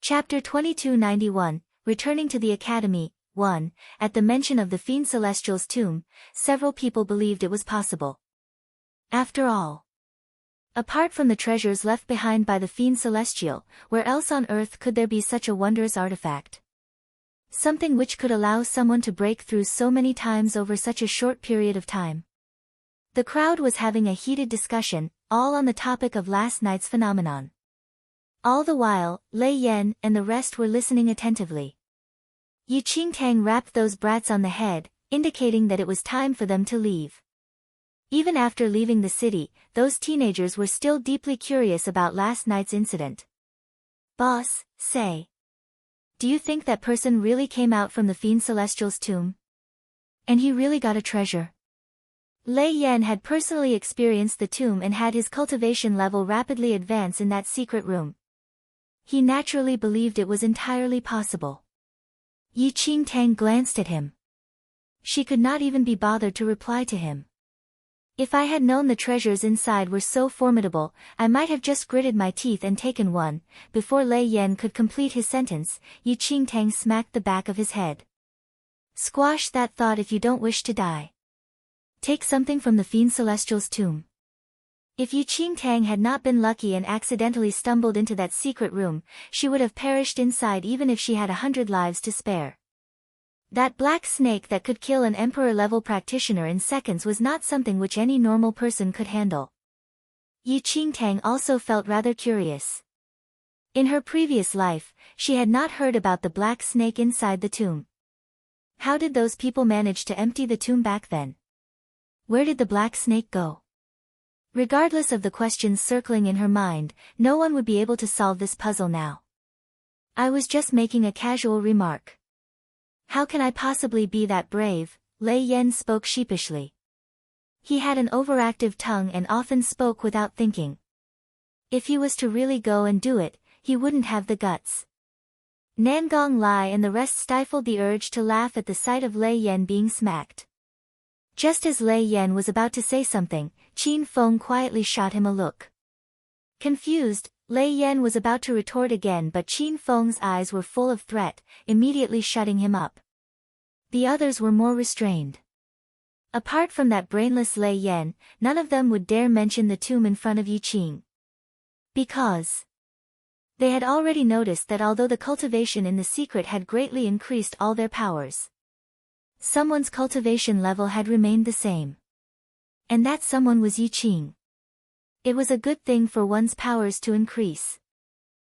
Chapter 2291, Returning to the Academy. 1. At the mention of the Fiend Celestial's tomb, several people believed it was possible. After all, apart from the treasures left behind by the Fiend Celestial, where else on earth could there be such a wondrous artifact? Something which could allow someone to break through so many times over such a short period of time. The crowd was having a heated discussion, all on the topic of last night's phenomenon. All the while, Lei Yan and the rest were listening attentively. Yi Qingtang rapped those brats on the head, indicating that it was time for them to leave. Even after leaving the city, those teenagers were still deeply curious about last night's incident. Boss, say. Do you think that person really came out from the Fiend Celestial's tomb? And he really got a treasure? Lei Yan had personally experienced the tomb and had his cultivation level rapidly advance in that secret room. He naturally believed it was entirely possible. Yi Qingtang glanced at him. She could not even be bothered to reply to him. If I had known the treasures inside were so formidable, I might have just gritted my teeth and taken one. Before Lei Yan could complete his sentence, Yi Qingtang smacked the back of his head. Squash that thought if you don't wish to die. Take something from the Fiend Celestial's tomb. If Yi Qingtang had not been lucky and accidentally stumbled into that secret room, she would have perished inside even if she had 100 lives to spare. That black snake that could kill an emperor-level practitioner in seconds was not something which any normal person could handle. Yi Qingtang also felt rather curious. In her previous life, she had not heard about the black snake inside the tomb. How did those people manage to empty the tomb back then? Where did the black snake go? Regardless of the questions circling in her mind, no one would be able to solve this puzzle now. I was just making a casual remark. How can I possibly be that brave? Lei Yan spoke sheepishly. He had an overactive tongue and often spoke without thinking. If he was to really go and do it, he wouldn't have the guts. Nangong Lai and the rest stifled the urge to laugh at the sight of Lei Yan being smacked. Just as Lei Yan was about to say something, Qin Feng quietly shot him a look. Confused, Lei Yan was about to retort again, but Qin Feng's eyes were full of threat, immediately shutting him up. The others were more restrained. Apart from that brainless Lei Yan, none of them would dare mention the tomb in front of Yi Qing. Because they had already noticed that although the cultivation in the secret had greatly increased all their powers, someone's cultivation level had remained the same. And that someone was Yi Qing. It was a good thing for one's powers to increase.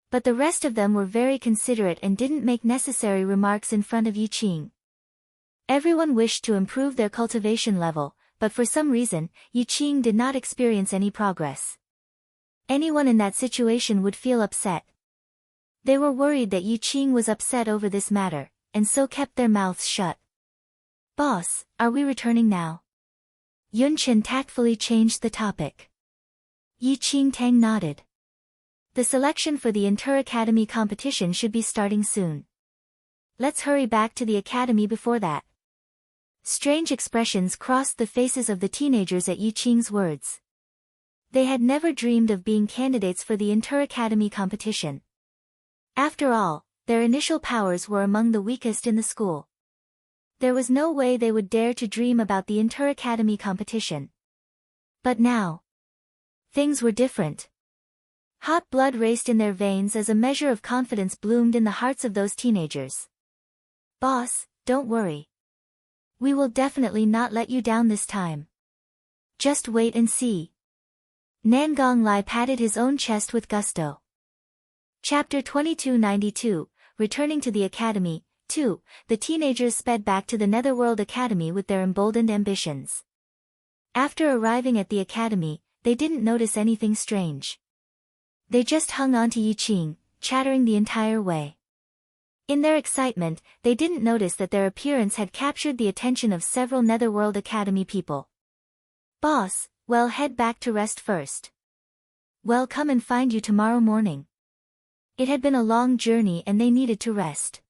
But the rest of them were very considerate and didn't make necessary remarks in front of Yi Qing. Everyone wished to improve their cultivation level, but for some reason, Yi Qing did not experience any progress. Anyone in that situation would feel upset. They were worried that Yi Qing was upset over this matter, and so kept their mouths shut. Boss, are we returning now? Yunchen tactfully changed the topic. Yi Qingtang nodded. The selection for the Inter-Academy competition should be starting soon. Let's hurry back to the academy before that. Strange expressions crossed the faces of the teenagers at Yi Qing's words. They had never dreamed of being candidates for the Inter-Academy competition. After all, their initial powers were among the weakest in the school. There was no way they would dare to dream about the Inter-Academy competition. But now, things were different. Hot blood raced in their veins as a measure of confidence bloomed in the hearts of those teenagers. Boss, don't worry. We will definitely not let you down this time. Just wait and see. Nangong Lai patted his own chest with gusto. Chapter 2292, Returning to the Academy. 2. The teenagers sped back to the Netherworld Academy with their emboldened ambitions. After arriving at the academy, they didn't notice anything strange. They just hung on to Yi Qing, chattering the entire way. In their excitement, they didn't notice that their appearance had captured the attention of several Netherworld Academy people. Boss, well, head back to rest first. Well, come and find you tomorrow morning. It had been a long journey and they needed to rest.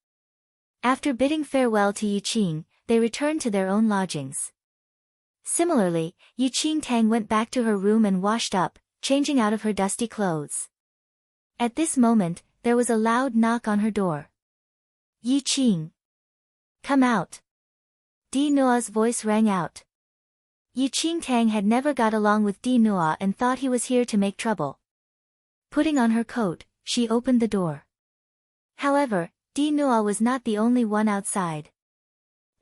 After bidding farewell to Yi Qing, they returned to their own lodgings. Similarly, Yi Qingtang went back to her room and washed up, changing out of her dusty clothes. At this moment, there was a loud knock on her door. Yi Qing. Come out. Di Nua's voice rang out. Yi Qingtang had never got along with Di Nua and thought he was here to make trouble. Putting on her coat, she opened the door. However, Di Nua was not the only one outside.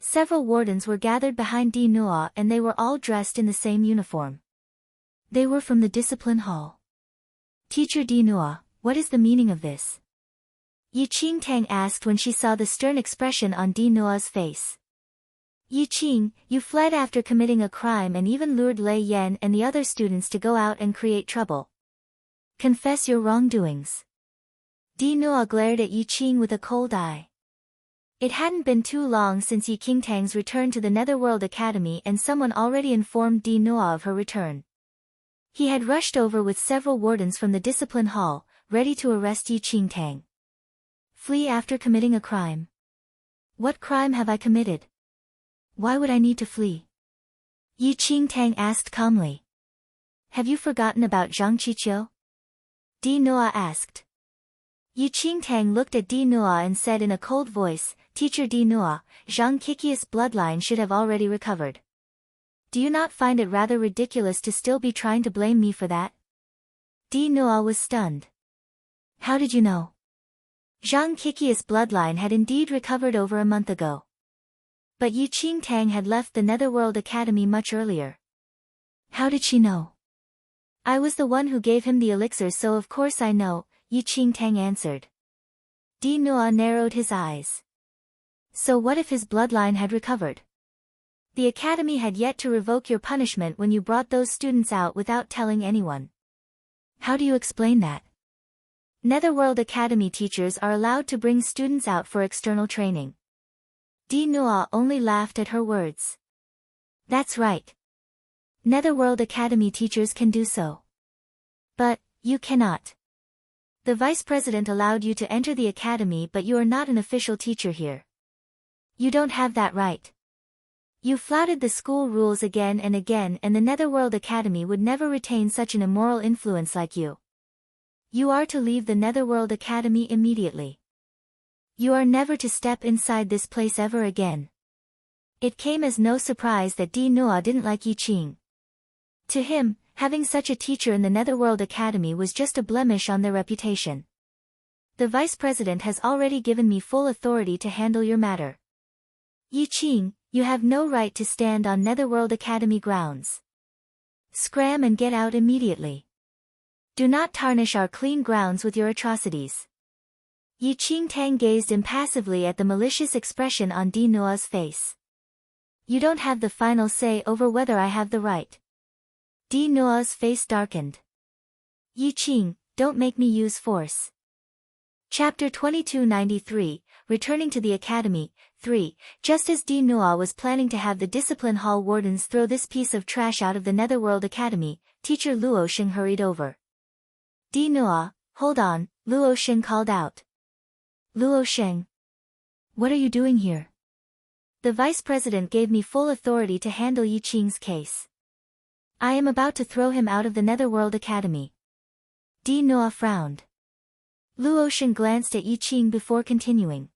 Several wardens were gathered behind Di Nua and they were all dressed in the same uniform. They were from the discipline hall. Teacher Di Nua, what is the meaning of this? Yi Qingtang asked when she saw the stern expression on Di Nua's face. Yi Qing, you fled after committing a crime and even lured Lei Yan and the other students to go out and create trouble. Confess your wrongdoings. Di Nua glared at Yi Qing with a cold eye. It hadn't been too long since Yi Qingtang's return to the Netherworld Academy and someone already informed Di Nua of her return. He had rushed over with several wardens from the discipline hall, ready to arrest Yi Qingtang. Flee after committing a crime. What crime have I committed? Why would I need to flee? Yi Qingtang asked calmly. Have you forgotten about Zhang Qiqiu? Di Nua asked. Yi Qingtang looked at Di Nua and said in a cold voice, Teacher Di Nua, Zhang Qiqiu's bloodline should have already recovered. Do you not find it rather ridiculous to still be trying to blame me for that? Di Nua was stunned. How did you know? Zhang Qiqiu's bloodline had indeed recovered over a month ago. But Yi Qingtang had left the Netherworld Academy much earlier. How did she know? I was the one who gave him the elixir, so of course I know, Yi Qingtang answered. Di Nua narrowed his eyes. So what if his bloodline had recovered? The academy had yet to revoke your punishment when you brought those students out without telling anyone. How do you explain that? Netherworld Academy teachers are allowed to bring students out for external training. Di Nua only laughed at her words. That's right. Netherworld Academy teachers can do so. But, you cannot. The vice president allowed you to enter the academy, but you are not an official teacher here. You don't have that right. You flouted the school rules again and again, and the Netherworld Academy would never retain such an immoral influence like you. You are to leave the Netherworld Academy immediately. You are never to step inside this place ever again. It came as no surprise that Di Nua didn't like Yi Qing. To him, having such a teacher in the Netherworld Academy was just a blemish on their reputation. The vice president has already given me full authority to handle your matter. Yi Qing, you have no right to stand on Netherworld Academy grounds. Scram and get out immediately. Do not tarnish our clean grounds with your atrocities. Yi Qingtang gazed impassively at the malicious expression on Di Nua's face. You don't have the final say over whether I have the right. Di Nua's face darkened. Yi Qing, don't make me use force. Chapter 2293, Returning to the Academy, 3. Just as Di Nua was planning to have the discipline hall wardens throw this piece of trash out of the Netherworld Academy, teacher Luo Sheng hurried over. Di Nua, hold on, Luo Sheng called out. Luo Sheng. What are you doing here? The vice president gave me full authority to handle Yi Qing's case. I am about to throw him out of the Netherworld Academy. Di Nua frowned. Luo Sheng glanced at Yi Qing before continuing.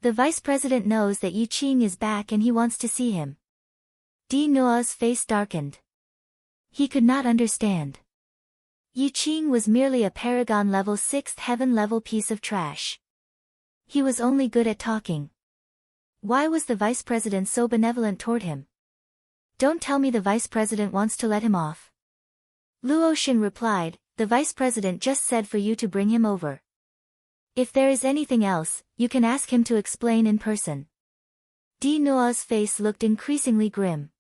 The vice president knows that Yi Qing is back and he wants to see him. Di Nua's face darkened. He could not understand. Yi Qing was merely a Paragon level 6th heaven level piece of trash. He was only good at talking. Why was the vice president so benevolent toward him? Don't tell me the vice president wants to let him off. Luo Sheng replied, the vice president just said for you to bring him over. If there is anything else, you can ask him to explain in person. Di Nua's face looked increasingly grim.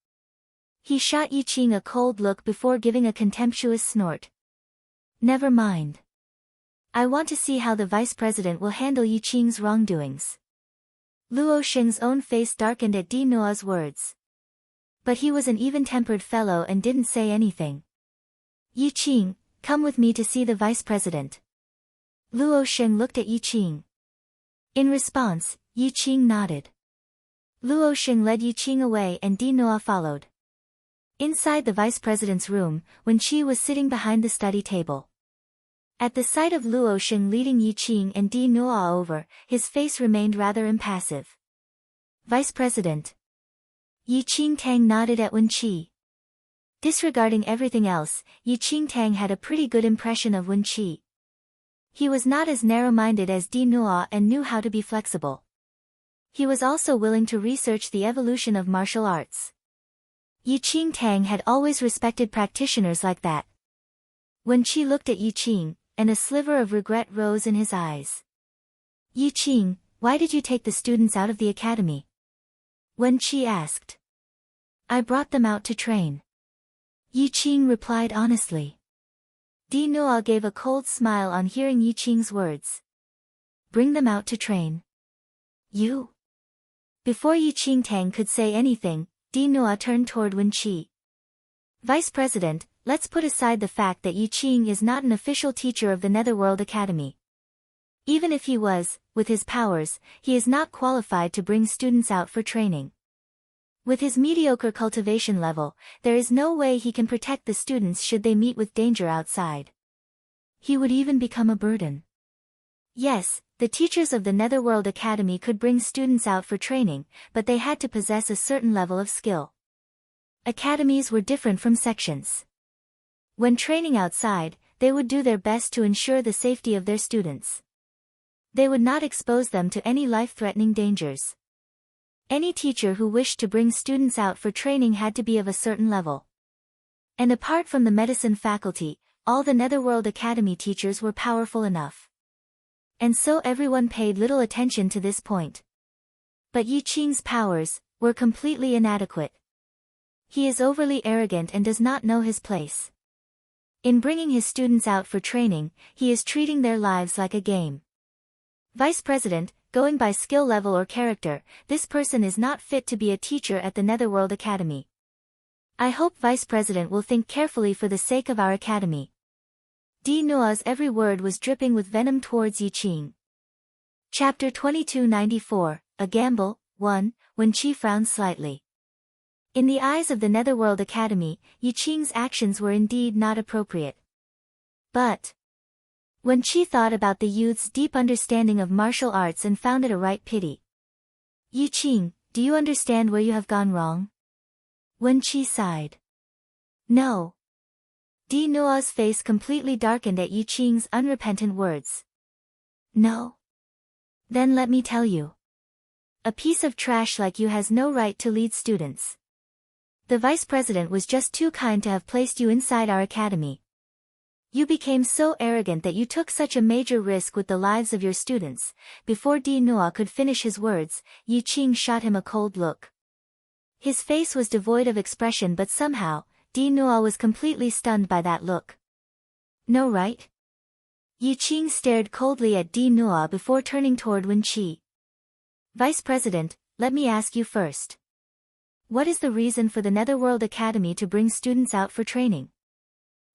He shot Yi Qing a cold look before giving a contemptuous snort. Never mind. I want to see how the vice president will handle Yi Qing's wrongdoings. Luo Sheng's own face darkened at Di Nua's words. But he was an even-tempered fellow and didn't say anything. Yi Qing, come with me to see the vice president. Luo Sheng looked at Yi Qing. In response, Yi Qing nodded. Luo Sheng led Yi Qing away and Di Nua followed. Inside the vice president's room, Wen Qi was sitting behind the study table. At the sight of Luo Sheng leading Yi Qing and Di Nuo over, his face remained rather impassive. Vice President. Yi Qing Tang nodded at Wen Qi. Disregarding everything else, Yi Qing Tang had a pretty good impression of Wen Qi. He was not as narrow-minded as Di Nuo and knew how to be flexible. He was also willing to research the evolution of martial arts. Yi Qing Tang had always respected practitioners like that. Wen Qi looked at Yi Qing, and a sliver of regret rose in his eyes. Yi Qing, why did you take the students out of the academy? Wen Qi asked. I brought them out to train. Yi Qing replied honestly. Di Nuo gave a cold smile on hearing Yi Qing's words. Bring them out to train. You? Before Yi Qing Tang could say anything, Di Nuo turned toward Wen Qi. Vice President, let's put aside the fact that Yi Qing is not an official teacher of the Netherworld Academy. Even if he was, with his powers, he is not qualified to bring students out for training. With his mediocre cultivation level, there is no way he can protect the students should they meet with danger outside. He would even become a burden. Yes, the teachers of the Netherworld Academy could bring students out for training, but they had to possess a certain level of skill. Academies were different from sections. When training outside, they would do their best to ensure the safety of their students. They would not expose them to any life-threatening dangers. Any teacher who wished to bring students out for training had to be of a certain level. And apart from the medicine faculty, all the Netherworld Academy teachers were powerful enough. And so everyone paid little attention to this point. But Yi Qing's powers were completely inadequate. He is overly arrogant and does not know his place. In bringing his students out for training, he is treating their lives like a game. Vice President, going by skill level or character, this person is not fit to be a teacher at the Netherworld Academy. I hope Vice President will think carefully for the sake of our academy. Di Nuo's every word was dripping with venom towards Yi Qing. Chapter 2294, A Gamble, 1, Wen Qi frowned slightly. In the eyes of the Netherworld Academy, Yi Qing's actions were indeed not appropriate. But Wen Qi thought about the youth's deep understanding of martial arts and found it a right pity. Yi Qing, do you understand where you have gone wrong? Wen Qi sighed. No. Di Nuo's face completely darkened at Yi Qing's unrepentant words. No? Then let me tell you. A piece of trash like you has no right to lead students. The Vice President was just too kind to have placed you inside our academy. You became so arrogant that you took such a major risk with the lives of your students. Before Di Nuo could finish his words, Yi Qing shot him a cold look. His face was devoid of expression, but somehow, Di Nuo was completely stunned by that look. No, right? Yi Qing stared coldly at Di Nuo before turning toward Wen Qi. Vice President, let me ask you first. What is the reason for the Netherworld Academy to bring students out for training?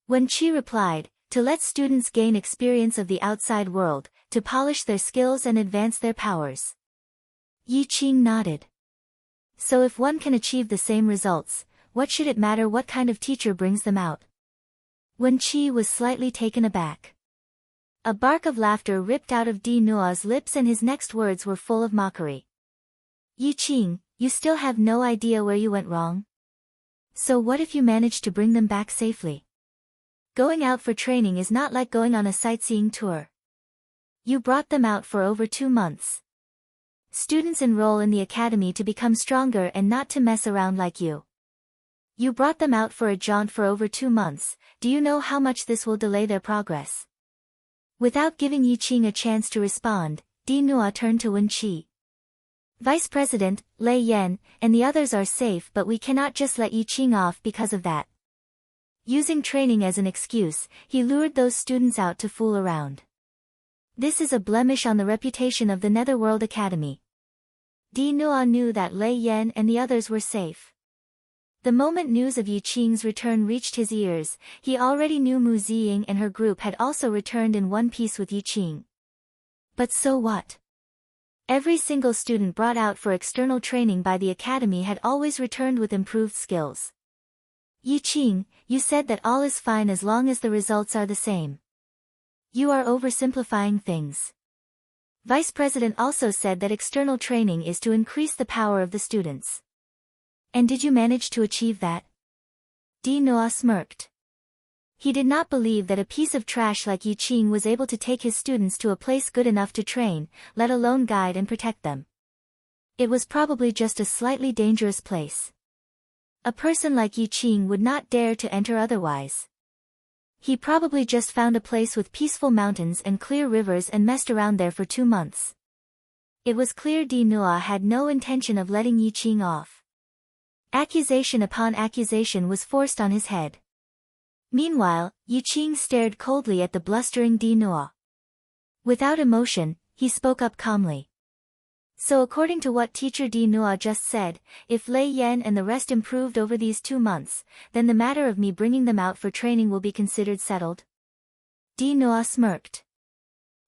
Wen Qi replied, to let students gain experience of the outside world, to polish their skills and advance their powers. Yi Qing nodded. So if one can achieve the same results, what should it matter what kind of teacher brings them out? Wen Qi was slightly taken aback. A bark of laughter ripped out of Di Nuo's lips and his next words were full of mockery. Yi Qing, you still have no idea where you went wrong? So what if you managed to bring them back safely? Going out for training is not like going on a sightseeing tour. You brought them out for over 2 months. Students enroll in the academy to become stronger and not to mess around like you. You brought them out for a jaunt for over 2 months. Do you know how much this will delay their progress? Without giving Yi Qing a chance to respond, Di Nuo turned to Wen Qi. Vice President, Lei Yan, and the others are safe, but we cannot just let Yi Qing off because of that. Using training as an excuse, he lured those students out to fool around. This is a blemish on the reputation of the Netherworld Academy. Di Nuo knew that Lei Yan and the others were safe. The moment news of Yi Qing's return reached his ears, he already knew Mu Ziying and her group had also returned in one piece with Yi Qing. But so what? Every single student brought out for external training by the academy had always returned with improved skills. Yi Qing, you said that all is fine as long as the results are the same. You are oversimplifying things. Vice President also said that external training is to increase the power of the students. And did you manage to achieve that? Di Noa smirked. He did not believe that a piece of trash like Yi Qing was able to take his students to a place good enough to train, let alone guide and protect them. It was probably just a slightly dangerous place. A person like Yi Qing would not dare to enter otherwise. He probably just found a place with peaceful mountains and clear rivers and messed around there for 2 months. It was clear Di Noa had no intention of letting Yi Qing off. Accusation upon accusation was forced on his head. Meanwhile, Yi Qing stared coldly at the blustering Di Noa. Without emotion, he spoke up calmly. So according to what teacher Di Noa just said, if Lei Yan and the rest improved over these 2 months, then the matter of me bringing them out for training will be considered settled? Di Noa smirked.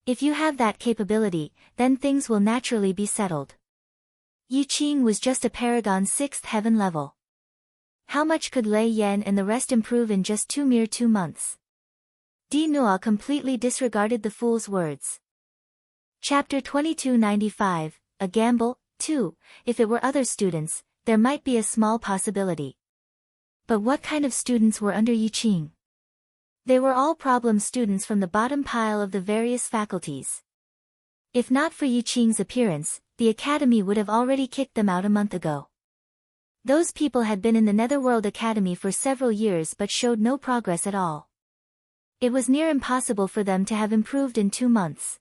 If you have that capability, then things will naturally be settled. Yi Qing was just a paragon 6th heaven level. How much could Lei Yan and the rest improve in just mere 2 months? Di Noa completely disregarded the fool's words. Chapter 2295, A Gamble, 2. If it were other students, there might be a small possibility. But what kind of students were under Yi Qing? They were all problem students from the bottom pile of the various faculties. If not for Yi Qing's appearance, the academy would have already kicked them out a month ago. Those people had been in the Netherworld Academy for several years but showed no progress at all. It was near impossible for them to have improved in 2 months.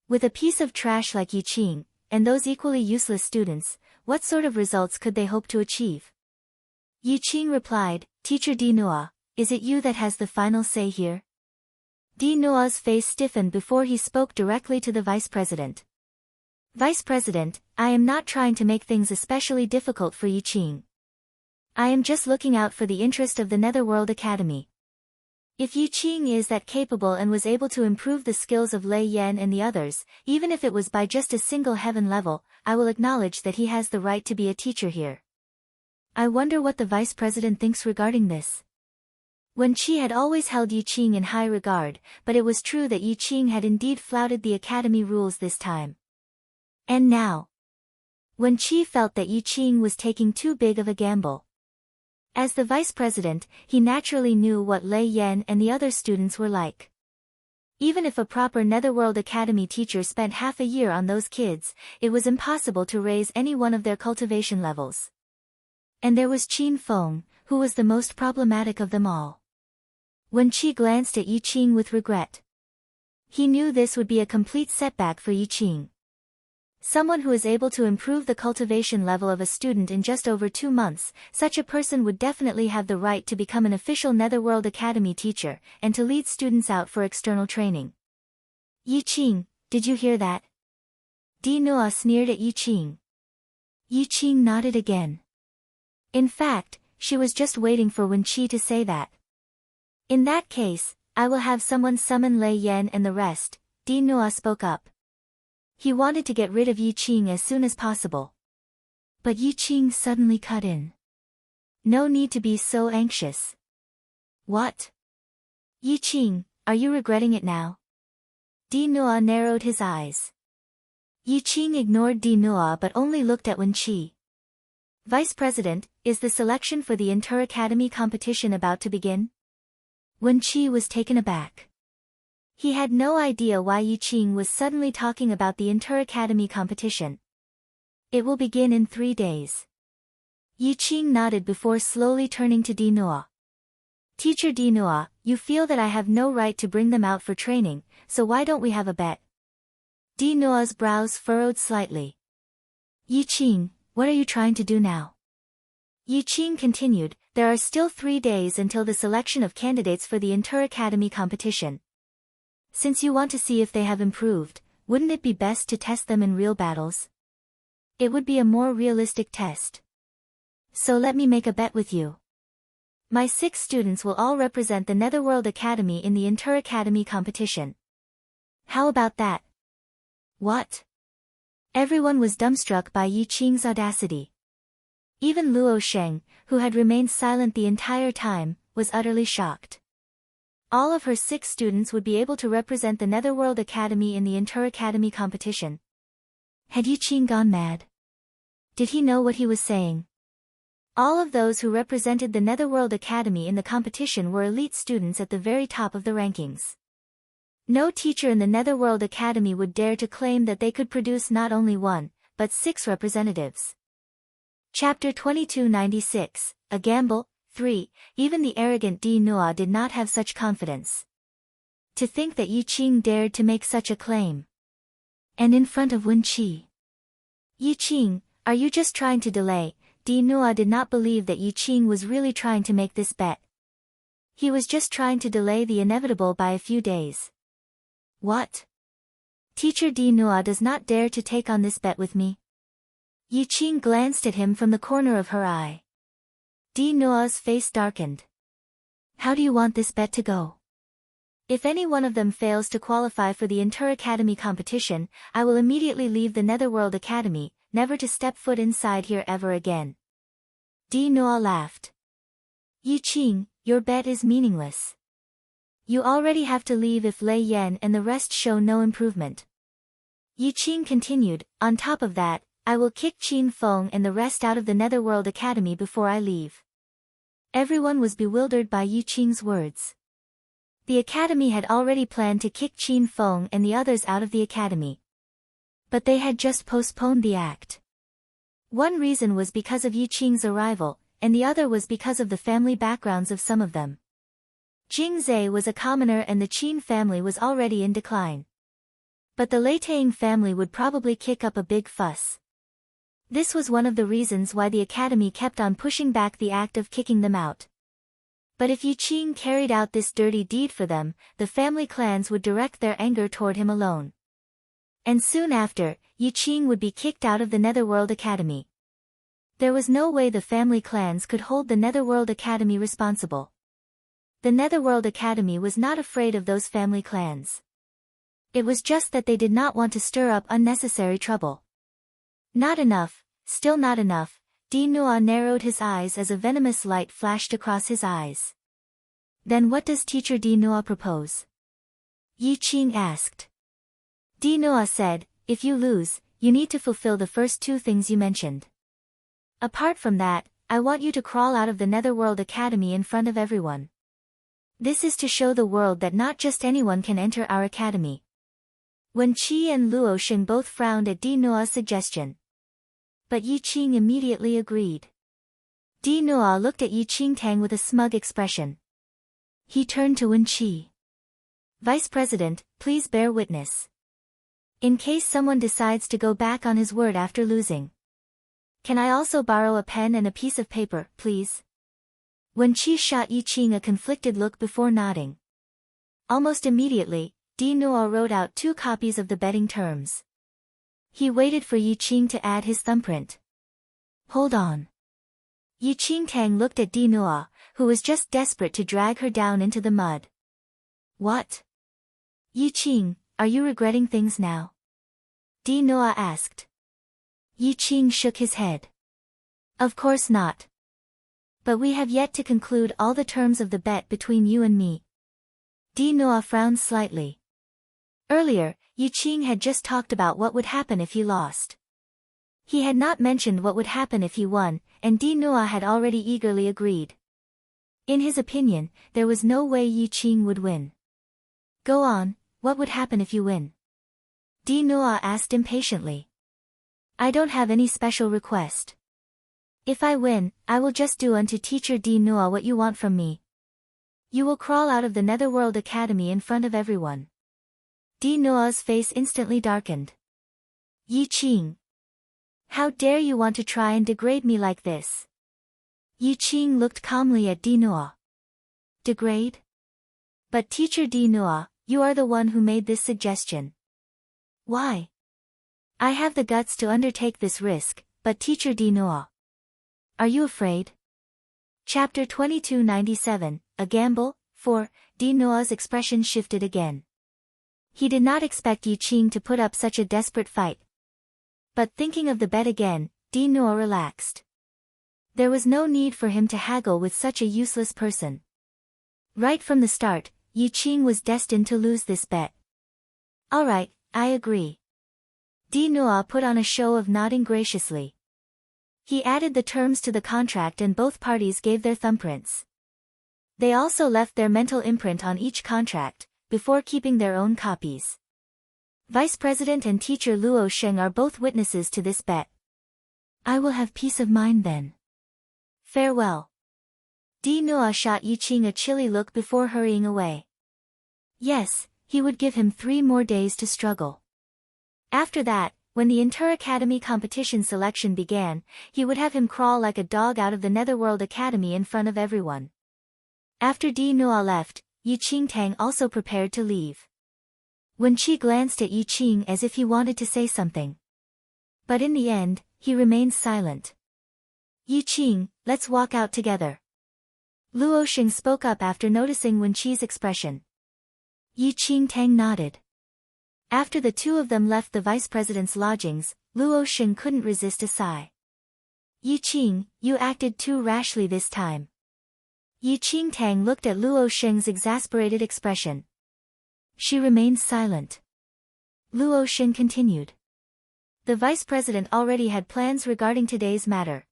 With a piece of trash like Yi Qing, and those equally useless students, what sort of results could they hope to achieve? Yi Qing replied, Teacher Di Noa, is it you that has the final say here? Di Noa's face stiffened before he spoke directly to the Vice President. Vice President, I am not trying to make things especially difficult for Yi Qing. I am just looking out for the interest of the Netherworld Academy. If Yi Qing is that capable and was able to improve the skills of Lei Yan and the others, even if it was by just a single heaven level, I will acknowledge that he has the right to be a teacher here. I wonder what the Vice President thinks regarding this. Wen Qi had always held Yi Qing in high regard, but it was true that Yi Qing had indeed flouted the academy rules this time. And now, Wen Qi felt that Yi Qing was taking too big of a gamble. As the vice president, he naturally knew what Lei Yan and the other students were like. Even if a proper Netherworld Academy teacher spent half a year on those kids, it was impossible to raise any one of their cultivation levels. And there was Qin Feng, who was the most problematic of them all. Wen Qi glanced at Yi Qing with regret. He knew this would be a complete setback for Yi Qing. Someone who is able to improve the cultivation level of a student in just over 2 months, such a person would definitely have the right to become an official Netherworld Academy teacher, and to lead students out for external training. Yi Qing, did you hear that? Di Noa sneered at Yi Qing. Yi Qing nodded again. In fact, she was just waiting for Wen Qi to say that. In that case, I will have someone summon Lei Yan and the rest, Di Noa spoke up. He wanted to get rid of Yi Qing as soon as possible. But Yi Qing suddenly cut in. No need to be so anxious. What? Yi Qing, are you regretting it now? Di Noa narrowed his eyes. Yi Qing ignored Di Noa but only looked at Wen Qi. Vice President, is the selection for the Inter-Academy competition about to begin? Wen Qi was taken aback. He had no idea why Yi Qing was suddenly talking about the Inter-Academy competition. It will begin in 3 days. Yi Qing nodded before slowly turning to Di Noa. Teacher Di Noa, you feel that I have no right to bring them out for training, so why don't we have a bet? Di Noa's brows furrowed slightly. Yi Qing, what are you trying to do now? Yi Qing continued, there are still 3 days until the selection of candidates for the Inter-Academy competition. Since you want to see if they have improved, wouldn't it be best to test them in real battles? It would be a more realistic test. So let me make a bet with you. My 6 students will all represent the Netherworld Academy in the Inter-Academy competition. How about that? What? Everyone was dumbstruck by Yi Qing's audacity. Even Luo Sheng, who had remained silent the entire time, was utterly shocked. All of her 6 students would be able to represent the Netherworld Academy in the Inter-Academy competition. Had Yiqing gone mad? Did he know what he was saying? All of those who represented the Netherworld Academy in the competition were elite students at the very top of the rankings. No teacher in the Netherworld Academy would dare to claim that they could produce not only 1, but 6 representatives. Chapter 2296, A Gamble, 3. Even the arrogant Di Nua did not have such confidence. To think that Yiqing dared to make such a claim. And in front of Wen Qi. Yiqing, are you just trying to delay? Di Nua did not believe that Yiqing was really trying to make this bet. He was just trying to delay the inevitable by a few days. What? Teacher Di Nua does not dare to take on this bet with me. Yiqing glanced at him from the corner of her eye. Di Nua's face darkened. How do you want this bet to go? If any one of them fails to qualify for the Inter-Academy competition, I will immediately leave the Netherworld Academy, never to step foot inside here ever again. Di Nua laughed. Yiqing, your bet is meaningless. You already have to leave if Lei Yan and the rest show no improvement. Yiqing continued, on top of that, I will kick Qin Feng and the rest out of the Netherworld Academy before I leave. Everyone was bewildered by Yiqing's words. The Academy had already planned to kick Qin Feng and the others out of the Academy. But they had just postponed the act. One reason was because of Yiqing's arrival, and the other was because of the family backgrounds of some of them. Jingzhe was a commoner and the Qin family was already in decline. But the Leitang family would probably kick up a big fuss. This was one of the reasons why the Academy kept on pushing back the act of kicking them out. But if Yiqing carried out this dirty deed for them, the family clans would direct their anger toward him alone. And soon after, Yiqing would be kicked out of the Netherworld Academy. There was no way the family clans could hold the Netherworld Academy responsible. The Netherworld Academy was not afraid of those family clans. It was just that they did not want to stir up unnecessary trouble. Not enough, still not enough, Di Nua narrowed his eyes as a venomous light flashed across his eyes. Then what does Teacher Di Nua propose? Yiqing asked. Di Nua said, if you lose, you need to fulfill the first 2 things you mentioned. Apart from that, I want you to crawl out of the Netherworld Academy in front of everyone. This is to show the world that not just anyone can enter our academy. Wen Qi and Luo Sheng both frowned at Di Nua's suggestion. But Yiqing immediately agreed. Di Nua looked at Yiqing Tang with a smug expression. He turned to Wen Qi. Vice President, please bear witness. In case someone decides to go back on his word after losing. Can I also borrow a pen and a piece of paper, please? Wen Qi shot Yiqing a conflicted look before nodding. Almost immediately, Di Nua wrote out 2 copies of the betting terms. He waited for Yiqing to add his thumbprint. Hold on. Yiqing Tang looked at Di Nua, who was just desperate to drag her down into the mud. What? Yiqing, are you regretting things now? Di Nua asked. Yiqing shook his head. Of course not. But we have yet to conclude all the terms of the bet between you and me. Di Nua frowned slightly. Earlier, Yiqing had just talked about what would happen if he lost. He had not mentioned what would happen if he won, and Di Nua had already eagerly agreed. In his opinion, there was no way Yiqing would win. Go on, what would happen if you win? Di Nua asked impatiently. I don't have any special request. If I win, I will just do unto Teacher Di Nua what you want from me. You will crawl out of the Netherworld Academy in front of everyone. Di Nua's face instantly darkened. Yiqing. How dare you want to try and degrade me like this? Yiqing looked calmly at Di Nua. Degrade? But Teacher Di Nua, you are the one who made this suggestion. Why? I have the guts to undertake this risk, but Teacher Di Nua. Are you afraid? Chapter 2297, A Gamble, 4. Di Nua's expression shifted again. He did not expect Yiqing to put up such a desperate fight. But thinking of the bet again, Di Nua relaxed. There was no need for him to haggle with such a useless person. Right from the start, Qing was destined to lose this bet. Alright, I agree. Di Nua put on a show of nodding graciously. He added the terms to the contract and both parties gave their thumbprints. They also left their mental imprint on each contract, before keeping their own copies. Vice President and teacher Luo Sheng are both witnesses to this bet. I will have peace of mind then. Farewell. Di Nua shot Qing a chilly look before hurrying away. Yes, he would give him 3 more days to struggle. After that, when the Inter-Academy competition selection began, he would have him crawl like a dog out of the Netherworld Academy in front of everyone. After Di Nua left, Qing Tang also prepared to leave. Wen Qi glanced at Qing as if he wanted to say something. But in the end, he remained silent. Qing, let's walk out together. Luo Sheng spoke up after noticing Wen Qi's expression. Qing Tang nodded. After the two of them left the vice president's lodgings, Luo Sheng couldn't resist a sigh. Qing, you acted too rashly this time. Qing Tang looked at Luo Sheng's exasperated expression. She remained silent. Luo Sheng continued. The vice president already had plans regarding today's matter.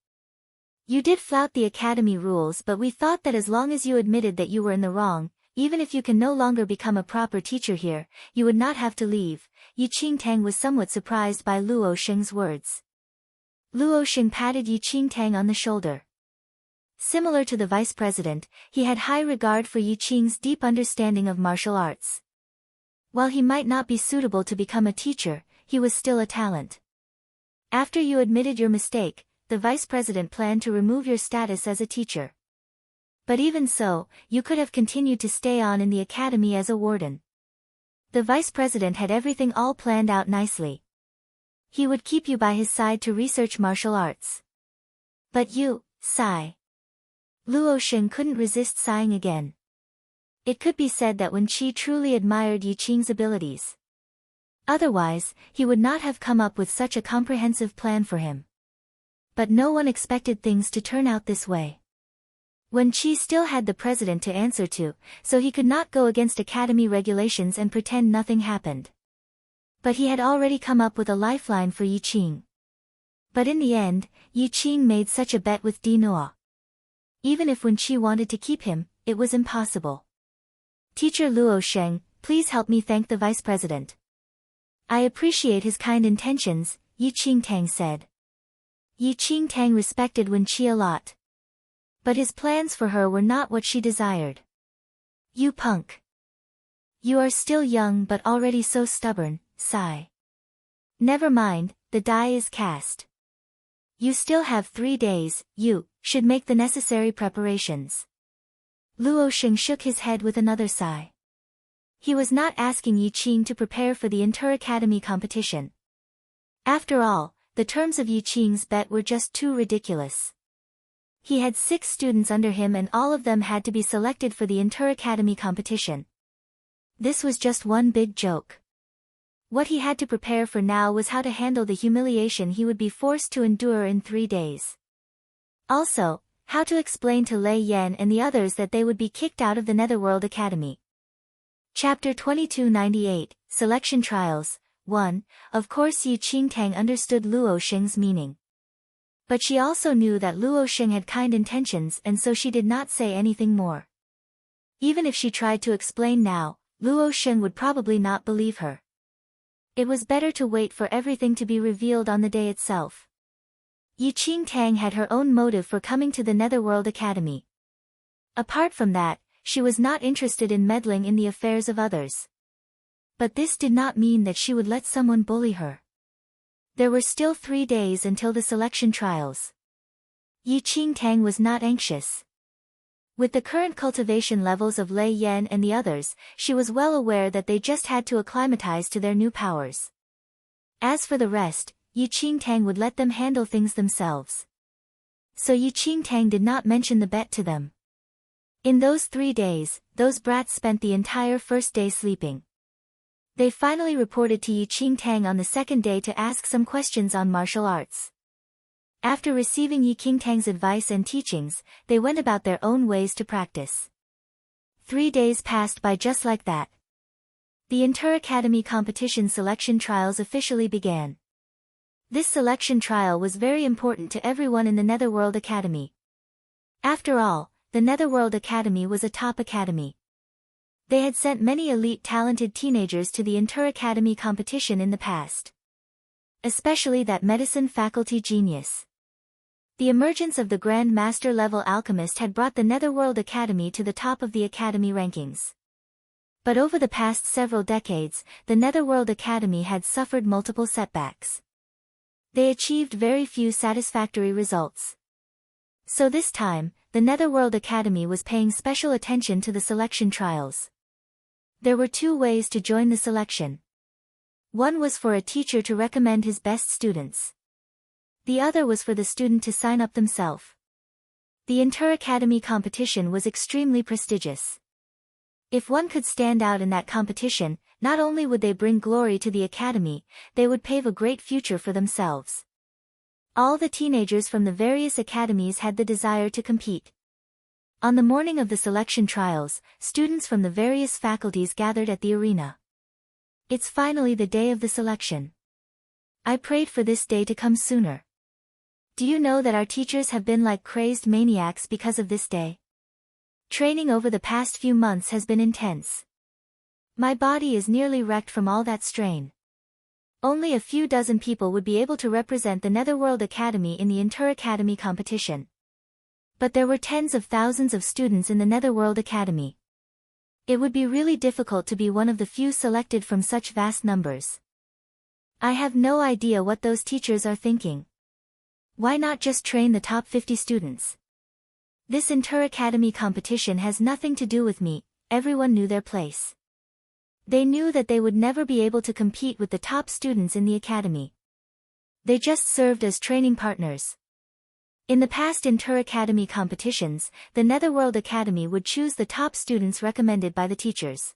You did flout the academy rules, but we thought that as long as you admitted that you were in the wrong, even if you can no longer become a proper teacher here, you would not have to leave. Qing Tang was somewhat surprised by Luo Sheng's words. Luo Sheng patted Qing Tang on the shoulder. Similar to the vice president, he had high regard for Qing's deep understanding of martial arts. While he might not be suitable to become a teacher, he was still a talent. After you admitted your mistake, the vice president planned to remove your status as a teacher. But even so, you could have continued to stay on in the academy as a warden. The vice president had everything all planned out nicely. He would keep you by his side to research martial arts. But you, sigh. Luo Sheng couldn't resist sighing again. It could be said that Wen Qi truly admired Qing's abilities. Otherwise, he would not have come up with such a comprehensive plan for him. But no one expected things to turn out this way. Wen Qi still had the president to answer to, so he could not go against academy regulations and pretend nothing happened. But he had already come up with a lifeline for Qing. But in the end, Qing made such a bet with Di Nua. Even if Wen Qi wanted to keep him, it was impossible. Teacher Luo Sheng, please help me thank the vice president. I appreciate his kind intentions, Qing Tang said. Qing Tang respected Wen Qi a lot. But his plans for her were not what she desired. You punk. You are still young but already so stubborn, sigh. Never mind, the die is cast. You still have 3 days, you should make the necessary preparations. Luo Sheng shook his head with another sigh. He was not asking Qing to prepare for the Inter-Academy competition. After all, the terms of Qing's bet were just too ridiculous. He had 6 students under him and all of them had to be selected for the Inter-Academy competition. This was just one big joke. What he had to prepare for now was how to handle the humiliation he would be forced to endure in 3 days. Also, how to explain to Lei Yan and the others that they would be kicked out of the Netherworld Academy. Chapter 2298, Selection Trials, 1. Of course Qing Tang understood Luo Sheng's meaning. But she also knew that Luo Sheng had kind intentions and so she did not say anything more. Even if she tried to explain now, Luo Sheng would probably not believe her. It was better to wait for everything to be revealed on the day itself. Qing Tang had her own motive for coming to the Netherworld Academy. Apart from that, she was not interested in meddling in the affairs of others. But this did not mean that she would let someone bully her. There were still 3 days until the selection trials. Qing Tang was not anxious. With the current cultivation levels of Lei Yan and the others, she was well aware that they just had to acclimatize to their new powers. As for the rest, Qing Tang would let them handle things themselves. So Qing Tang did not mention the bet to them. In those 3 days, those brats spent the entire first day sleeping. They finally reported to Qing Tang on the second day to ask some questions on martial arts. After receiving Qing Tang's advice and teachings, they went about their own ways to practice. 3 days passed by just like that. The Inter-Academy competition selection trials officially began. This selection trial was very important to everyone in the Netherworld Academy. After all, the Netherworld Academy was a top academy. They had sent many elite talented teenagers to the Inter-Academy competition in the past. Especially that medicine faculty genius. The emergence of the Grand Master level alchemist had brought the Netherworld Academy to the top of the academy rankings. But over the past several decades, the Netherworld Academy had suffered multiple setbacks. They achieved very few satisfactory results. So this time, the Netherworld Academy was paying special attention to the selection trials. There were 2 ways to join the selection. One was for a teacher to recommend his best students. The other was for the student to sign up themselves. The Inter-Academy competition was extremely prestigious. If one could stand out in that competition, not only would they bring glory to the academy, they would pave a great future for themselves. All the teenagers from the various academies had the desire to compete. On the morning of the selection trials, students from the various faculties gathered at the arena. It's finally the day of the selection. I prayed for this day to come sooner. Do you know that our teachers have been like crazed maniacs because of this day? Training over the past few months has been intense. My body is nearly wrecked from all that strain. Only a few dozen people would be able to represent the Netherworld Academy in the Inter-Academy competition. But there were tens of thousands of students in the Netherworld Academy. It would be really difficult to be one of the few selected from such vast numbers. I have no idea what those teachers are thinking. Why not just train the top 50 students? This Inter-Academy competition has nothing to do with me, everyone knew their place. They knew that they would never be able to compete with the top students in the academy. They just served as training partners. In the past Inter-Academy competitions, the Netherworld Academy would choose the top students recommended by the teachers.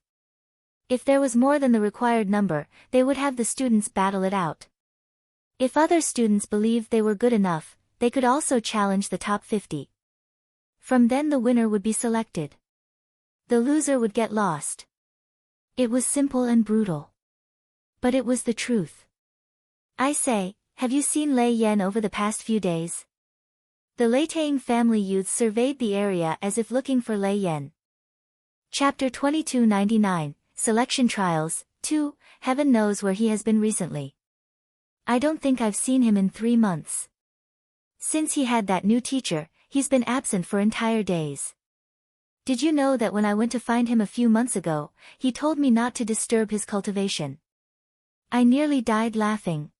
If there was more than the required number, they would have the students battle it out. If other students believed they were good enough, they could also challenge the top 50. From then the winner would be selected. The loser would get lost. It was simple and brutal. But it was the truth. I say, have you seen Lei Yan over the past few days? The Leitang family youths surveyed the area as if looking for Lei Yan. Chapter 2299, Selection Trials, 2, Heaven knows where he has been recently. I don't think I've seen him in 3 months. Since he had that new teacher, he's been absent for entire days. Did you know that when I went to find him a few months ago, he told me not to disturb his cultivation? I nearly died laughing.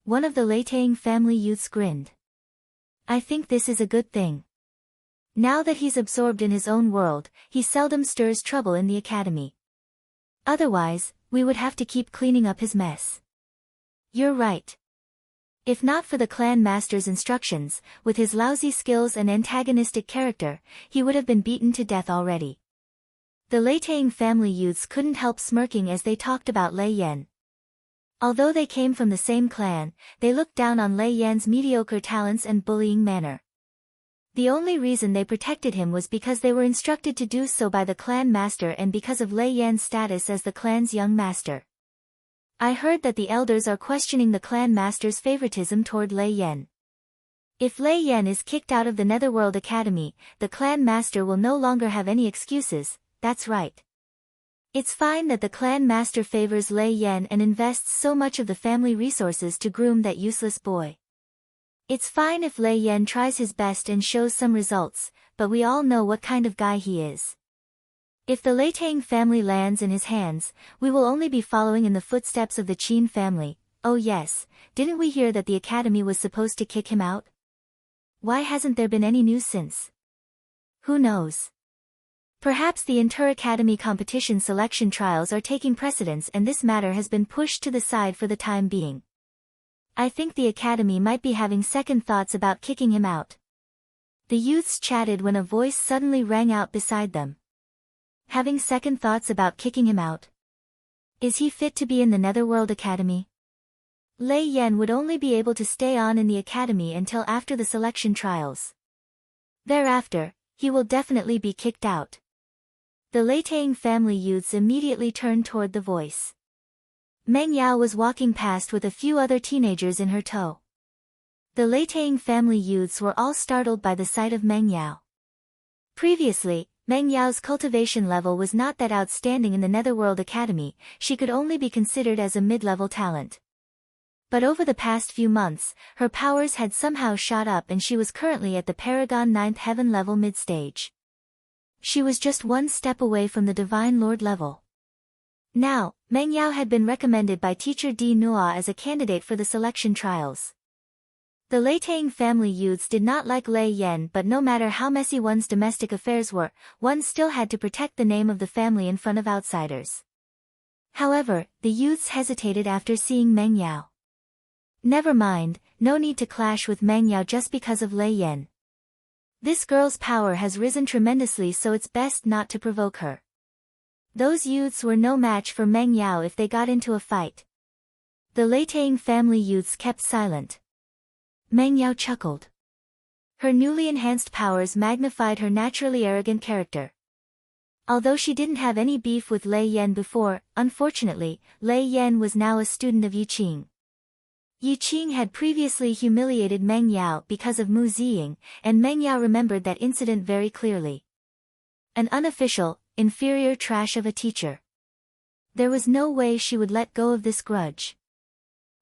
One of the Leitang family youths grinned. I think this is a good thing. Now that he's absorbed in his own world, he seldom stirs trouble in the academy. Otherwise, we would have to keep cleaning up his mess. You're right. If not for the clan master's instructions, with his lousy skills and antagonistic character, he would have been beaten to death already. The Leitang family youths couldn't help smirking as they talked about Lei Yan. Although they came from the same clan, they looked down on Lei Yan's mediocre talents and bullying manner. The only reason they protected him was because they were instructed to do so by the clan master and because of Lei Yan's status as the clan's young master. I heard that the elders are questioning the clan master's favoritism toward Lei Yan. If Lei Yan is kicked out of the Netherworld Academy, the clan master will no longer have any excuses. That's right. It's fine that the clan master favors Lei Yan and invests so much of the family resources to groom that useless boy. It's fine if Lei Yan tries his best and shows some results, but we all know what kind of guy he is. If the Leitang family lands in his hands, we will only be following in the footsteps of the Qin family. Oh yes, didn't we hear that the academy was supposed to kick him out? Why hasn't there been any news since? Who knows? Perhaps the Inter-Academy competition selection trials are taking precedence and this matter has been pushed to the side for the time being. I think the academy might be having second thoughts about kicking him out. The youths chatted when a voice suddenly rang out beside them. Having second thoughts about kicking him out? Is he fit to be in the Netherworld Academy? Lei Yan would only be able to stay on in the academy until after the selection trials. Thereafter, he will definitely be kicked out. The Leitang family youths immediately turned toward the voice. Meng Yao was walking past with a few other teenagers in her tow. The Leitang family youths were all startled by the sight of Meng Yao. Previously, Meng Yao's cultivation level was not that outstanding in the Netherworld Academy, she could only be considered as a mid-level talent. But over the past few months, her powers had somehow shot up and she was currently at the Paragon 9th Heaven level mid-stage. She was just one step away from the Divine Lord level. Now, Meng Yao had been recommended by teacher Di Nua as a candidate for the selection trials. The Leitang family youths did not like Lei Yan, but no matter how messy one's domestic affairs were, one still had to protect the name of the family in front of outsiders. However, the youths hesitated after seeing Meng Yao. Never mind, no need to clash with Meng Yao just because of Lei Yan. This girl's power has risen tremendously, so it's best not to provoke her. Those youths were no match for Meng Yao if they got into a fight. The Leitang family youths kept silent. Meng Yao chuckled. Her newly enhanced powers magnified her naturally arrogant character. Although she didn't have any beef with Lei Yan before, unfortunately, Lei Yan was now a student of Yiqing. Yiqing had previously humiliated Meng Yao because of Mu Ziying, and Meng Yao remembered that incident very clearly. An unofficial, inferior trash of a teacher. There was no way she would let go of this grudge.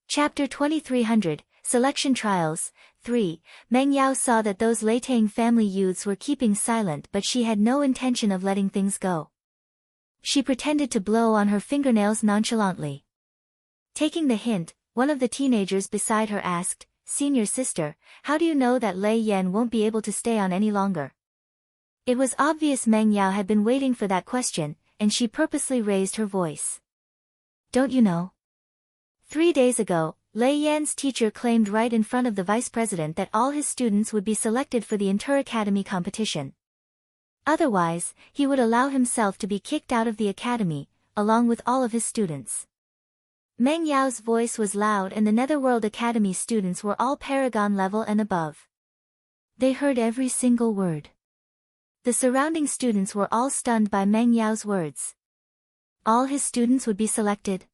Chapter 2300, Selection Trials, 3. Meng Yao saw that those Leitang family youths were keeping silent, but she had no intention of letting things go. She pretended to blow on her fingernails nonchalantly. Taking the hint, one of the teenagers beside her asked, "Senior sister, how do you know that Lei Yan won't be able to stay on any longer?" It was obvious Meng Yao had been waiting for that question, and she purposely raised her voice. "Don't you know? 3 days ago, Lei Yan's teacher claimed right in front of the vice president that all his students would be selected for the inter-academy competition. Otherwise, he would allow himself to be kicked out of the academy, along with all of his students." Meng Yao's voice was loud and the Netherworld Academy students were all Paragon level and above. They heard every single word. The surrounding students were all stunned by Meng Yao's words. All his students would be selected?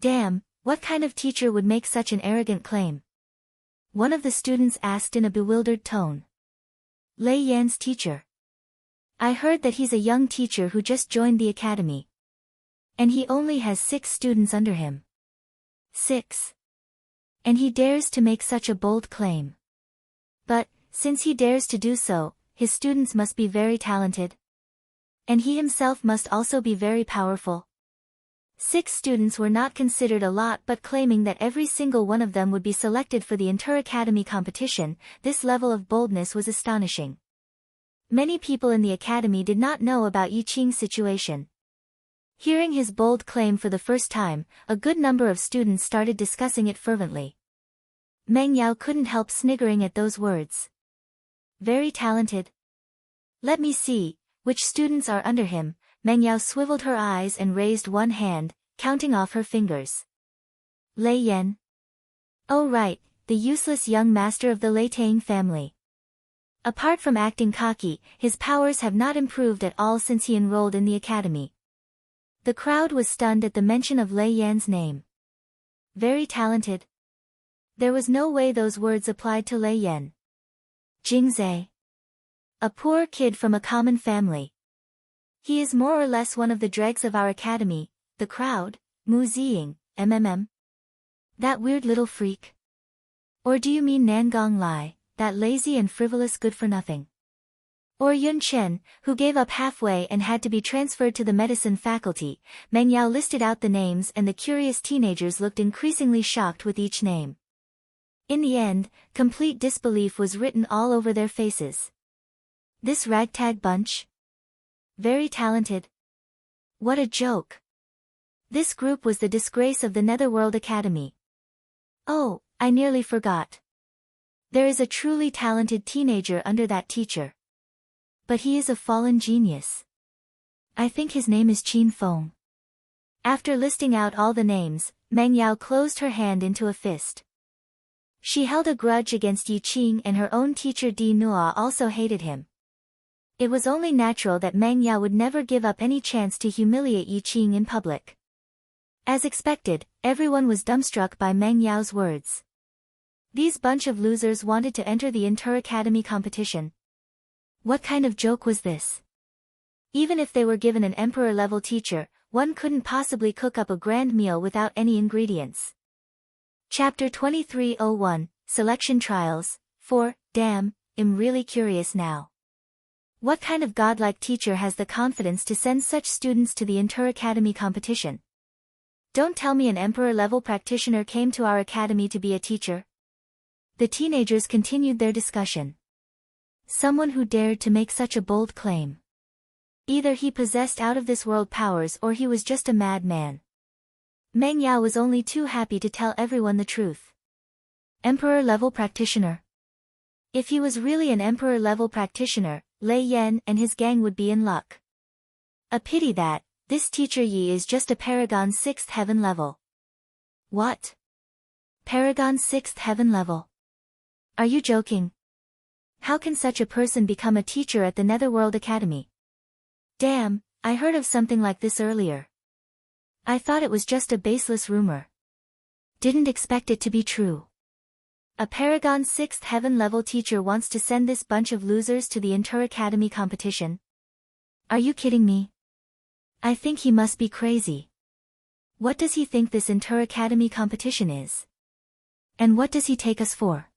Damn, what kind of teacher would make such an arrogant claim? One of the students asked in a bewildered tone. Lei Yan's teacher. I heard that he's a young teacher who just joined the academy. And he only has 6 students under him. 6. And he dares to make such a bold claim. But, since he dares to do so, his students must be very talented. And he himself must also be very powerful. 6 students were not considered a lot, but claiming that every single one of them would be selected for the inter-academy competition, this level of boldness was astonishing. Many people in the academy did not know about Yiqing's situation. Hearing his bold claim for the first time, a good number of students started discussing it fervently. Meng Yao couldn't help sniggering at those words. Very talented. Let me see, which students are under him. Meng Yao swiveled her eyes and raised one hand, counting off her fingers. Lei Yan. Oh right, the useless young master of the Leitang family. Apart from acting cocky, his powers have not improved at all since he enrolled in the academy. The crowd was stunned at the mention of Lei Yan's name. Very talented. There was no way those words applied to Lei Yan. Jingzai. A poor kid from a common family. He is more or less one of the dregs of our academy, the crowd, Mu Ziying, That weird little freak. Or do you mean Nangong Lai, that lazy and frivolous good-for-nothing? Or Yun Chen, who gave up halfway and had to be transferred to the medicine faculty? Meng Yao listed out the names and the curious teenagers looked increasingly shocked with each name. In the end, complete disbelief was written all over their faces. This ragtag bunch? Very talented. What a joke. This group was the disgrace of the Netherworld Academy. Oh, I nearly forgot. There is a truly talented teenager under that teacher. But he is a fallen genius. I think his name is Qin Feng. After listing out all the names, Meng Yao closed her hand into a fist. She held a grudge against Yiqing and her own teacher Di Nua also hated him. It was only natural that Meng Yao would never give up any chance to humiliate Yi Qing in public. As expected, everyone was dumbstruck by Meng Yao's words. These bunch of losers wanted to enter the inter-academy competition. What kind of joke was this? Even if they were given an emperor-level teacher, one couldn't possibly cook up a grand meal without any ingredients. Chapter 2301, Selection Trials, 4, Damn, I'm really curious now. What kind of godlike teacher has the confidence to send such students to the inter-academy competition? Don't tell me an emperor-level practitioner came to our academy to be a teacher. The teenagers continued their discussion. Someone who dared to make such a bold claim. Either he possessed out-of-this-world powers or he was just a madman. Meng Yao was only too happy to tell everyone the truth. Emperor-level practitioner. If he was really an emperor-level practitioner, Lei Yan and his gang would be in luck. A pity that, this teacher Yi is just a Paragon 6th heaven level. What? Paragon 6th heaven level? Are you joking? How can such a person become a teacher at the Netherworld Academy? Damn, I heard of something like this earlier. I thought it was just a baseless rumor. Didn't expect it to be true. A Paragon 6th heaven level teacher wants to send this bunch of losers to the inter-academy competition? Are you kidding me? I think he must be crazy. What does he think this inter-academy competition is? And what does he take us for?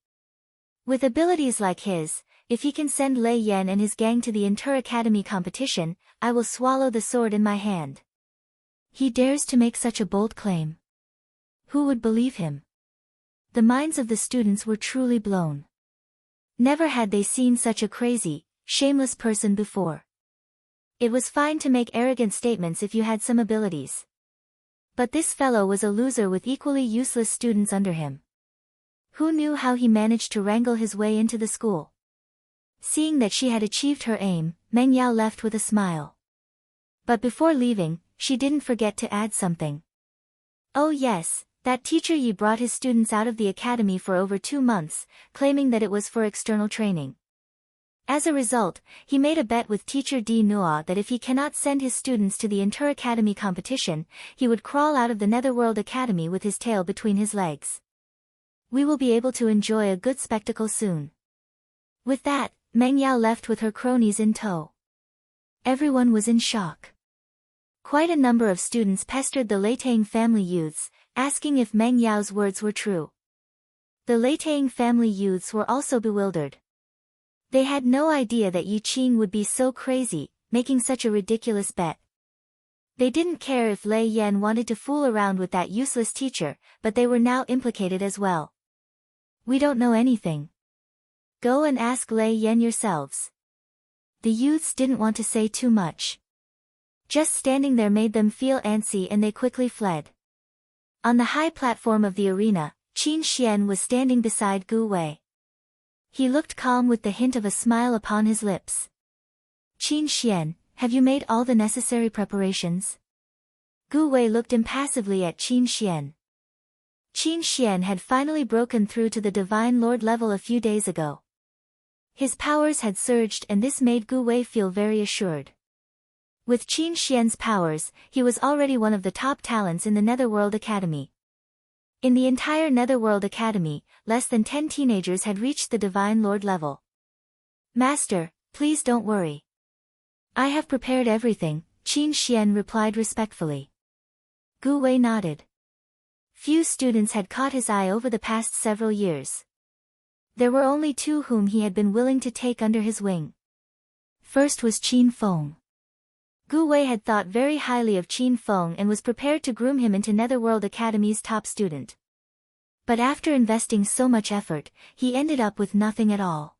With abilities like his, if he can send Lei Yan and his gang to the inter-academy competition, I will swallow the sword in my hand. He dares to make such a bold claim. Who would believe him? The minds of the students were truly blown. Never had they seen such a crazy, shameless person before. It was fine to make arrogant statements if you had some abilities. But this fellow was a loser with equally useless students under him. Who knew how he managed to wrangle his way into the school? Seeing that she had achieved her aim, Meng Yao left with a smile. But before leaving, she didn't forget to add something. Oh yes, that teacher Yi brought his students out of the academy for over 2 months, claiming that it was for external training. As a result, he made a bet with teacher Di Nua that if he cannot send his students to the inter-academy competition, he would crawl out of the Netherworld Academy with his tail between his legs. We will be able to enjoy a good spectacle soon. With that, Meng Yao left with her cronies in tow. Everyone was in shock. Quite a number of students pestered the Leitang family youths, asking if Meng Yao's words were true. The Leitang family youths were also bewildered. They had no idea that Yi Qing would be so crazy, making such a ridiculous bet. They didn't care if Lei Yan wanted to fool around with that useless teacher, but they were now implicated as well. We don't know anything. Go and ask Lei Yan yourselves. The youths didn't want to say too much. Just standing there made them feel antsy and they quickly fled. On the high platform of the arena, Qin Xian was standing beside Gu Wei. He looked calm with the hint of a smile upon his lips. Qin Xian, have you made all the necessary preparations? Gu Wei looked impassively at Qin Xian. Qin Xian had finally broken through to the Divine Lord level a few days ago. His powers had surged and this made Gu Wei feel very assured. With Qin Xian's powers, he was already one of the top talents in the Netherworld Academy. In the entire Netherworld Academy, less than 10 teenagers had reached the Divine Lord level. Master, please don't worry. I have prepared everything, Qin Xian replied respectfully. Gu Wei nodded. Few students had caught his eye over the past several years. There were only 2 whom he had been willing to take under his wing. First was Qin Feng. Gu Wei had thought very highly of Qin Feng and was prepared to groom him into Netherworld Academy's top student. But after investing so much effort, he ended up with nothing at all.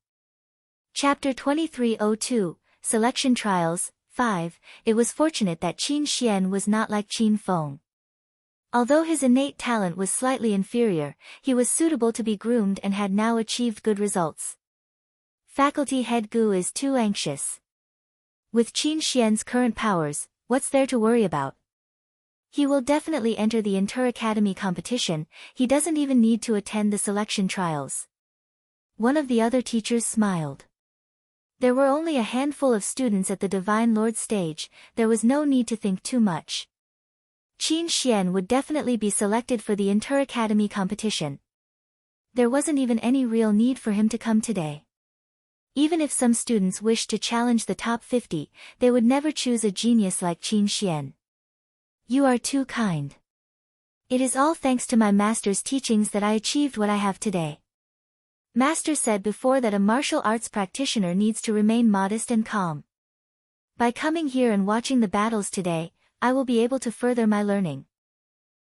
Chapter 2302, Selection Trials, 5, It was fortunate that Qin Xian was not like Qin Feng. Although his innate talent was slightly inferior, he was suitable to be groomed and had now achieved good results. Faculty head Gu is too anxious. With Qin Xian's current powers, what's there to worry about? He will definitely enter the inter-academy competition, he doesn't even need to attend the selection trials. One of the other teachers smiled. There were only a handful of students at the Divine Lord stage, there was no need to think too much. Qin Xian would definitely be selected for the inter-academy competition. There wasn't even any real need for him to come today. Even if some students wished to challenge the top 50, they would never choose a genius like Qin Xian. You are too kind. It is all thanks to my master's teachings that I achieved what I have today. Master said before that a martial arts practitioner needs to remain modest and calm. By coming here and watching the battles today, I will be able to further my learning.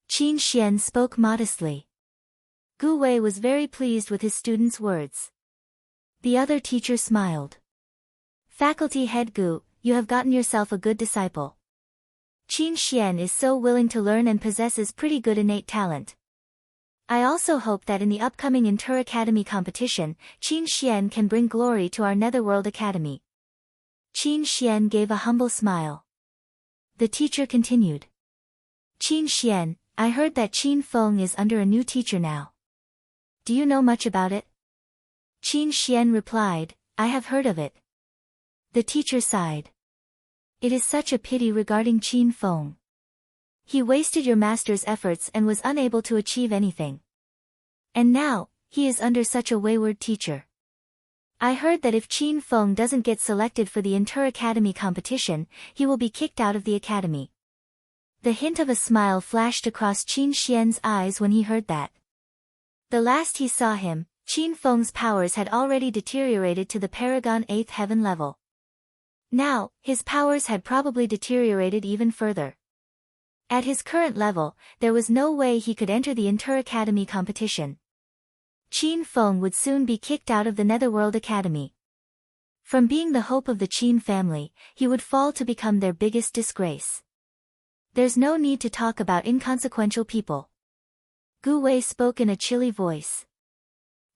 Qin Xian spoke modestly. Gu Wei was very pleased with his student's words. The other teacher smiled. Faculty head Gu, you have gotten yourself a good disciple. Qin Xian is so willing to learn and possesses pretty good innate talent. I also hope that in the upcoming Inter-Academy competition, Qin Xian can bring glory to our Netherworld Academy. Qin Xian gave a humble smile. The teacher continued. Qin Xian, I heard that Qin Feng is under a new teacher now. Do you know much about it? Qin Xian replied, I have heard of it. The teacher sighed. It is such a pity regarding Qin Feng. He wasted your master's efforts and was unable to achieve anything. And now, he is under such a wayward teacher. I heard that if Qin Feng doesn't get selected for the Inter-Academy competition, he will be kicked out of the academy. The hint of a smile flashed across Qin Xian's eyes when he heard that. The last he saw him, Qin Feng's powers had already deteriorated to the Paragon 8th heaven level. Now, his powers had probably deteriorated even further. At his current level, there was no way he could enter the Inter-Academy competition. Qin Feng would soon be kicked out of the Netherworld Academy. From being the hope of the Qin family, he would fall to become their biggest disgrace. There's no need to talk about inconsequential people. Gu Wei spoke in a chilly voice.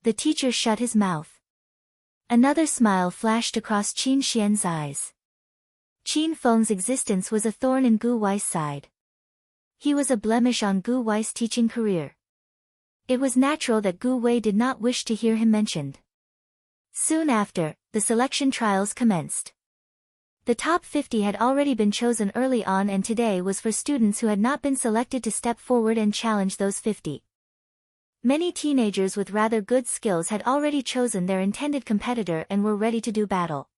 The teacher shut his mouth. Another smile flashed across Qin Xian's eyes. Qin Feng's existence was a thorn in Gu Wei's side. He was a blemish on Gu Wei's teaching career. It was natural that Gu Wei did not wish to hear him mentioned. Soon after, the selection trials commenced. The top 50 had already been chosen early on, and today was for students who had not been selected to step forward and challenge those 50. Many teenagers with rather good skills had already chosen their intended competitor and were ready to do battle.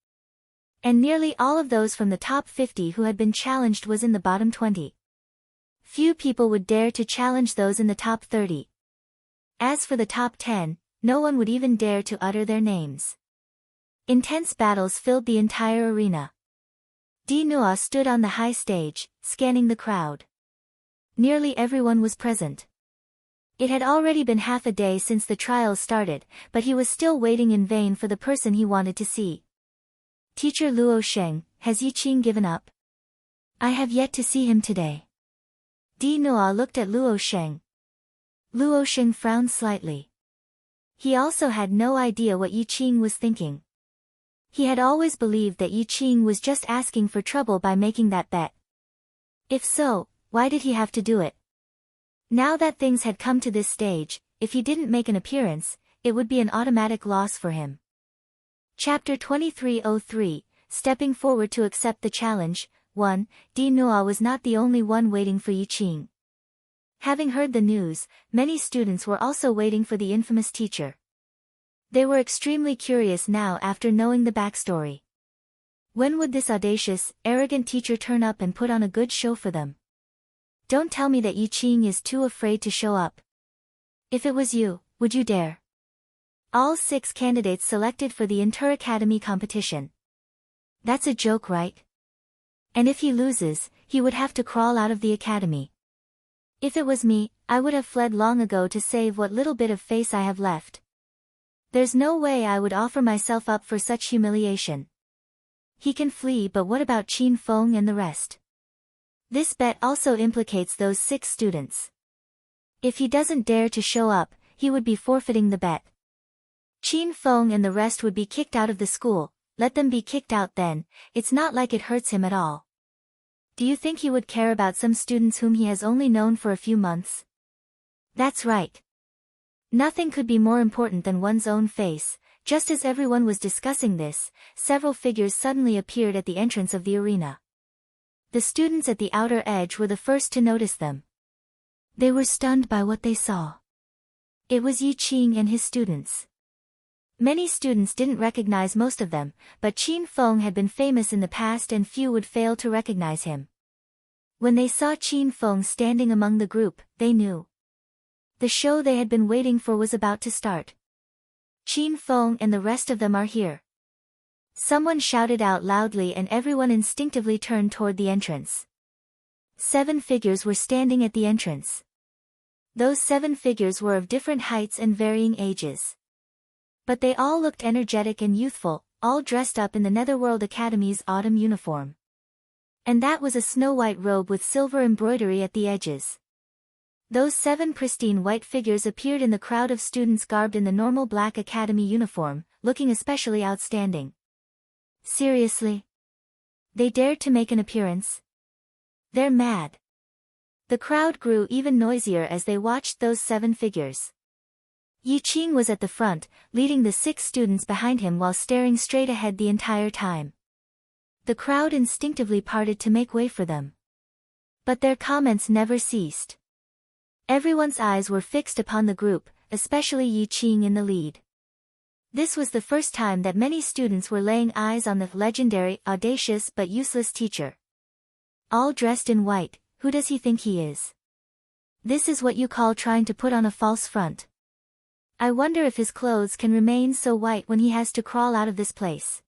And nearly all of those from the top 50 who had been challenged was in the bottom 20. Few people would dare to challenge those in the top 30. As for the top 10, no one would even dare to utter their names. Intense battles filled the entire arena. Di Nua stood on the high stage, scanning the crowd. Nearly everyone was present. It had already been half a day since the trials started, but he was still waiting in vain for the person he wanted to see. Teacher Luo Sheng, has Yi Qing given up? I have yet to see him today. Di Nua looked at Luo Sheng. Luo Sheng frowned slightly. He also had no idea what Yi Qing was thinking. He had always believed that Yi Qing was just asking for trouble by making that bet. If so, why did he have to do it? Now that things had come to this stage, if he didn't make an appearance, it would be an automatic loss for him. Chapter 2303, Stepping Forward to Accept the Challenge. 1. Di Nua was not the only one waiting for Yi Qing. Having heard the news, many students were also waiting for the infamous teacher. They were extremely curious now after knowing the backstory. When would this audacious, arrogant teacher turn up and put on a good show for them? Don't tell me that Yi Qing is too afraid to show up. If it was you, would you dare? All 6 candidates selected for the Inter-Academy competition. That's a joke, right? And if he loses, he would have to crawl out of the academy. If it was me, I would have fled long ago to save what little bit of face I have left. There's no way I would offer myself up for such humiliation. He can flee, but what about Qin Feng and the rest? This bet also implicates those 6 students. If he doesn't dare to show up, he would be forfeiting the bet. Qin Feng and the rest would be kicked out of the school. Let them be kicked out then, it's not like it hurts him at all. Do you think he would care about some students whom he has only known for a few months? That's right. Nothing could be more important than one's own face. Just as everyone was discussing this, several figures suddenly appeared at the entrance of the arena. The students at the outer edge were the first to notice them. They were stunned by what they saw. It was Yi Qing and his students. Many students didn't recognize most of them, but Qin Feng had been famous in the past and few would fail to recognize him. When they saw Qin Feng standing among the group, they knew. The show they had been waiting for was about to start. Qin Feng and the rest of them are here. Someone shouted out loudly and everyone instinctively turned toward the entrance. 7 figures were standing at the entrance. Those 7 figures were of different heights and varying ages. But they all looked energetic and youthful, all dressed up in the Netherworld Academy's autumn uniform. And that was a snow-white robe with silver embroidery at the edges. Those 7 pristine white figures appeared in the crowd of students garbed in the normal black academy uniform, looking especially outstanding. Seriously? They dared to make an appearance? They're mad. The crowd grew even noisier as they watched those 7 figures. Yi Qing was at the front, leading the 6 students behind him while staring straight ahead the entire time. The crowd instinctively parted to make way for them. But their comments never ceased. Everyone's eyes were fixed upon the group, especially Yi Qing in the lead. This was the first time that many students were laying eyes on the legendary, audacious but useless teacher. All dressed in white, who does he think he is? This is what you call trying to put on a false front. I wonder if his clothes can remain so white when he has to crawl out of this place.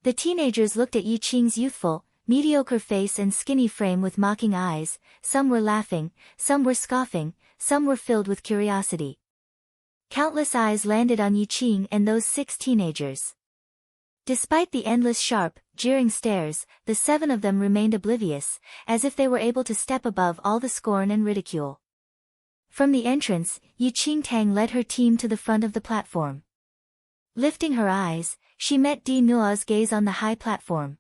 The teenagers looked at Yi Qing's youthful, mediocre face and skinny frame with mocking eyes. Some were laughing, some were scoffing, some were filled with curiosity. Countless eyes landed on Yi Qing and those 6 teenagers. Despite the endless sharp, jeering stares, the 7 of them remained oblivious, as if they were able to step above all the scorn and ridicule. From the entrance, Yi Qing Tang led her team to the front of the platform. Lifting her eyes, she met Di Nua's gaze on the high platform.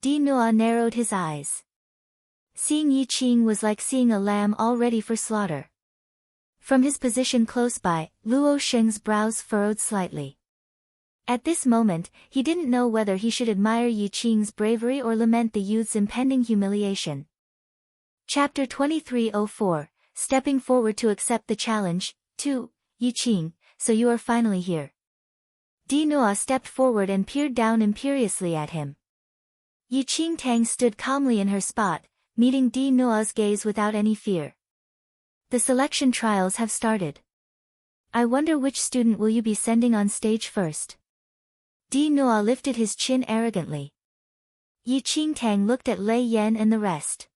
Di Nua narrowed his eyes. Seeing Yi Qing was like seeing a lamb all ready for slaughter. From his position close by, Luo Sheng's brows furrowed slightly. At this moment, he didn't know whether he should admire Yi Qing's bravery or lament the youth's impending humiliation. Chapter 2304, Stepping Forward to Accept the Challenge, 2, Yi Qing, so you are finally here. Di Nua stepped forward and peered down imperiously at him. Yi Qing Tang stood calmly in her spot, meeting Di Nua's gaze without any fear. The selection trials have started. I wonder which student will you be sending on stage first? Di Nua lifted his chin arrogantly. Yi Qing Tang looked at Lei Yan and the rest.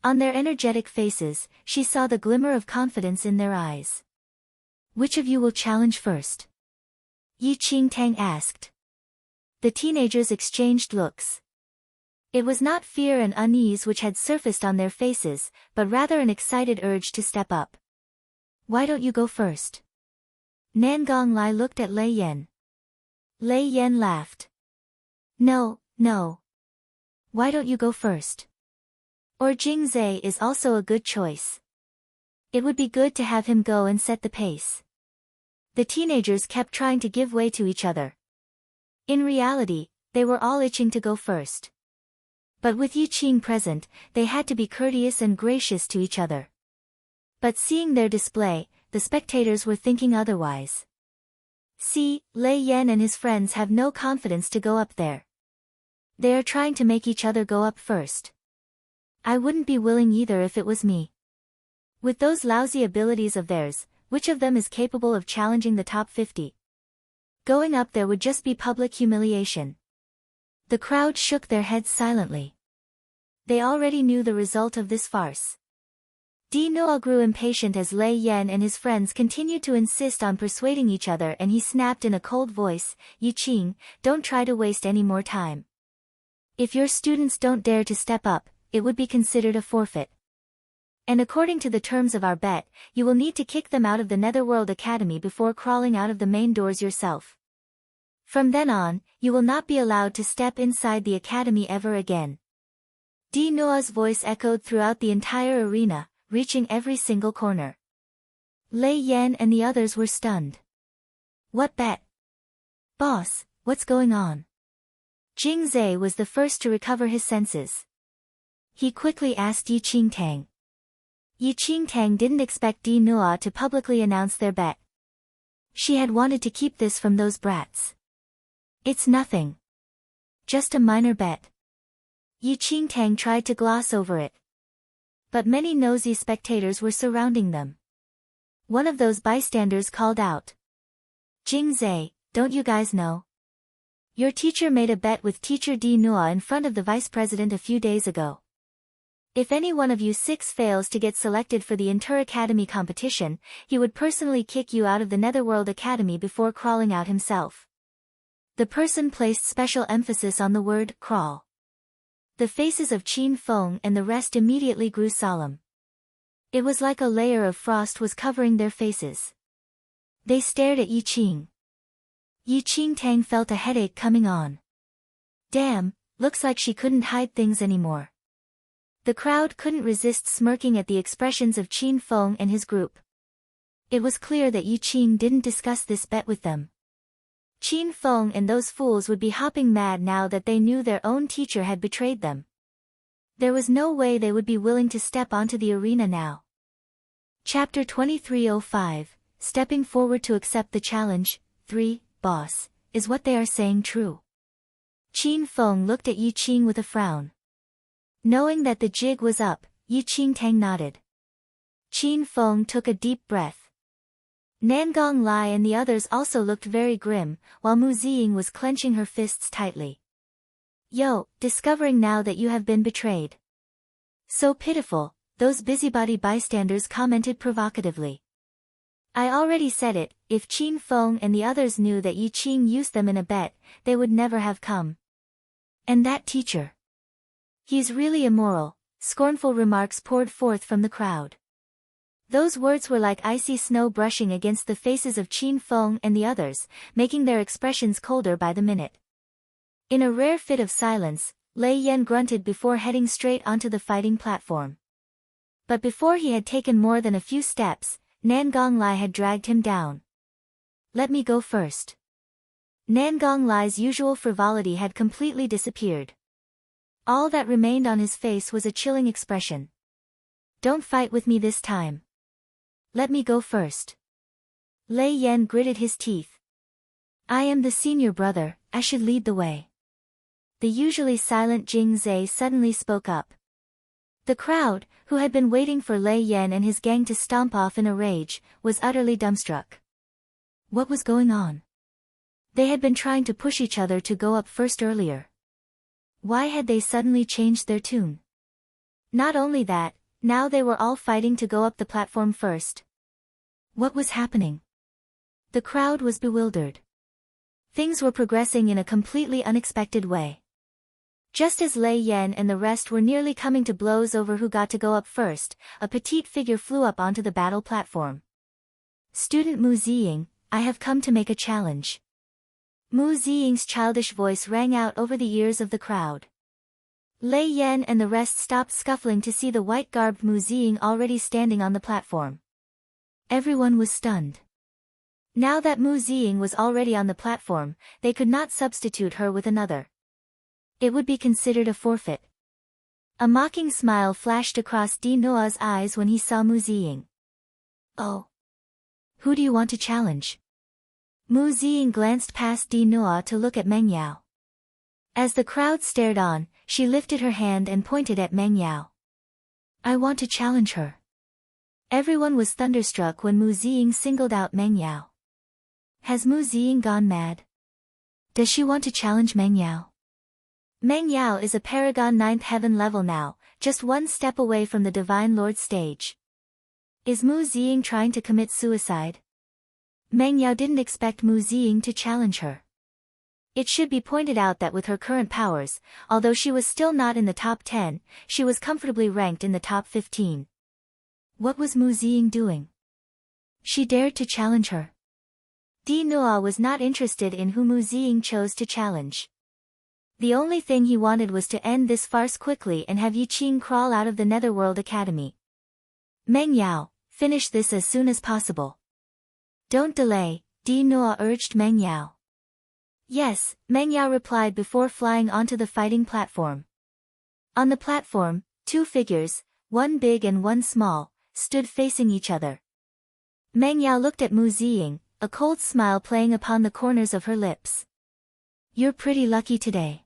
On their energetic faces, she saw the glimmer of confidence in their eyes. Which of you will challenge first? Yi Qing Tang asked. The teenagers exchanged looks. It was not fear and unease which had surfaced on their faces, but rather an excited urge to step up. Why don't you go first? Nangong Lai looked at Lei Yan. Lei Yan laughed. No. Why don't you go first? Or Jing Zhe is also a good choice. It would be good to have him go and set the pace. The teenagers kept trying to give way to each other. In reality, they were all itching to go first. But with Yi Qing present, they had to be courteous and gracious to each other. But seeing their display, the spectators were thinking otherwise. See, Lei Yan and his friends have no confidence to go up there. They are trying to make each other go up first. I wouldn't be willing either if it was me. With those lousy abilities of theirs, which of them is capable of challenging the top 50? Going up there would just be public humiliation. The crowd shook their heads silently. They already knew the result of this farce. Di Nua grew impatient as Lei Yan and his friends continued to insist on persuading each other, and he snapped in a cold voice, Yi Qing, don't try to waste any more time. If your students don't dare to step up, it would be considered a forfeit. And according to the terms of our bet, you will need to kick them out of the Netherworld Academy before crawling out of the main doors yourself. From then on, you will not be allowed to step inside the academy ever again. Di Nua's voice echoed throughout the entire arena, reaching every single corner. Lei Yan and the others were stunned. What bet? Boss, what's going on? Jing Zhe was the first to recover his senses. He quickly asked Yi Qingtang. Yi Qingtang didn't expect Di Nua to publicly announce their bet. She had wanted to keep this from those brats. It's nothing. Just a minor bet. Yi Qingtang tried to gloss over it. But many nosy spectators were surrounding them. One of those bystanders called out. Jing Zhe, don't you guys know? Your teacher made a bet with teacher Di Nua in front of the vice president a few days ago. If any one of you six fails to get selected for the Inter-Academy competition, he would personally kick you out of the Netherworld Academy before crawling out himself. The person placed special emphasis on the word crawl. The faces of Qin Feng and the rest immediately grew solemn. It was like a layer of frost was covering their faces. They stared at Yi Qing. Yi Qingtang felt a headache coming on. Damn, looks like she couldn't hide things anymore. The crowd couldn't resist smirking at the expressions of Qin Feng and his group. It was clear that Yi Qing didn't discuss this bet with them. Qin Feng and those fools would be hopping mad now that they knew their own teacher had betrayed them. There was no way they would be willing to step onto the arena now. Chapter 2305, Stepping Forward to Accept the Challenge, 3, Boss, is what they are saying true? Qin Feng looked at Yi Qing with a frown. Knowing that the jig was up, Yi Qingtang nodded. Qin Feng took a deep breath. Nangong Lai and the others also looked very grim, while Mu Ziying was clenching her fists tightly. Yo, discovering now that you have been betrayed. So pitiful, those busybody bystanders commented provocatively. I already said it, if Qin Feng and the others knew that Yi Qing used them in a bet, they would never have come. And that teacher. He's really immoral, scornful remarks poured forth from the crowd. Those words were like icy snow brushing against the faces of Qin Feng and the others, making their expressions colder by the minute. In a rare fit of silence, Lei Yan grunted before heading straight onto the fighting platform. But before he had taken more than a few steps, Nangong Lai had dragged him down. Let me go first. Nangong Lai's usual frivolity had completely disappeared. All that remained on his face was a chilling expression. Don't fight with me this time. Let me go first. Lei Yan gritted his teeth. I am the senior brother, I should lead the way. The usually silent Jing Zhe suddenly spoke up. The crowd, who had been waiting for Lei Yan and his gang to stomp off in a rage, was utterly dumbstruck. What was going on? They had been trying to push each other to go up first earlier. Why had they suddenly changed their tune? Not only that, now they were all fighting to go up the platform first. What was happening? The crowd was bewildered. Things were progressing in a completely unexpected way. Just as Lei Yan and the rest were nearly coming to blows over who got to go up first, a petite figure flew up onto the battle platform. Student Mu Ziying, I have come to make a challenge. Mu Ziying's childish voice rang out over the ears of the crowd. Lei Yan and the rest stopped scuffling to see the white-garbed Mu Ziying already standing on the platform. Everyone was stunned. Now that Mu Ziying was already on the platform, they could not substitute her with another. It would be considered a forfeit. A mocking smile flashed across Di Nua's eyes when he saw Mu Ziying. Oh. Who do you want to challenge? Mu Ziying glanced past Di Nua to look at Meng Yao. As the crowd stared on, she lifted her hand and pointed at Meng Yao. I want to challenge her. Everyone was thunderstruck when Mu Ziying singled out Meng Yao. Has Mu Ziying gone mad? Does she want to challenge Meng Yao? Meng Yao is a Paragon 9th Heaven level now, just one step away from the Divine Lord stage. Is Mu Ziying trying to commit suicide? Meng Yao didn't expect Mu Ziying to challenge her. It should be pointed out that with her current powers, although she was still not in the top 10, she was comfortably ranked in the top 15. What was Mu Ziying doing? She dared to challenge her. Di Nua was not interested in who Mu Ziying chose to challenge. The only thing he wanted was to end this farce quickly and have Yi Qing crawl out of the Netherworld Academy. Meng Yao, finish this as soon as possible. Don't delay, Di Nua urged Meng Yao. Yes, Meng Yao replied before flying onto the fighting platform. On the platform, two figures, one big and one small, stood facing each other. Meng Yao looked at Mu Ziying, a cold smile playing upon the corners of her lips. You're pretty lucky today.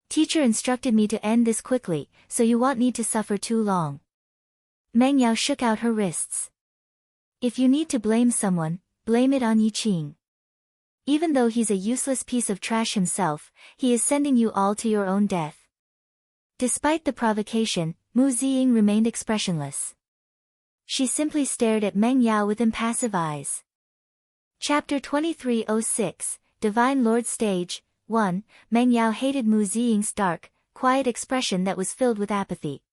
Teacher instructed me to end this quickly, so you won't need to suffer too long. Meng Yao shook out her wrists. If you need to blame someone, blame it on Yiqing. Even though he's a useless piece of trash himself, he is sending you all to your own death. Despite the provocation, Mu Ziying remained expressionless. She simply stared at Meng Yao with impassive eyes. Chapter 2306, Divine Lord Stage 1. Meng Yao hated Mu Ziying's dark, quiet expression that was filled with apathy.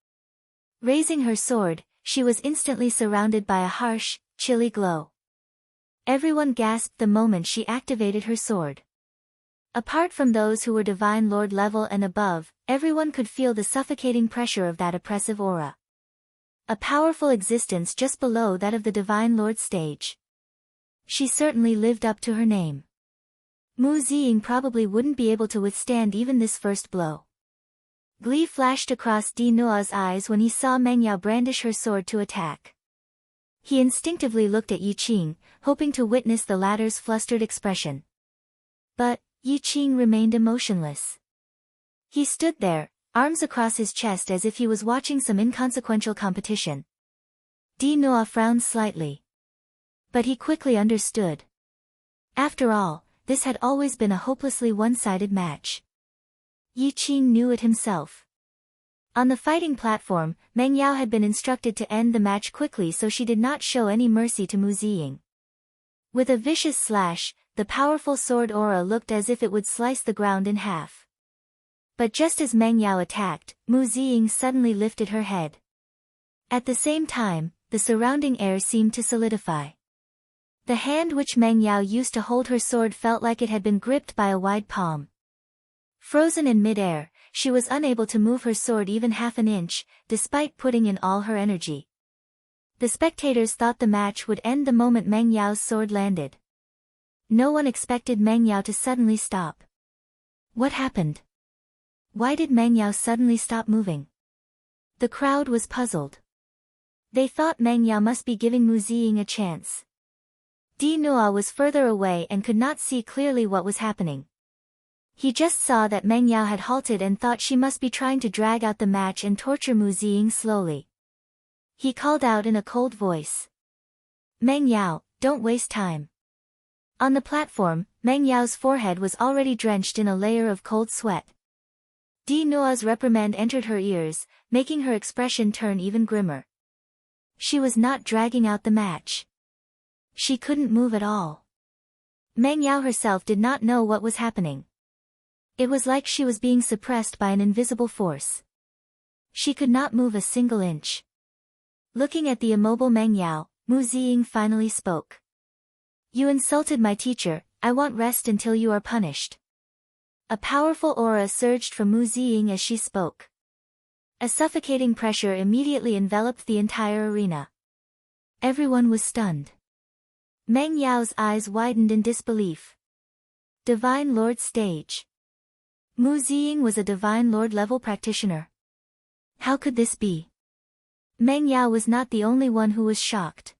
Raising her sword, she was instantly surrounded by a harsh, chilly glow. Everyone gasped the moment she activated her sword. Apart from those who were Divine Lord level and above, everyone could feel the suffocating pressure of that oppressive aura. A powerful existence just below that of the Divine Lord stage. She certainly lived up to her name. Mu Ziying probably wouldn't be able to withstand even this first blow. Glee flashed across Di Nua's eyes when he saw Meng Yao brandish her sword to attack. He instinctively looked at Yiqing, hoping to witness the latter's flustered expression. But Yiqing remained emotionless. He stood there, arms across his chest as if he was watching some inconsequential competition. Di Nua frowned slightly. But he quickly understood. After all, this had always been a hopelessly one-sided match. Yiqing knew it himself. On the fighting platform, Meng Yao had been instructed to end the match quickly, so she did not show any mercy to Mu Ziying. With a vicious slash, the powerful sword aura looked as if it would slice the ground in half. But just as Meng Yao attacked, Mu Ziying suddenly lifted her head. At the same time, the surrounding air seemed to solidify. The hand which Meng Yao used to hold her sword felt like it had been gripped by a wide palm. Frozen in mid-air, she was unable to move her sword even half an inch, despite putting in all her energy. The spectators thought the match would end the moment Meng Yao's sword landed. No one expected Meng Yao to suddenly stop. What happened? Why did Meng Yao suddenly stop moving? The crowd was puzzled. They thought Meng Yao must be giving Mu Ziying a chance. Di Nua was further away and could not see clearly what was happening. He just saw that Meng Yao had halted and thought she must be trying to drag out the match and torture Mu Ziying slowly. He called out in a cold voice. Meng Yao, don't waste time. On the platform, Meng Yao's forehead was already drenched in a layer of cold sweat. Di Nua's reprimand entered her ears, making her expression turn even grimmer. She was not dragging out the match. She couldn't move at all. Meng Yao herself did not know what was happening. It was like she was being suppressed by an invisible force. She could not move a single inch. Looking at the immobile Meng Yao, Mu Ziying finally spoke. You insulted my teacher, I want rest until you are punished. A powerful aura surged from Mu Ziying as she spoke. A suffocating pressure immediately enveloped the entire arena. Everyone was stunned. Meng Yao's eyes widened in disbelief. Divine Lord stage. Mu Ziying was a Divine Lord level practitioner. How could this be? Meng Yao was not the only one who was shocked.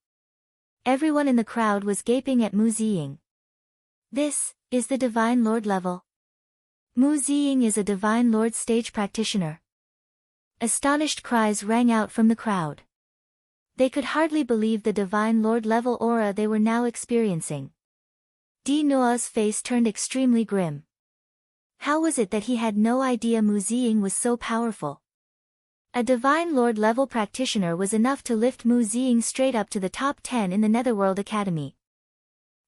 Everyone in the crowd was gaping at Mu Ziying. This is the Divine Lord level. Mu Ziying is a Divine Lord stage practitioner. Astonished cries rang out from the crowd. They could hardly believe the Divine Lord level aura they were now experiencing. Di Nua's face turned extremely grim. How was it that he had no idea Mu Ziying was so powerful? A Divine Lord level practitioner was enough to lift Mu Ziying straight up to the top 10 in the Netherworld Academy.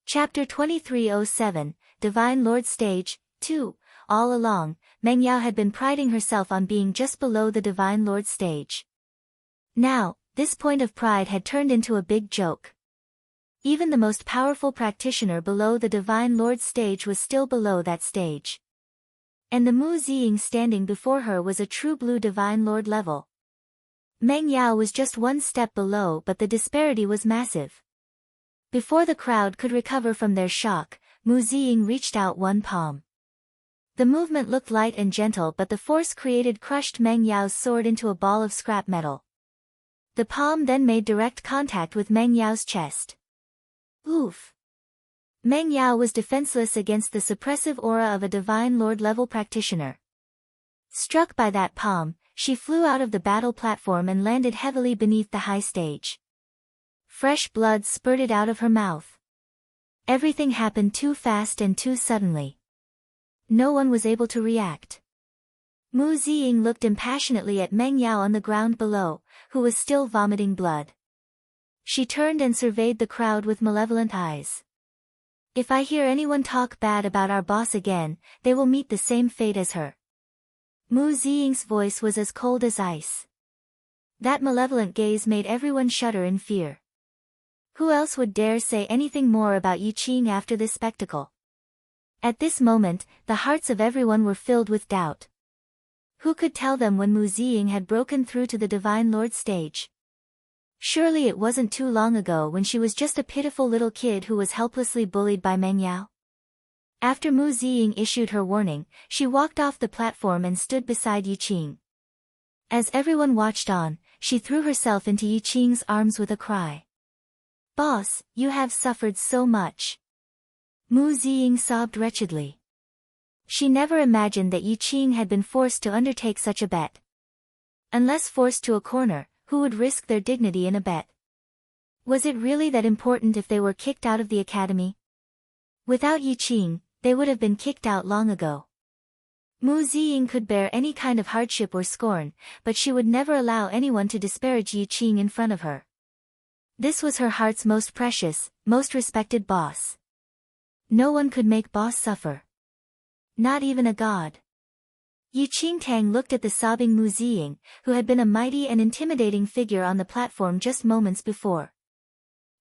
Chapter 2307, Divine Lord Stage 2. All along, Meng Yao had been priding herself on being just below the Divine Lord stage. Now, this point of pride had turned into a big joke. Even the most powerful practitioner below the Divine Lord stage was still below that stage. And the Mu Ziying standing before her was a true blue Divine Lord level. Meng Yao was just one step below, but the disparity was massive. Before the crowd could recover from their shock, Mu Ziying reached out one palm. The movement looked light and gentle, but the force created crushed Meng Yao's sword into a ball of scrap metal. The palm then made direct contact with Meng Yao's chest. Oof! Meng Yao was defenseless against the suppressive aura of a Divine Lord-level practitioner. Struck by that palm, she flew out of the battle platform and landed heavily beneath the high stage. Fresh blood spurted out of her mouth. Everything happened too fast and too suddenly. No one was able to react. Mu Ziying looked impassionately at Meng Yao on the ground below, who was still vomiting blood. She turned and surveyed the crowd with malevolent eyes. If I hear anyone talk bad about our boss again, they will meet the same fate as her. Mu Ziying's voice was as cold as ice. That malevolent gaze made everyone shudder in fear. Who else would dare say anything more about Yi Qing after this spectacle? At this moment, the hearts of everyone were filled with doubt. Who could tell them when Mu Ziying had broken through to the Divine Lord stage? Surely it wasn't too long ago when she was just a pitiful little kid who was helplessly bullied by Meng Yao. After Mu Ziying issued her warning, she walked off the platform and stood beside Yi Qing. As everyone watched on, she threw herself into Yi Qing's arms with a cry. "Boss, you have suffered so much." Mu Ziying sobbed wretchedly. She never imagined that Yi Qing had been forced to undertake such a bet. Unless forced to a corner, who would risk their dignity in a bet? Was it really that important if they were kicked out of the academy? Without Yi Qing, they would have been kicked out long ago. Mu Ziying could bear any kind of hardship or scorn, but she would never allow anyone to disparage Yi Qing in front of her. This was her heart's most precious, most respected boss. No one could make boss suffer. Not even a god. Yi Qingtang looked at the sobbing Mu Ziying, who had been a mighty and intimidating figure on the platform just moments before.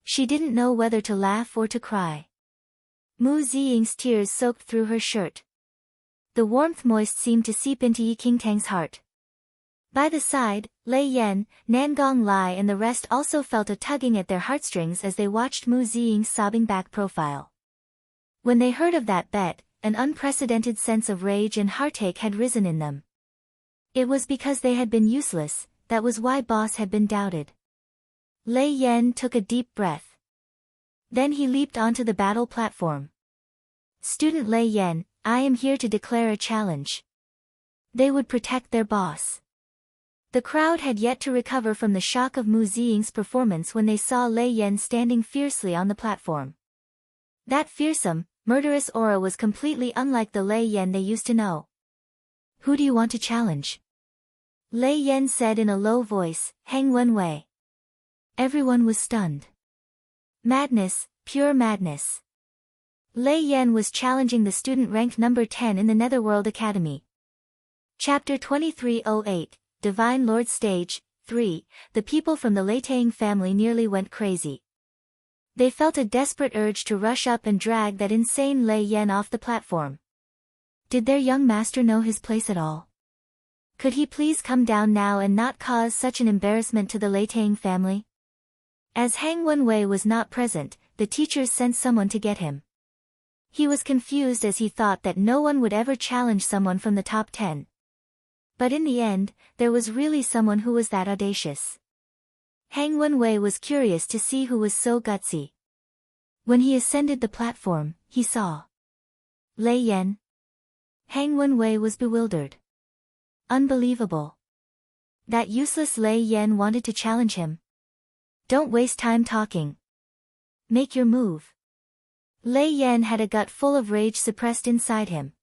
She didn't know whether to laugh or to cry. Mu Ziying's tears soaked through her shirt. The warmth moist seemed to seep into Yi Qingtang's heart. By the side, Lei Yan, Nangong Lai and the rest also felt a tugging at their heartstrings as they watched Mu Ziying's sobbing back profile. When they heard of that bet, an unprecedented sense of rage and heartache had risen in them. It was because they had been useless, that was why boss had been doubted. Lei Yan took a deep breath. Then he leaped onto the battle platform. "Student Lei Yan, I am here to declare a challenge." They would protect their boss. The crowd had yet to recover from the shock of Mu Ziying's performance when they saw Lei Yan standing fiercely on the platform. That fearsome, murderous aura was completely unlike the Lei Yan they used to know. "Who do you want to challenge?" Lei Yan said in a low voice, "Hang Wenwei." Everyone was stunned. Madness, pure madness. Lei Yan was challenging the student ranked number 10 in the Netherworld Academy. Chapter 2308, Divine Lord Stage, 3, the people from the Leitang family nearly went crazy. They felt a desperate urge to rush up and drag that insane Lei Yan off the platform. Did their young master know his place at all? Could he please come down now and not cause such an embarrassment to the Leitang family? As Hang Wenwei was not present, the teachers sent someone to get him. He was confused as he thought that no one would ever challenge someone from the top 10. But in the end, there was really someone who was that audacious. Hang Wenwei was curious to see who was so gutsy. When he ascended the platform, he saw Lei Yan. Hang Wenwei was bewildered. Unbelievable. That useless Lei Yan wanted to challenge him. Don't waste time talking. Make your move. Lei Yan had a gut full of rage suppressed inside him.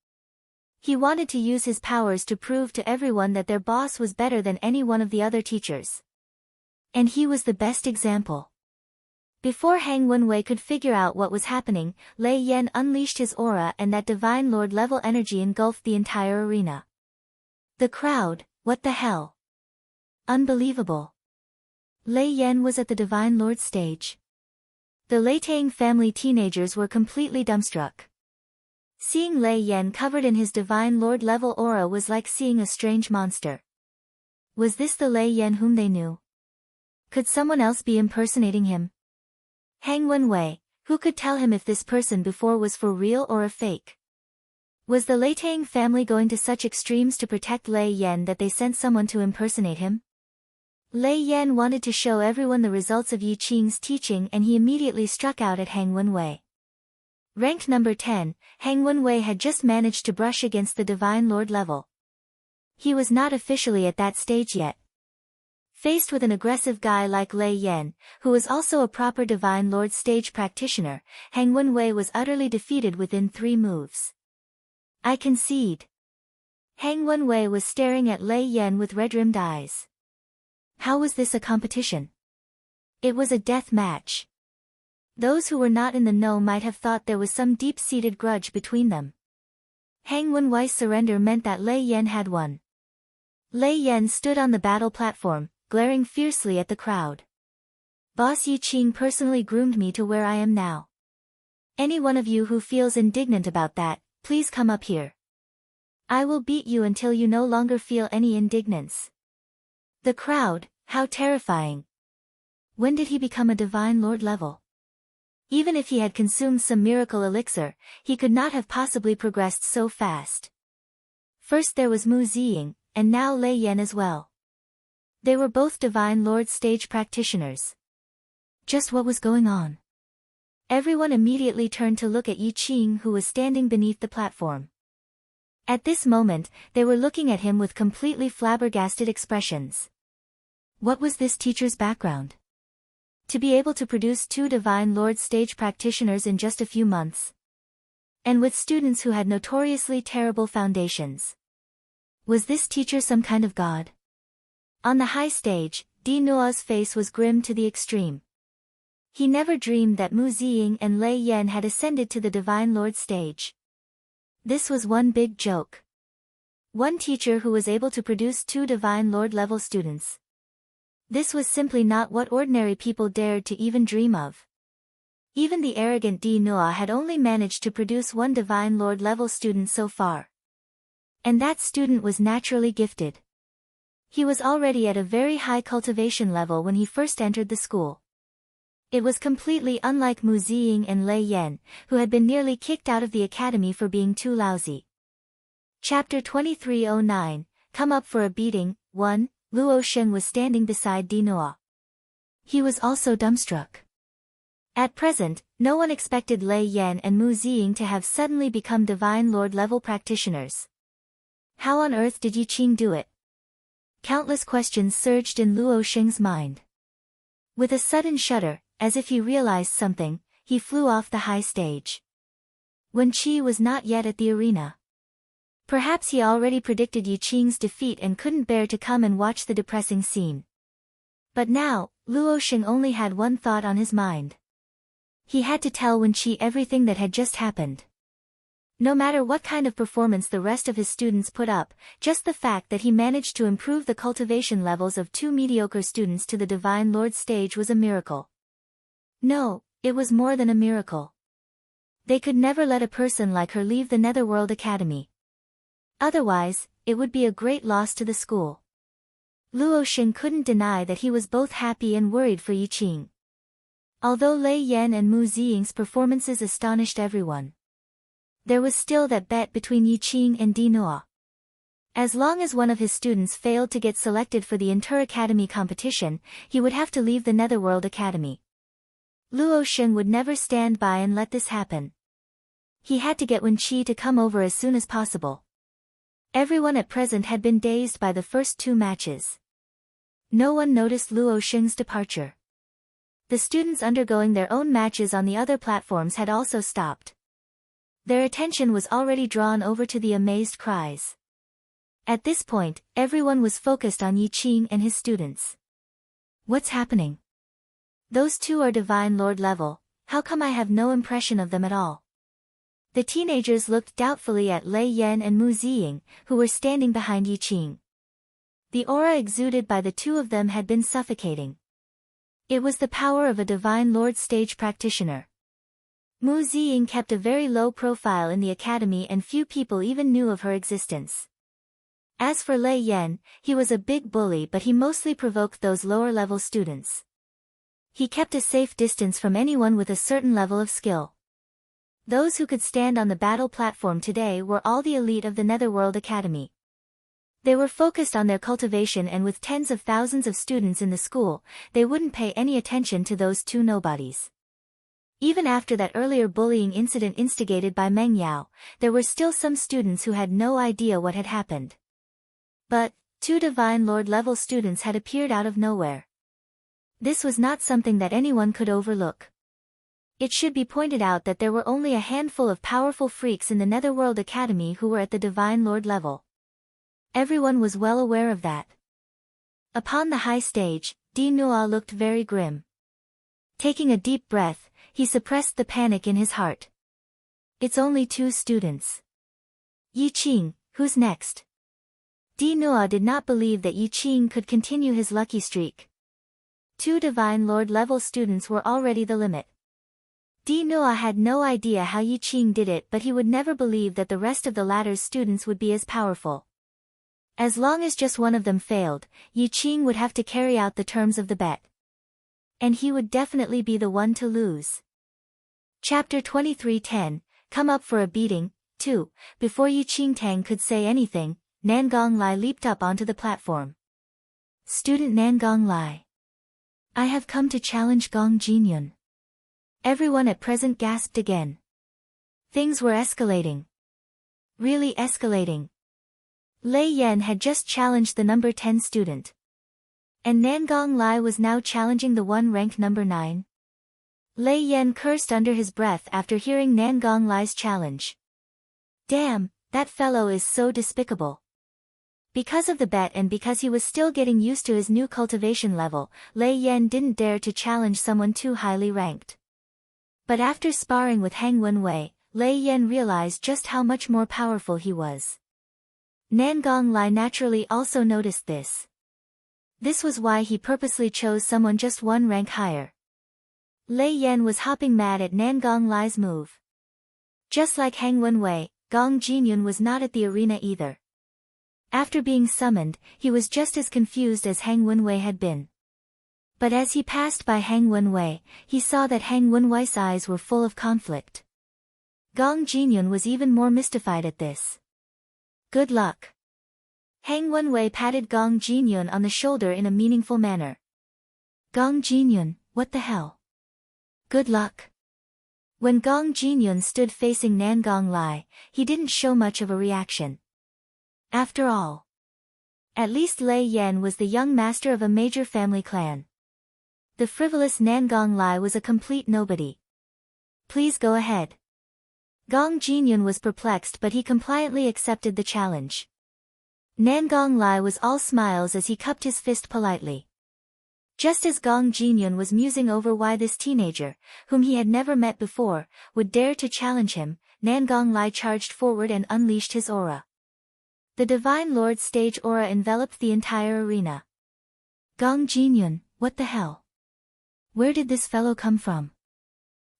He wanted to use his powers to prove to everyone that their boss was better than any one of the other teachers. And he was the best example. Before Hang Wenwei could figure out what was happening, Lei Yan unleashed his aura and that Divine Lord level energy engulfed the entire arena. The crowd, what the hell? Unbelievable. Lei Yan was at the Divine Lord stage. The Leitang family teenagers were completely dumbstruck. Seeing Lei Yan covered in his Divine Lord level aura was like seeing a strange monster. Was this the Lei Yan whom they knew? Could someone else be impersonating him? Hang Wenwei, Who could tell him if this person before was for real or a fake? Was the Lei Tang family going to such extremes to protect Lei Yan that they sent someone to impersonate him? Lei Yan wanted to show everyone the results of Yi Qing's teaching, and he immediately struck out at Hang Wenwei. Ranked number 10, Hang Wenwei had just managed to brush against the Divine Lord level. He was not officially at that stage yet. Faced with an aggressive guy like Lei Yan, who was also a proper Divine Lord stage practitioner, Hang Wenwei was utterly defeated within 3 moves. I concede. Hang Wenwei was staring at Lei Yan with red-rimmed eyes. How was this a competition? It was a death match. Those who were not in the know might have thought there was some deep-seated grudge between them. Hang Wenwei's surrender meant that Lei Yan had won. Lei Yan stood on the battle platform, glaring fiercely at the crowd. Boss Yi Qing personally groomed me to where I am now. Any one of you who feels indignant about that, please come up here. I will beat you until you no longer feel any indignance. The crowd, how terrifying. When did he become a Divine Lord level? Even if he had consumed some miracle elixir, he could not have possibly progressed so fast. First there was Mu Ziying, and now Lei Yan as well. They were both Divine Lord stage practitioners. Just what was going on? Everyone immediately turned to look at Yi Qing, who was standing beneath the platform. At this moment, they were looking at him with completely flabbergasted expressions. What was this teacher's background? To be able to produce 2 Divine Lord stage practitioners in just a few months. And with students who had notoriously terrible foundations. Was this teacher some kind of god? On the high stage, Di Nuo's face was grim to the extreme. He never dreamed that Mu Ziying and Lei Yan had ascended to the Divine Lord stage. This was one big joke. One teacher who was able to produce 2 Divine Lord level students. This was simply not what ordinary people dared to even dream of. Even the arrogant Di Nuo had only managed to produce 1 Divine Lord level student so far. And that student was naturally gifted. He was already at a very high cultivation level when he first entered the school. It was completely unlike Mu Ziying and Lei Yan, who had been nearly kicked out of the academy for being too lousy. Chapter 2309, Come Up for a Beating, 1. Luo Sheng was standing beside Di Nuo. He was also dumbstruck. At present, no one expected Lei Yan and Mu Ziying to have suddenly become Divine Lord level practitioners. How on earth did Yi Qing do it? Countless questions surged in Luo Sheng's mind. With a sudden shudder, as if he realized something, he flew off the high stage. Wen Qi was not yet at the arena. Perhaps he already predicted Yi Qing's defeat and couldn't bear to come and watch the depressing scene. But now, Luo Sheng only had one thought on his mind. He had to tell Wen Qi everything that had just happened. No matter what kind of performance the rest of his students put up, just the fact that he managed to improve the cultivation levels of 2 mediocre students to the Divine Lord stage was a miracle. No, it was more than a miracle. They could never let a person like her leave the Netherworld Academy. Otherwise, it would be a great loss to the school. Luo Sheng couldn't deny that he was both happy and worried for Yi Qing. Although Lei Yan and Mu Ziying's performances astonished everyone, there was still that bet between Yi Qing and Di Nuo. As long as one of his students failed to get selected for the inter-academy competition, he would have to leave the Netherworld Academy. Luo Sheng would never stand by and let this happen. He had to get Wen Qi to come over as soon as possible. Everyone at present had been dazed by the first 2 matches. No one noticed Luo Sheng's departure. The students undergoing their own matches on the other platforms had also stopped. Their attention was already drawn over to the amazed cries. At this point, everyone was focused on Yi Qing and his students. What's happening? Those 2 are Divine Lord level, how come I have no impression of them at all? The teenagers looked doubtfully at Lei Yan and Mu Ziying, who were standing behind Yi Qing. The aura exuded by the 2 of them had been suffocating. It was the power of a Divine Lord stage practitioner. Mu Ziying kept a very low profile in the academy and few people even knew of her existence. As for Lei Yan, he was a big bully, but he mostly provoked those lower-level students. He kept a safe distance from anyone with a certain level of skill. Those who could stand on the battle platform today were all the elite of the Netherworld Academy. They were focused on their cultivation, and with tens of thousands of students in the school, they wouldn't pay any attention to those two nobodies. Even after that earlier bullying incident instigated by Meng Yao, there were still some students who had no idea what had happened. But, two Divine Lord level students had appeared out of nowhere. This was not something that anyone could overlook. It should be pointed out that there were only a handful of powerful freaks in the Netherworld Academy who were at the Divine Lord level. Everyone was well aware of that. Upon the high stage, Di Nua looked very grim. Taking a deep breath, he suppressed the panic in his heart. It's only two students. Yi Qing, who's next? Di Nua did not believe that Yi Qing could continue his lucky streak. Two Divine Lord level students were already the limit. Di Nua had no idea how Yi Qing did it, but he would never believe that the rest of the latter's students would be as powerful. As long as just one of them failed, Yi Qing would have to carry out the terms of the bet. And he would definitely be the one to lose. Chapter 23:10, Come Up for a Beating, 2. Before Yi Qingtang could say anything, Nangong Lai leaped up onto the platform. Student Nangong Lai. I have come to challenge Gong Jinyun. Everyone at present gasped again. Things were escalating. Really escalating. Lei Yan had just challenged the number 10 student. And Nangong Lai was now challenging the one ranked number 9. Lei Yan cursed under his breath after hearing Nangong Lai's challenge. Damn, that fellow is so despicable. Because of the bet and because he was still getting used to his new cultivation level, Lei Yan didn't dare to challenge someone too highly ranked. But after sparring with Hang Wenwei, Lei Yan realized just how much more powerful he was. Nangong Lai naturally also noticed this. This was why he purposely chose someone just one rank higher. Lei Yan was hopping mad at Nangong Lai's move. Just like Hang Wenwei, Gong Jinyun was not at the arena either. After being summoned, he was just as confused as Hang Wenwei had been. But as he passed by Hang Wenwei, he saw that Hang Wenwei's eyes were full of conflict. Gong Jinyun was even more mystified at this. Good luck. Hang Wenwei patted Gong Jinyun on the shoulder in a meaningful manner. Gong Jinyun, what the hell? Good luck. When Gong Jinyun stood facing Nangong Lai, he didn't show much of a reaction. After all, at least Lei Yan was the young master of a major family clan. The frivolous Nangong Lai was a complete nobody. Please go ahead. Gong Jinyun was perplexed, but he compliantly accepted the challenge. Nangong Lai was all smiles as he cupped his fist politely. Just as Gong Jinyun was musing over why this teenager, whom he had never met before, would dare to challenge him, Nangong Lai charged forward and unleashed his aura. The Divine Lord's stage aura enveloped the entire arena. Gong Jinyun, what the hell? Where did this fellow come from?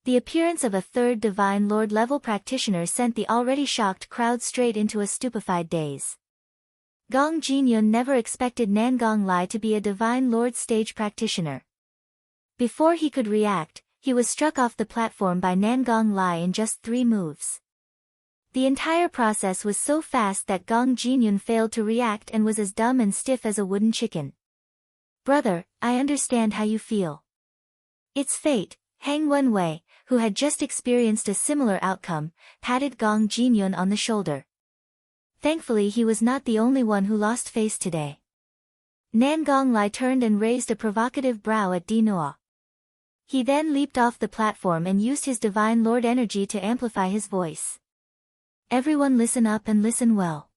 The appearance of a third Divine Lord level practitioner sent the already shocked crowd straight into a stupefied daze. Gong Jinyun never expected Nangong Lai to be a Divine Lord stage practitioner. Before he could react, he was struck off the platform by Nangong Lai in just 3 moves. The entire process was so fast that Gong Jinyun failed to react and was as dumb and stiff as a wooden chicken. Brother, I understand how you feel. It's fate. Hang Wenwei, who had just experienced a similar outcome, patted Gong Jinyun on the shoulder. Thankfully he was not the only one who lost face today. Nangong Lai turned and raised a provocative brow at Di Nua. He then leaped off the platform and used his Divine Lord energy to amplify his voice. Everyone listen up and listen well.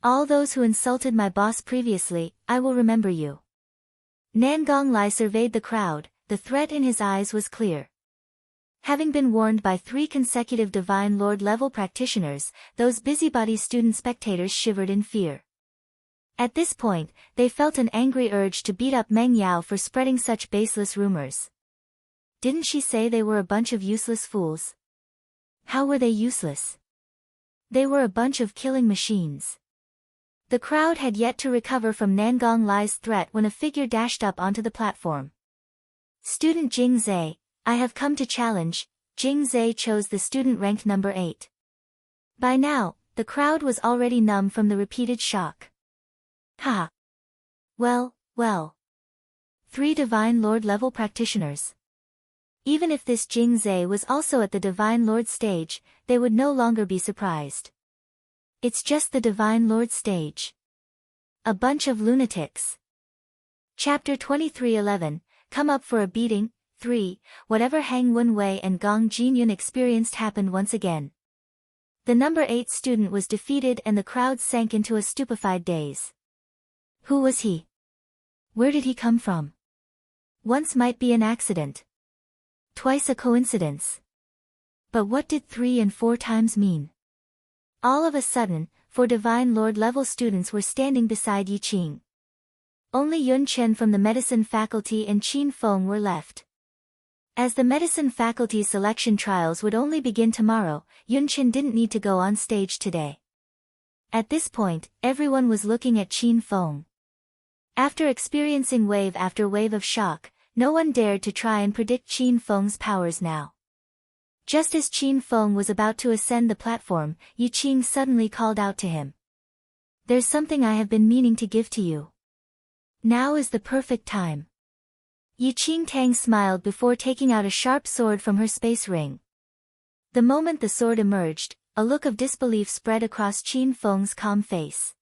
All those who insulted my boss previously, I will remember you. Nangong Lai surveyed the crowd, the threat in his eyes was clear. Having been warned by 3 consecutive Divine Lord level practitioners, those busybody student spectators shivered in fear. At this point, they felt an angry urge to beat up Meng Yao for spreading such baseless rumors. Didn't she say they were a bunch of useless fools? How were they useless? They were a bunch of killing machines. The crowd had yet to recover from Nangong Lai's threat when a figure dashed up onto the platform. Student Jing Zhe, I have come to challenge. Jing Zhe chose the student ranked number 8. By now, the crowd was already numb from the repeated shock. Ha! Well. 3 Divine Lord level practitioners. Even if this Jing Zhe was also at the Divine Lord stage, they would no longer be surprised. It's just the Divine Lord stage. A bunch of lunatics. Chapter 23:11, Come Up for a Beating. 3. Whatever Hang Wenwei and Gong Jinyun experienced happened once again. The number 8 student was defeated and the crowd sank into a stupefied daze. Who was he? Where did he come from? Once might be an accident. Twice a coincidence. But what did 3 and 4 times mean? All of a sudden, 4 Divine Lord level students were standing beside Yi Qing. Only Yun Chen from the medicine faculty and Qin Feng were left. As the medicine faculty selection trials would only begin tomorrow, Yun Chen didn't need to go on stage today. At this point, everyone was looking at Qin Feng. After experiencing wave after wave of shock, no one dared to try and predict Qin Feng's powers now. Just as Qin Feng was about to ascend the platform, Yi Qing suddenly called out to him. There's something I have been meaning to give to you. Now is the perfect time. Yi Qing Tang smiled before taking out a sharp sword from her space ring. The moment the sword emerged, a look of disbelief spread across Qin Feng's calm face.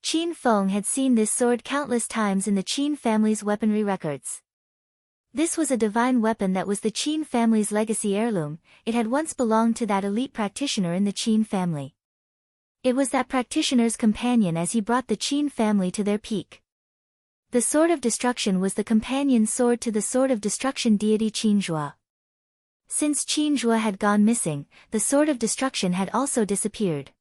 Qin Feng had seen this sword countless times in the Qin family's weaponry records. This was a divine weapon that was the Qin family's legacy heirloom. It had once belonged to that elite practitioner in the Qin family. It was that practitioner's companion as he brought the Qin family to their peak. The Sword of Destruction was the companion sword to the Sword of Destruction deity Qinzhua. Since Qinzhua had gone missing, the Sword of Destruction had also disappeared.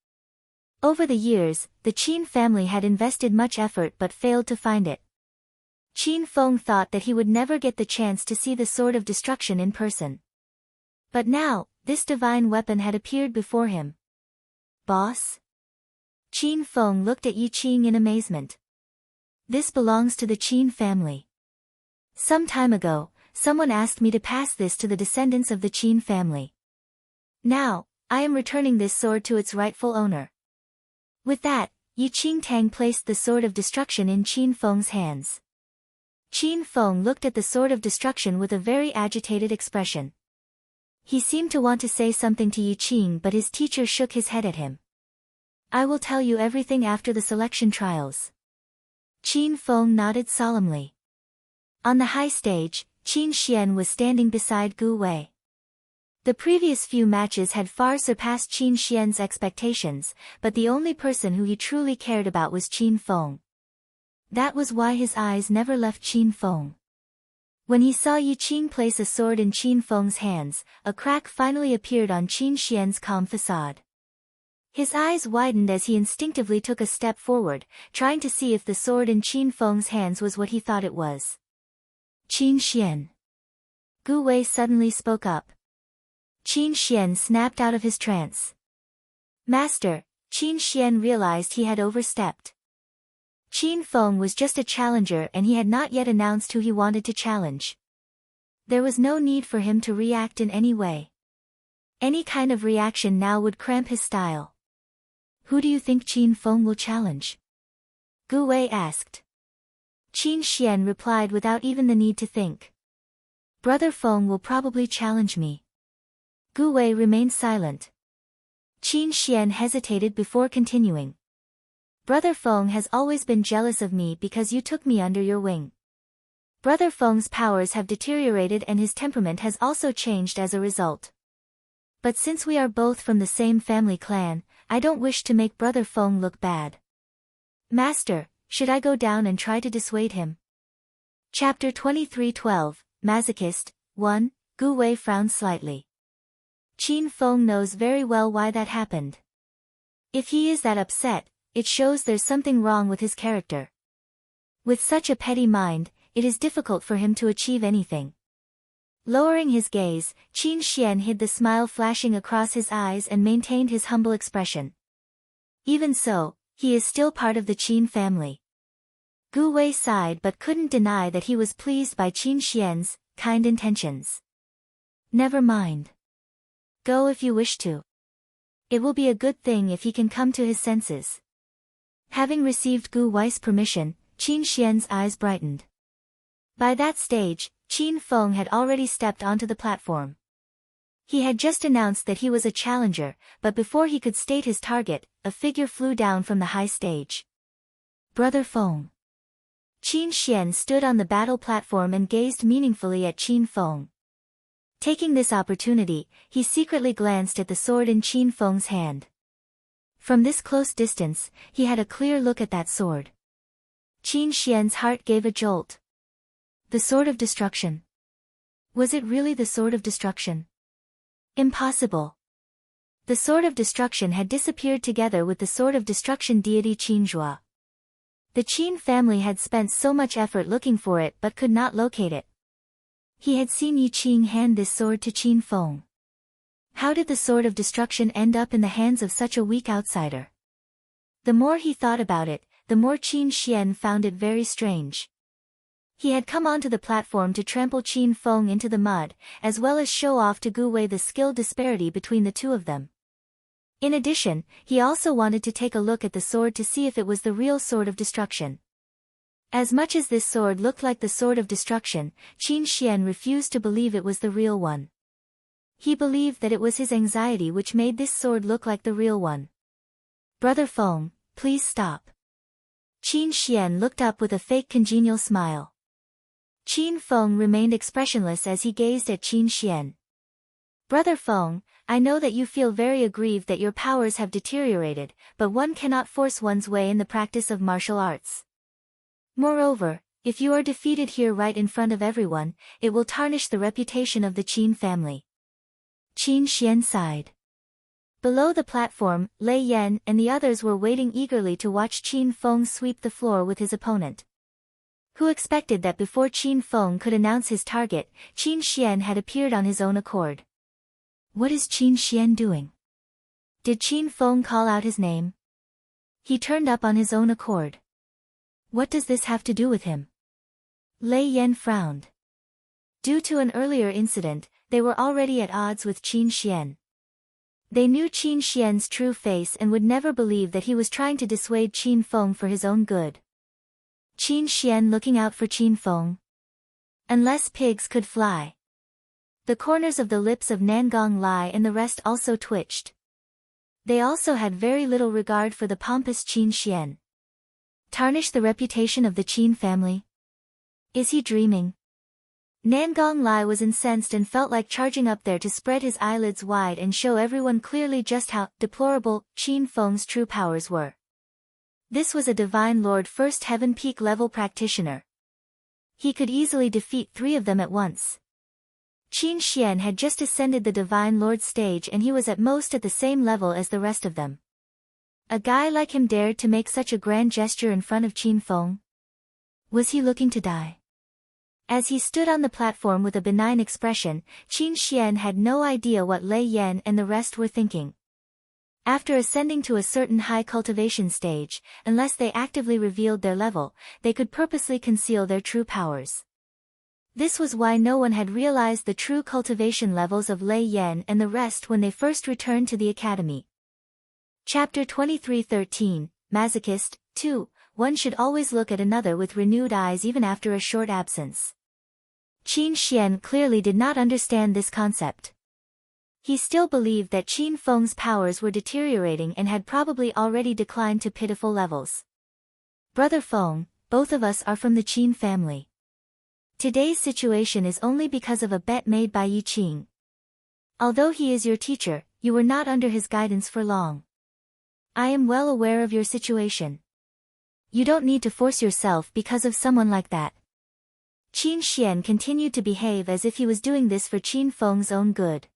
Over the years, the Qin family had invested much effort but failed to find it. Qin Feng thought that he would never get the chance to see the Sword of Destruction in person. But now, this divine weapon had appeared before him. Boss? Qin Feng looked at Yi Qing in amazement. This belongs to the Qin family. Some time ago, someone asked me to pass this to the descendants of the Qin family. Now, I am returning this sword to its rightful owner. With that, Yi Qing Tang placed the Sword of Destruction in Qin Feng's hands. Qin Feng looked at the Sword of Destruction with a very agitated expression. He seemed to want to say something to Yi Qing, but his teacher shook his head at him. I will tell you everything after the selection trials. Qin Feng nodded solemnly. On the high stage, Qin Xian was standing beside Gu Wei. The previous few matches had far surpassed Qin Xian's expectations, but the only person who he truly cared about was Qin Feng. That was why his eyes never left Qin Feng. When he saw Yi Qing place a sword in Qin Feng's hands, a crack finally appeared on Qin Xian's calm facade. His eyes widened as he instinctively took a step forward, trying to see if the sword in Qin Feng's hands was what he thought it was. Qin Xian. Gu Wei suddenly spoke up. Qin Xian snapped out of his trance. Master, Qin Xian realized he had overstepped. Qin Feng was just a challenger and he had not yet announced who he wanted to challenge. There was no need for him to react in any way. Any kind of reaction now would cramp his style. Who do you think Qin Feng will challenge? Gu Wei asked. Qin Xian replied without even the need to think. Brother Feng will probably challenge me. Gu Wei remained silent. Qin Xian hesitated before continuing. Brother Feng has always been jealous of me because you took me under your wing. Brother Feng's powers have deteriorated and his temperament has also changed as a result. But since we are both from the same family clan, I don't wish to make Brother Feng look bad. Master, should I go down and try to dissuade him? Chapter 23:12, Masochist. 1. Gu Wei frowned slightly. Qin Feng knows very well why that happened. If he is that upset, it shows there's something wrong with his character. With such a petty mind, it is difficult for him to achieve anything. Lowering his gaze, Qin Xian hid the smile flashing across his eyes and maintained his humble expression. Even so, he is still part of the Qin family. Gu Wei sighed but couldn't deny that he was pleased by Qin Xian's kind intentions. Never mind. Go if you wish to. It will be a good thing if he can come to his senses. Having received Gu Wei's permission, Qin Xian's eyes brightened. By that stage, Qin Feng had already stepped onto the platform. He had just announced that he was a challenger, but before he could state his target, a figure flew down from the high stage. Brother Feng. Qin Xian stood on the battle platform and gazed meaningfully at Qin Feng. Taking this opportunity, he secretly glanced at the sword in Qin Feng's hand. From this close distance, he had a clear look at that sword. Qin Xian's heart gave a jolt. The sword of destruction. Was it really the sword of destruction? Impossible. The sword of destruction had disappeared together with the sword of destruction deity Qinzhua. The Qin family had spent so much effort looking for it but could not locate it. He had seen Yi Qing hand this sword to Qin Feng. How did the sword of destruction end up in the hands of such a weak outsider? The more he thought about it, the more Qin Xian found it very strange. He had come onto the platform to trample Qin Feng into the mud, as well as show off to Gu Wei the skill disparity between the two of them. In addition, he also wanted to take a look at the sword to see if it was the real sword of destruction. As much as this sword looked like the sword of destruction, Qin Xian refused to believe it was the real one. He believed that it was his anxiety which made this sword look like the real one. Brother Feng, please stop. Qin Xian looked up with a fake congenial smile. Qin Feng remained expressionless as he gazed at Qin Xian. Brother Feng, I know that you feel very aggrieved that your powers have deteriorated, but one cannot force one's way in the practice of martial arts. Moreover, if you are defeated here right in front of everyone, it will tarnish the reputation of the Qin family. Qin Xian sighed. Below the platform, Lei Yan and the others were waiting eagerly to watch Qin Feng sweep the floor with his opponent. Who expected that before Qin Feng could announce his target, Qin Xian had appeared on his own accord. What is Qin Xian doing? Did Qin Feng call out his name? He turned up on his own accord. What does this have to do with him? Lei Yan frowned. Due to an earlier incident, they were already at odds with Qin Xian. They knew Qin Xian's true face and would never believe that he was trying to dissuade Qin Feng for his own good. Qin Xian looking out for Qin Feng. Unless pigs could fly. The corners of the lips of Nangong Lai and the rest also twitched. They also had very little regard for the pompous Qin Xian. Tarnish the reputation of the Qin family? Is he dreaming? Nangong Lai was incensed and felt like charging up there to spread his eyelids wide and show everyone clearly just how deplorable Qin Feng's true powers were. This was a Divine Lord First Heaven Peak level practitioner. He could easily defeat 3 of them at once. Qin Xian had just ascended the Divine Lord stage and he was at most at the same level as the rest of them. A guy like him dared to make such a grand gesture in front of Qin Feng? Was he looking to die? As he stood on the platform with a benign expression, Qin Xian had no idea what Lei Yan and the rest were thinking. After ascending to a certain high cultivation stage, unless they actively revealed their level, they could purposely conceal their true powers. This was why no one had realized the true cultivation levels of Lei Yan and the rest when they first returned to the academy. Chapter 23:13, Masochist, 2, One should always look at another with renewed eyes even after a short absence. Qin Xian clearly did not understand this concept. He still believed that Qin Feng's powers were deteriorating and had probably already declined to pitiful levels. Brother Feng, both of us are from the Qin family. Today's situation is only because of a bet made by Yi Qing. Although he is your teacher, you were not under his guidance for long. I am well aware of your situation. You don't need to force yourself because of someone like that. Qin Xian continued to behave as if he was doing this for Qin Feng's own good.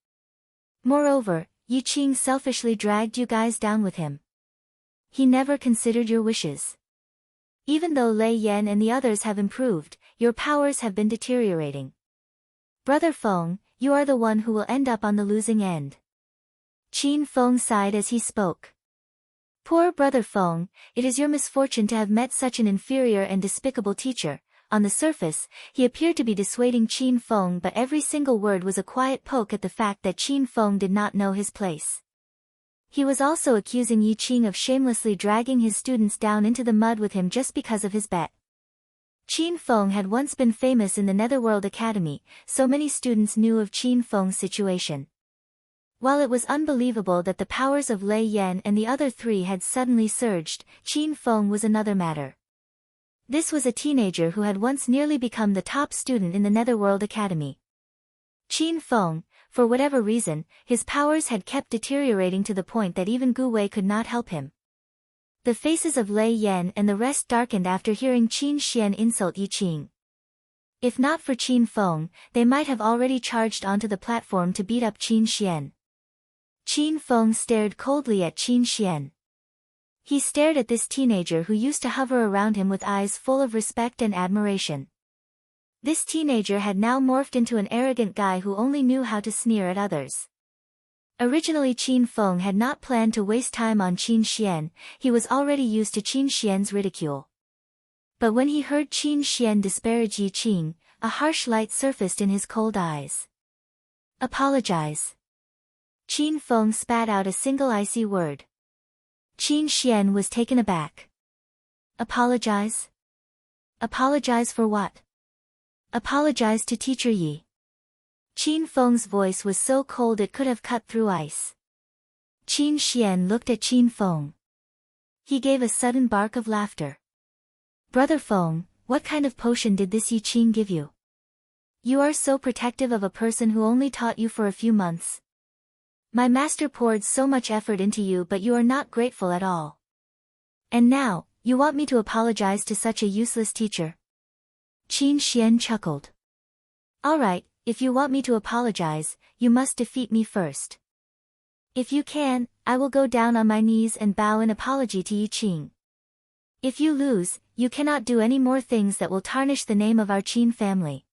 Moreover, Yi Qing selfishly dragged you guys down with him. He never considered your wishes. Even though Lei Yan and the others have improved, your powers have been deteriorating. Brother Feng, you are the one who will end up on the losing end. Qin Feng sighed as he spoke. Poor Brother Feng, it is your misfortune to have met such an inferior and despicable teacher. On the surface, he appeared to be dissuading Qin Feng, but every single word was a quiet poke at the fact that Qin Feng did not know his place. He was also accusing Yi Qing of shamelessly dragging his students down into the mud with him just because of his bet. Qin Feng had once been famous in the Netherworld Academy, so many students knew of Qin Feng's situation. While it was unbelievable that the powers of Lei Yan and the other three had suddenly surged, Qin Feng was another matter. This was a teenager who had once nearly become the top student in the Netherworld Academy. Qin Feng, for whatever reason, his powers had kept deteriorating to the point that even Gu Wei could not help him. The faces of Lei Yan and the rest darkened after hearing Qin Xian insult Yi Qing. If not for Qin Feng, they might have already charged onto the platform to beat up Qin Xian. Qin Feng stared coldly at Qin Xian. He stared at this teenager who used to hover around him with eyes full of respect and admiration. This teenager had now morphed into an arrogant guy who only knew how to sneer at others. Originally Qin Feng had not planned to waste time on Qin Xian, he was already used to Qin Xian's ridicule. But when he heard Qin Xian disparage Yi Qing, a harsh light surfaced in his cold eyes. Apologize. Qin Feng spat out a single icy word. Qin Xian was taken aback. Apologize? Apologize for what? Apologize to Teacher Yi. Qin Feng's voice was so cold it could have cut through ice. Qin Xian looked at Qin Feng. He gave a sudden bark of laughter. Brother Feng, what kind of potion did this Yi Qing give you? You are so protective of a person who only taught you for a few months. My master poured so much effort into you, but you are not grateful at all. And now, you want me to apologize to such a useless teacher? Qin Xian chuckled. Alright, if you want me to apologize, you must defeat me first. If you can, I will go down on my knees and bow in apology to Yi Qing. If you lose, you cannot do any more things that will tarnish the name of our Qin family.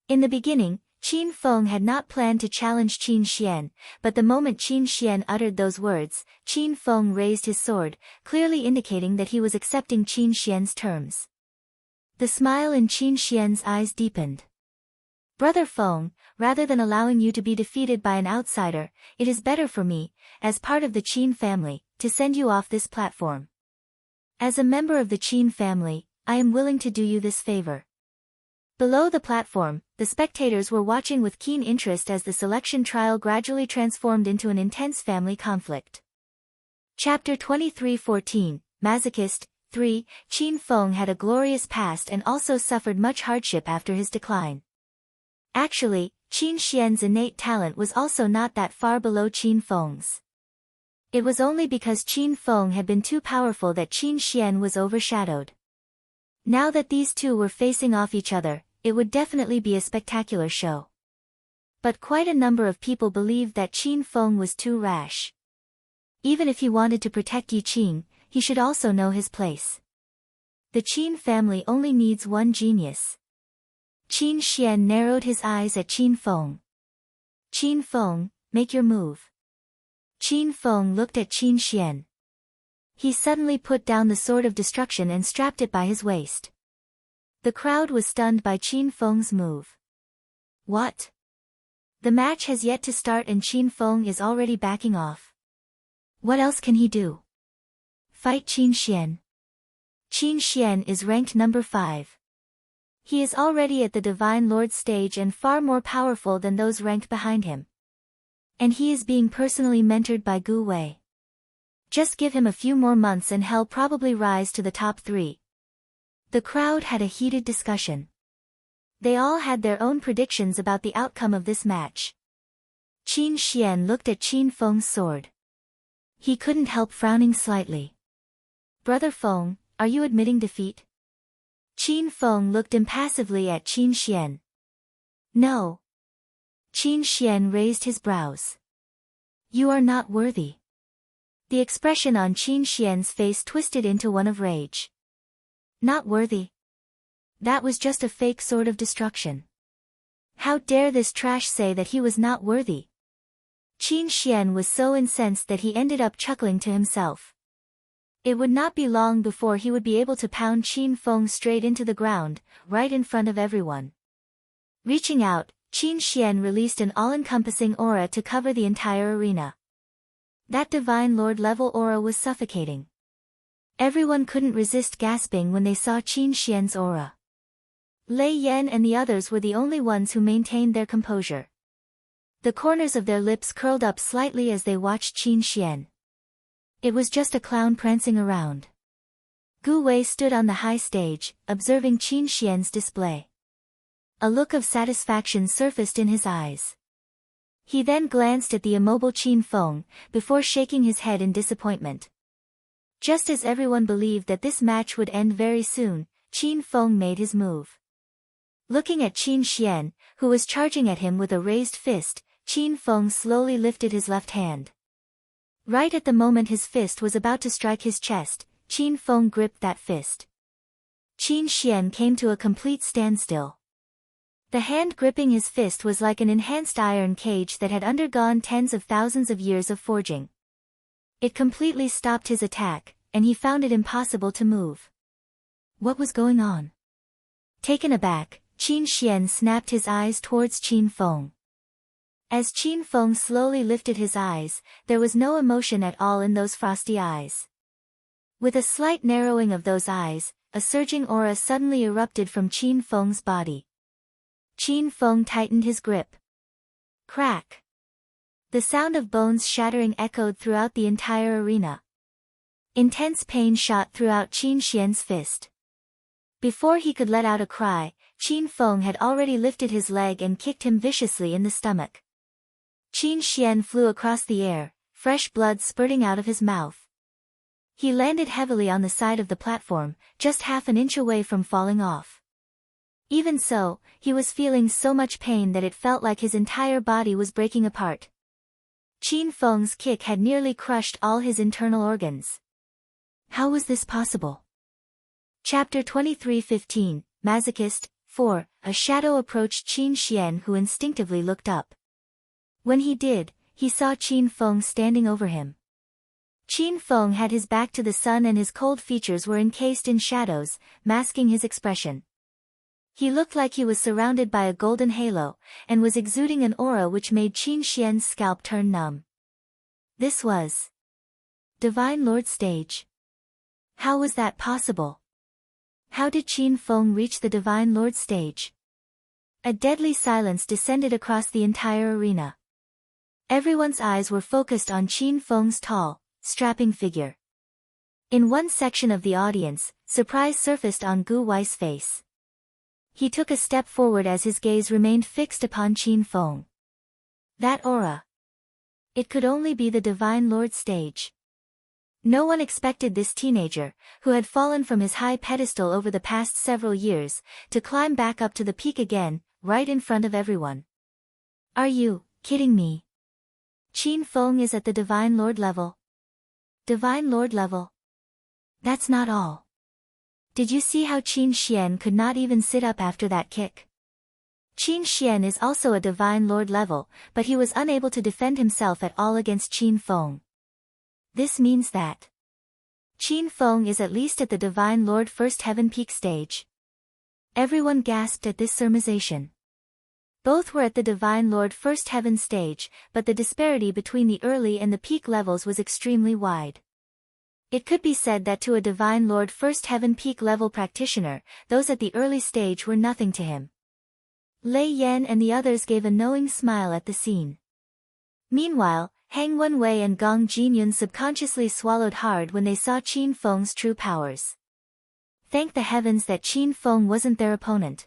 In the beginning, Qin Feng had not planned to challenge Qin Xian, but the moment Qin Xian uttered those words, Qin Feng raised his sword, clearly indicating that he was accepting Qin Xian's terms. The smile in Qin Xian's eyes deepened. Brother Feng, rather than allowing you to be defeated by an outsider, it is better for me, as part of the Qin family, to send you off this platform. As a member of the Qin family, I am willing to do you this favor. Below the platform, the spectators were watching with keen interest as the selection trial gradually transformed into an intense family conflict. Chapter 23:14, Masochist, 3, Qin Feng had a glorious past and also suffered much hardship after his decline. Actually, Qin Xian's innate talent was also not that far below Qin Feng's. It was only because Qin Feng had been too powerful that Qin Xian was overshadowed. Now that these two were facing off each other, it would definitely be a spectacular show. But quite a number of people believed that Qin Feng was too rash. Even if he wanted to protect Yi Qing, he should also know his place. The Qin family only needs one genius. Qin Xian narrowed his eyes at Qin Feng. Qin Feng, make your move. Qin Feng looked at Qin Xian. He suddenly put down the sword of destruction and strapped it by his waist. The crowd was stunned by Qin Feng's move. What? The match has yet to start and Qin Feng is already backing off. What else can he do? Fight Qin Xian. Qin Xian is ranked number 5. He is already at the Divine Lord stage and far more powerful than those ranked behind him. And he is being personally mentored by Gu Wei. Just give him a few more months and he'll probably rise to the top 3. The crowd had a heated discussion. They all had their own predictions about the outcome of this match. Qin Xian looked at Qin Feng's sword. He couldn't help frowning slightly. Brother Feng, are you admitting defeat? Qin Feng looked impassively at Qin Xian. No. Qin Xian raised his brows. You are not worthy. The expression on Qin Xian's face twisted into one of rage. Not worthy? That was just a fake sword of destruction. How dare this trash say that he was not worthy? Qin Xian was so incensed that he ended up chuckling to himself. It would not be long before he would be able to pound Qin Feng straight into the ground, right in front of everyone. Reaching out, Qin Xian released an all-encompassing aura to cover the entire arena. That Divine Lord level aura was suffocating. Everyone couldn't resist gasping when they saw Qin Xian's aura. Lei Yan and the others were the only ones who maintained their composure. The corners of their lips curled up slightly as they watched Qin Xian. It was just a clown prancing around. Gu Wei stood on the high stage, observing Qin Xian's display. A look of satisfaction surfaced in his eyes. He then glanced at the immobile Qin Feng, before shaking his head in disappointment. Just as everyone believed that this match would end very soon, Qin Feng made his move. Looking at Qin Xian, who was charging at him with a raised fist, Qin Feng slowly lifted his left hand. Right at the moment his fist was about to strike his chest, Qin Feng gripped that fist. Qin Xian came to a complete standstill. The hand gripping his fist was like an enhanced iron cage that had undergone tens of thousands of years of forging. It completely stopped his attack, and he found it impossible to move. What was going on? Taken aback, Qin Xian snapped his eyes towards Qin Feng. As Qin Feng slowly lifted his eyes, there was no emotion at all in those frosty eyes. With a slight narrowing of those eyes, a surging aura suddenly erupted from Qin Feng's body. Qin Feng tightened his grip. Crack! The sound of bones shattering echoed throughout the entire arena. Intense pain shot throughout Qin Xian's fist. Before he could let out a cry, Qin Feng had already lifted his leg and kicked him viciously in the stomach. Qin Xian flew across the air, fresh blood spurting out of his mouth. He landed heavily on the side of the platform, just half an inch away from falling off. Even so, he was feeling so much pain that it felt like his entire body was breaking apart. Qin Feng's kick had nearly crushed all his internal organs. How was this possible? Chapter 23:15, Masochist, 4, A shadow approached Qin Xian, who instinctively looked up. When he did, he saw Qin Feng standing over him. Qin Feng had his back to the sun and his cold features were encased in shadows, masking his expression. He looked like he was surrounded by a golden halo, and was exuding an aura which made Qin Xian's scalp turn numb. This was Divine Lord stage. How was that possible? How did Qin Feng reach the Divine Lord stage? A deadly silence descended across the entire arena. Everyone's eyes were focused on Qin Feng's tall, strapping figure. In one section of the audience, surprise surfaced on Gu Wei's face. He took a step forward as his gaze remained fixed upon Qin Feng. That aura. It could only be the Divine Lord stage. No one expected this teenager, who had fallen from his high pedestal over the past several years, to climb back up to the peak again, right in front of everyone. Are you kidding me? Qin Feng is at the Divine Lord level. Divine Lord level? That's not all. Did you see how Qin Xian could not even sit up after that kick? Qin Xian is also a Divine Lord level, but he was unable to defend himself at all against Qin Feng. This means that Qin Feng is at least at the Divine Lord First Heaven peak stage. Everyone gasped at this surmisation. Both were at the Divine Lord First Heaven stage, but the disparity between the early and the peak levels was extremely wide. It could be said that to a Divine Lord First Heaven peak level practitioner, those at the early stage were nothing to him. Lei Yan and the others gave a knowing smile at the scene. Meanwhile, Hang Wenwei and Gong Jinyun subconsciously swallowed hard when they saw Qin Feng's true powers. Thank the heavens that Qin Feng wasn't their opponent.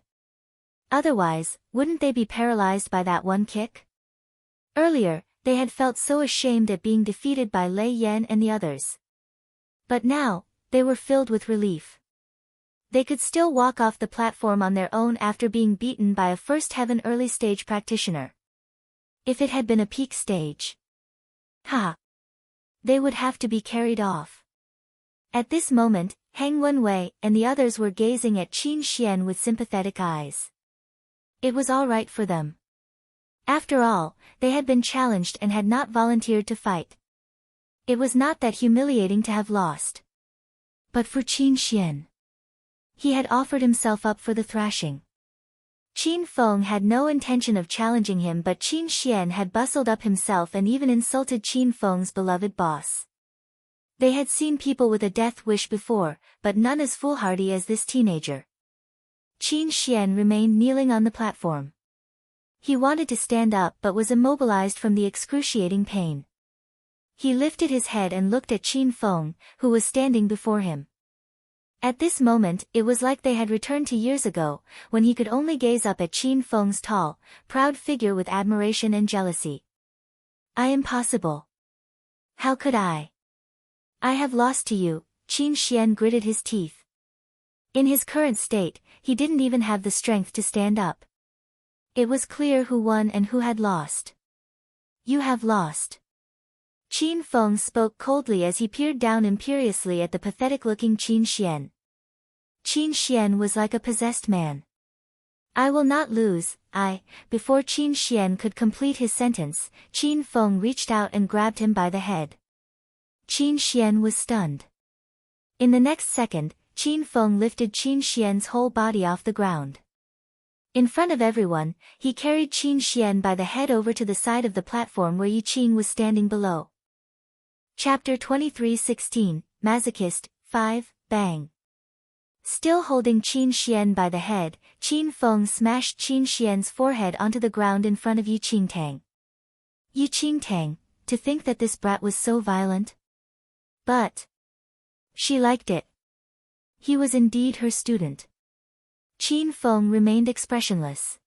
Otherwise, wouldn't they be paralyzed by that one kick? Earlier, they had felt so ashamed at being defeated by Lei Yan and the others. But now, they were filled with relief. They could still walk off the platform on their own after being beaten by a First Heaven early stage practitioner. If it had been a peak stage, they would have to be carried off. At this moment, Hang Wenwei and the others were gazing at Qin Xian with sympathetic eyes. It was all right for them. After all, they had been challenged and had not volunteered to fight. It was not that humiliating to have lost. But for Qin Xian, he had offered himself up for the thrashing. Qin Feng had no intention of challenging him, but Qin Xian had bustled up himself and even insulted Qin Feng's beloved boss. They had seen people with a death wish before, but none as foolhardy as this teenager. Qin Xian remained kneeling on the platform. He wanted to stand up but was immobilized from the excruciating pain. He lifted his head and looked at Qin Feng, who was standing before him. At this moment, it was like they had returned to years ago, when he could only gaze up at Qin Feng's tall, proud figure with admiration and jealousy. I am possible. How could I? I have lost to you, Qin Xian gritted his teeth. In his current state, he didn't even have the strength to stand up. It was clear who won and who had lost. You have lost. Qin Feng spoke coldly as he peered down imperiously at the pathetic-looking Qin Xian. Qin Xian was like a possessed man. I will not lose, Before Qin Xian could complete his sentence, Qin Feng reached out and grabbed him by the head. Qin Xian was stunned. In the next second, Qin Feng lifted Qin Xian's whole body off the ground. In front of everyone, he carried Qin Xian by the head over to the side of the platform where Yi Qing was standing below. Chapter 23:16, Masochist, 5, Bang. Still holding Qin Xian by the head, Qin Feng smashed Qin Xian's forehead onto the ground in front of Yi Qingtang. Yi Qingtang, to think that this brat was so violent? But she liked it. He was indeed her student. Qin Feng remained expressionless.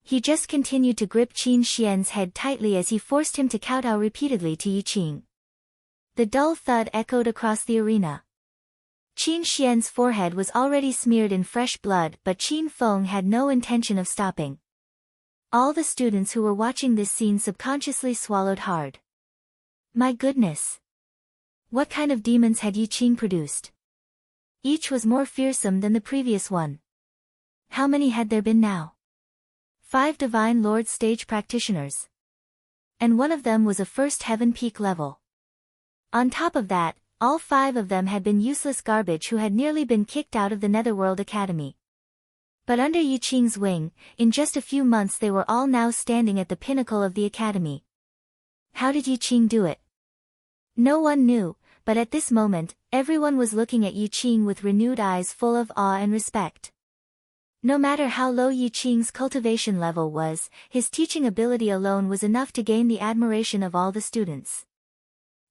He just continued to grip Qin Xian's head tightly as he forced him to kowtow repeatedly to Yi Qing. The dull thud echoed across the arena. Qin Xian's forehead was already smeared in fresh blood, but Qin Feng had no intention of stopping. All the students who were watching this scene subconsciously swallowed hard. My goodness! What kind of demons had Yi Qing produced? Each was more fearsome than the previous one. How many had there been now? 5 Divine Lord stage practitioners. And one of them was a first heaven peak level. On top of that, all 5 of them had been useless garbage who had nearly been kicked out of the Netherworld Academy. But under Yi Qing's wing, in just a few months they were all now standing at the pinnacle of the academy. How did Yi Qing do it? No one knew, but at this moment, everyone was looking at Yi Qing with renewed eyes full of awe and respect. No matter how low Yi Qing's cultivation level was, his teaching ability alone was enough to gain the admiration of all the students.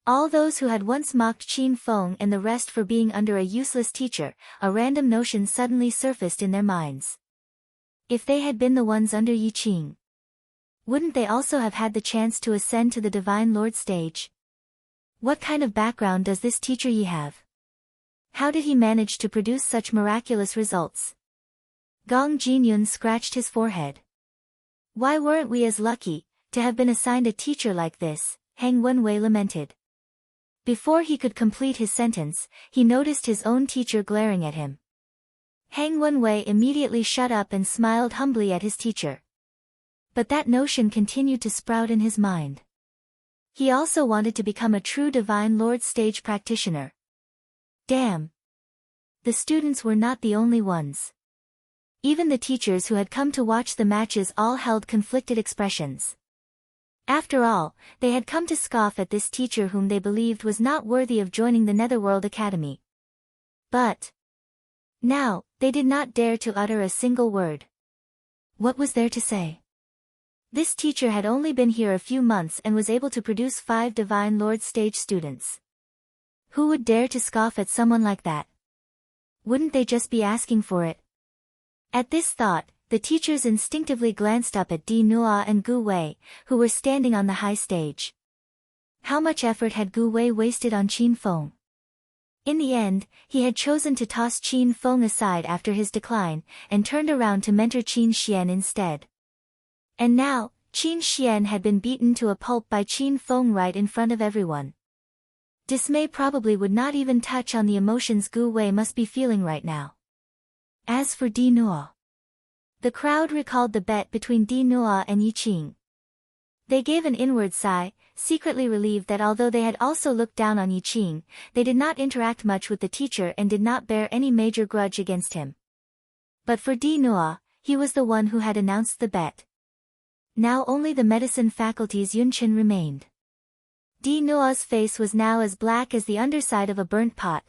All those who had once mocked Qin Feng and the rest for being under a useless teacher, a random notion suddenly surfaced in their minds. If they had been the ones under Yi Qing, wouldn't they also have had the chance to ascend to the Divine Lord stage? What kind of background does this teacher Yi have? How did he manage to produce such miraculous results? Gong Jinyun scratched his forehead. Why weren't we as lucky to have been assigned a teacher like this? Hang Wenwei lamented. Before he could complete his sentence, he noticed his own teacher glaring at him. Hang Wenwei immediately shut up and smiled humbly at his teacher. But that notion continued to sprout in his mind. He also wanted to become a true Divine Lord stage practitioner. Damn! The students were not the only ones. Even the teachers who had come to watch the matches all held conflicted expressions. After all, they had come to scoff at this teacher whom they believed was not worthy of joining the Netherworld Academy. But now, they did not dare to utter a single word. What was there to say? This teacher had only been here a few months and was able to produce 5 Divine Lord stage students. Who would dare to scoff at someone like that? Wouldn't they just be asking for it? At this thought, the teachers instinctively glanced up at Di Nua and Gu Wei, who were standing on the high stage. How much effort had Gu Wei wasted on Qin Feng? In the end, he had chosen to toss Qin Feng aside after his decline, and turned around to mentor Qin Xian instead. And now, Qin Xian had been beaten to a pulp by Qin Feng right in front of everyone. Dismay probably would not even touch on the emotions Gu Wei must be feeling right now. As for Di Nua, the crowd recalled the bet between Di Nua and Yi Qing. They gave an inward sigh, secretly relieved that although they had also looked down on Yi Qing, they did not interact much with the teacher and did not bear any major grudge against him. But for Di Nua, he was the one who had announced the bet. Now only the medicine faculty's Yunqin remained. Di Nua's face was now as black as the underside of a burnt pot.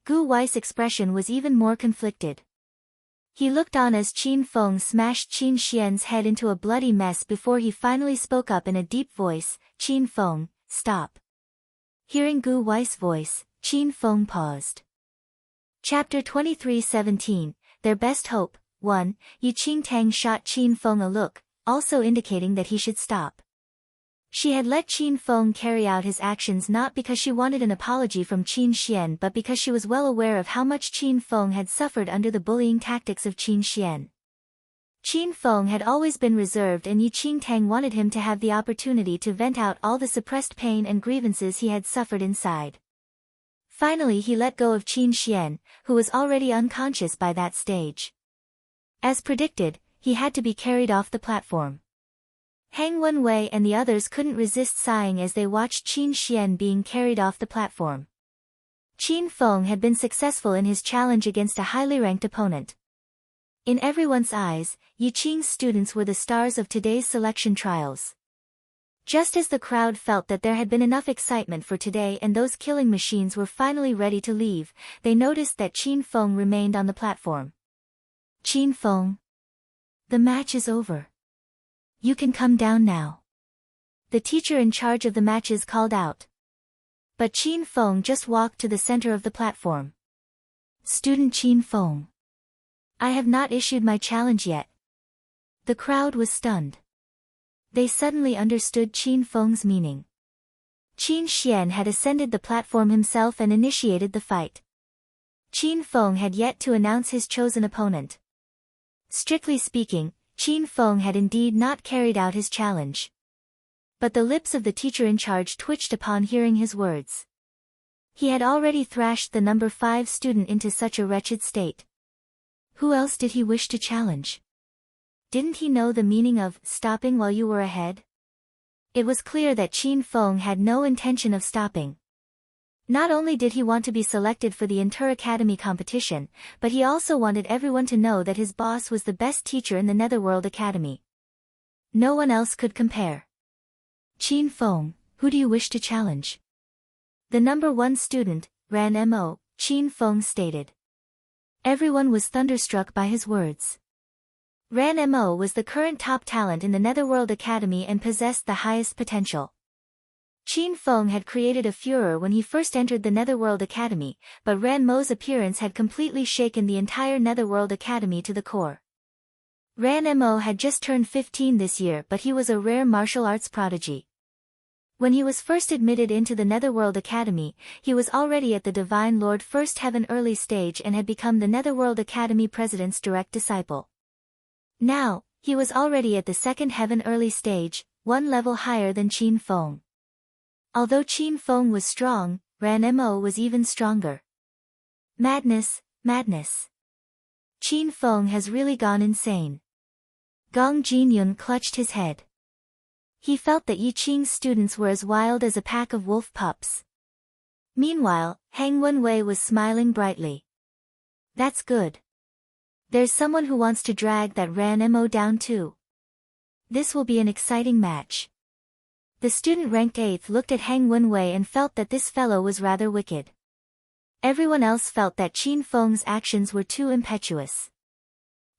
Gu Wei's expression was even more conflicted. He looked on as Qin Feng smashed Qin Xian's head into a bloody mess before he finally spoke up in a deep voice, "Qin Feng, stop." Hearing Gu Wei's voice, Qin Feng paused. Chapter 23:17, Their Best Hope, 1, Yi Qing Tang shot Qin Feng a look, also indicating that he should stop. She had let Qin Feng carry out his actions not because she wanted an apology from Qin Xian but because she was well aware of how much Qin Feng had suffered under the bullying tactics of Qin Xian. Qin Feng had always been reserved and Yi Qing Tang wanted him to have the opportunity to vent out all the suppressed pain and grievances he had suffered inside. Finally he let go of Qin Xian, who was already unconscious by that stage. As predicted, he had to be carried off the platform. Hang Wenwei and the others couldn't resist sighing as they watched Qin Xian being carried off the platform. Qin Feng had been successful in his challenge against a highly ranked opponent. In everyone's eyes, Yi Qing's students were the stars of today's selection trials. Just as the crowd felt that there had been enough excitement for today and those killing machines were finally ready to leave, they noticed that Qin Feng remained on the platform. "Qin Feng. The match is over. You can come down now." The teacher in charge of the matches called out. But Qin Feng just walked to the center of the platform. "Student Qin Feng. I have not issued my challenge yet." The crowd was stunned. They suddenly understood Qin Feng's meaning. Qin Xian had ascended the platform himself and initiated the fight. Qin Feng had yet to announce his chosen opponent. Strictly speaking, Qin Feng had indeed not carried out his challenge. But the lips of the teacher in charge twitched upon hearing his words. He had already thrashed the number 5 student into such a wretched state. Who else did he wish to challenge? Didn't he know the meaning of stopping while you were ahead? It was clear that Qin Feng had no intention of stopping. Not only did he want to be selected for the Inter-Academy competition, but he also wanted everyone to know that his boss was the best teacher in the Netherworld Academy. No one else could compare. "Qin Feng, who do you wish to challenge?" The number 1 student, Ran Mo, Qin Feng stated. Everyone was thunderstruck by his words. Ran Mo was the current top talent in the Netherworld Academy and possessed the highest potential. Qin Feng had created a furor when he first entered the Netherworld Academy, but Ran Mo's appearance had completely shaken the entire Netherworld Academy to the core. Ran Mo had just turned 15 this year but he was a rare martial arts prodigy. When he was first admitted into the Netherworld Academy, he was already at the Divine Lord First Heaven early stage and had become the Netherworld Academy President's direct disciple. Now, he was already at the Second Heaven early stage, 1 level higher than Qin Feng. Although Qin Feng was strong, Ran Mo was even stronger. Madness, madness. Qin Feng has really gone insane. Gong Jinyun clutched his head. He felt that Yi Qing's students were as wild as a pack of wolf pups. Meanwhile, Hang Wenwei was smiling brightly. That's good. There's someone who wants to drag that Ran Mo down too. This will be an exciting match. The student ranked 8th looked at Hang Wenwei and felt that this fellow was rather wicked. Everyone else felt that Qin Feng's actions were too impetuous.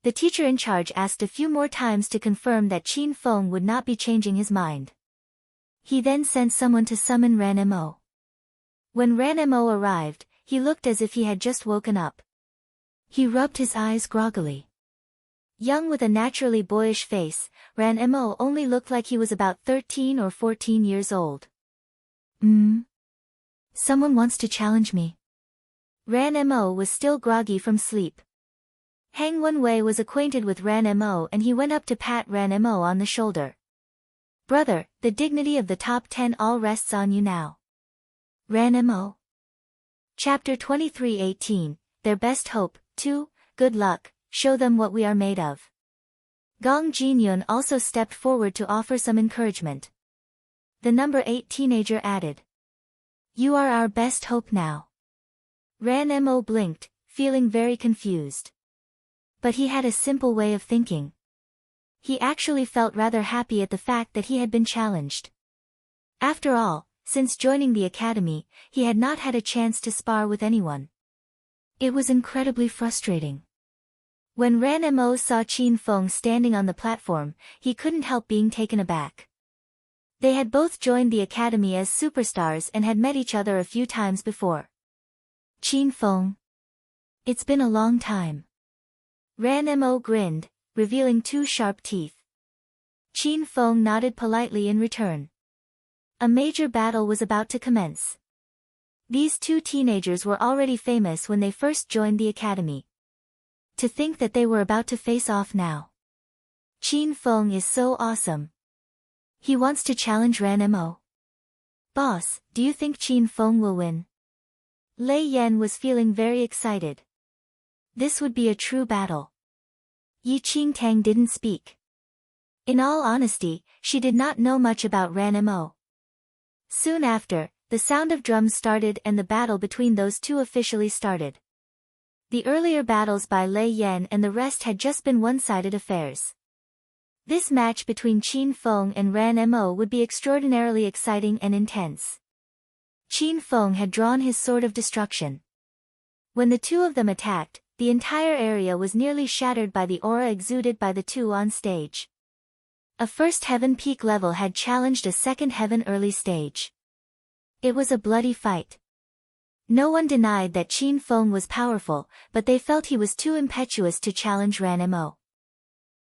The teacher in charge asked a few more times to confirm that Qin Feng would not be changing his mind. He then sent someone to summon Ran Mo. When Ran Mo arrived, he looked as if he had just woken up. He rubbed his eyes groggily. Young with a naturally boyish face, Ran Mo only looked like he was about 13 or 14 years old. Someone wants to challenge me. Ran Mo was still groggy from sleep. Hang Wenwei was acquainted with Ran Mo and he went up to pat Ran Mo on the shoulder. Brother, the dignity of the top 10 all rests on you now. Ran Mo. Chapter 23:18, Their Best Hope, 2, Good Luck, show them what we are made of. Gong Jinyun also stepped forward to offer some encouragement. The number 8 teenager added. You are our best hope now. Ran Mo blinked, feeling very confused. But he had a simple way of thinking. He actually felt rather happy at the fact that he had been challenged. After all, since joining the academy, he had not had a chance to spar with anyone. It was incredibly frustrating. When Ran Mo saw Qin Feng standing on the platform, he couldn't help being taken aback. They had both joined the academy as superstars and had met each other a few times before. Qin Feng. It's been a long time. Ran Mo grinned, revealing 2 sharp teeth. Qin Feng nodded politely in return. A major battle was about to commence. These 2 teenagers were already famous when they first joined the academy. To think that they were about to face off now. Qin Feng is so awesome. He wants to challenge Ran Mo. Boss, do you think Qin Feng will win? Lei Yan was feeling very excited. This would be a true battle. Yi Qingtang didn't speak. In all honesty, she did not know much about Ran Mo. Soon after, the sound of drums started and the battle between those 2 officially started. The earlier battles by Lei Yan and the rest had just been one-sided affairs. This match between Qin Feng and Ran Mo would be extraordinarily exciting and intense. Qin Feng had drawn his sword of destruction. When the 2 of them attacked, the entire area was nearly shattered by the aura exuded by the 2 on stage. A first heaven peak level had challenged a second heaven early stage. It was a bloody fight. No one denied that Qin Feng was powerful, but they felt he was too impetuous to challenge Ran Mo.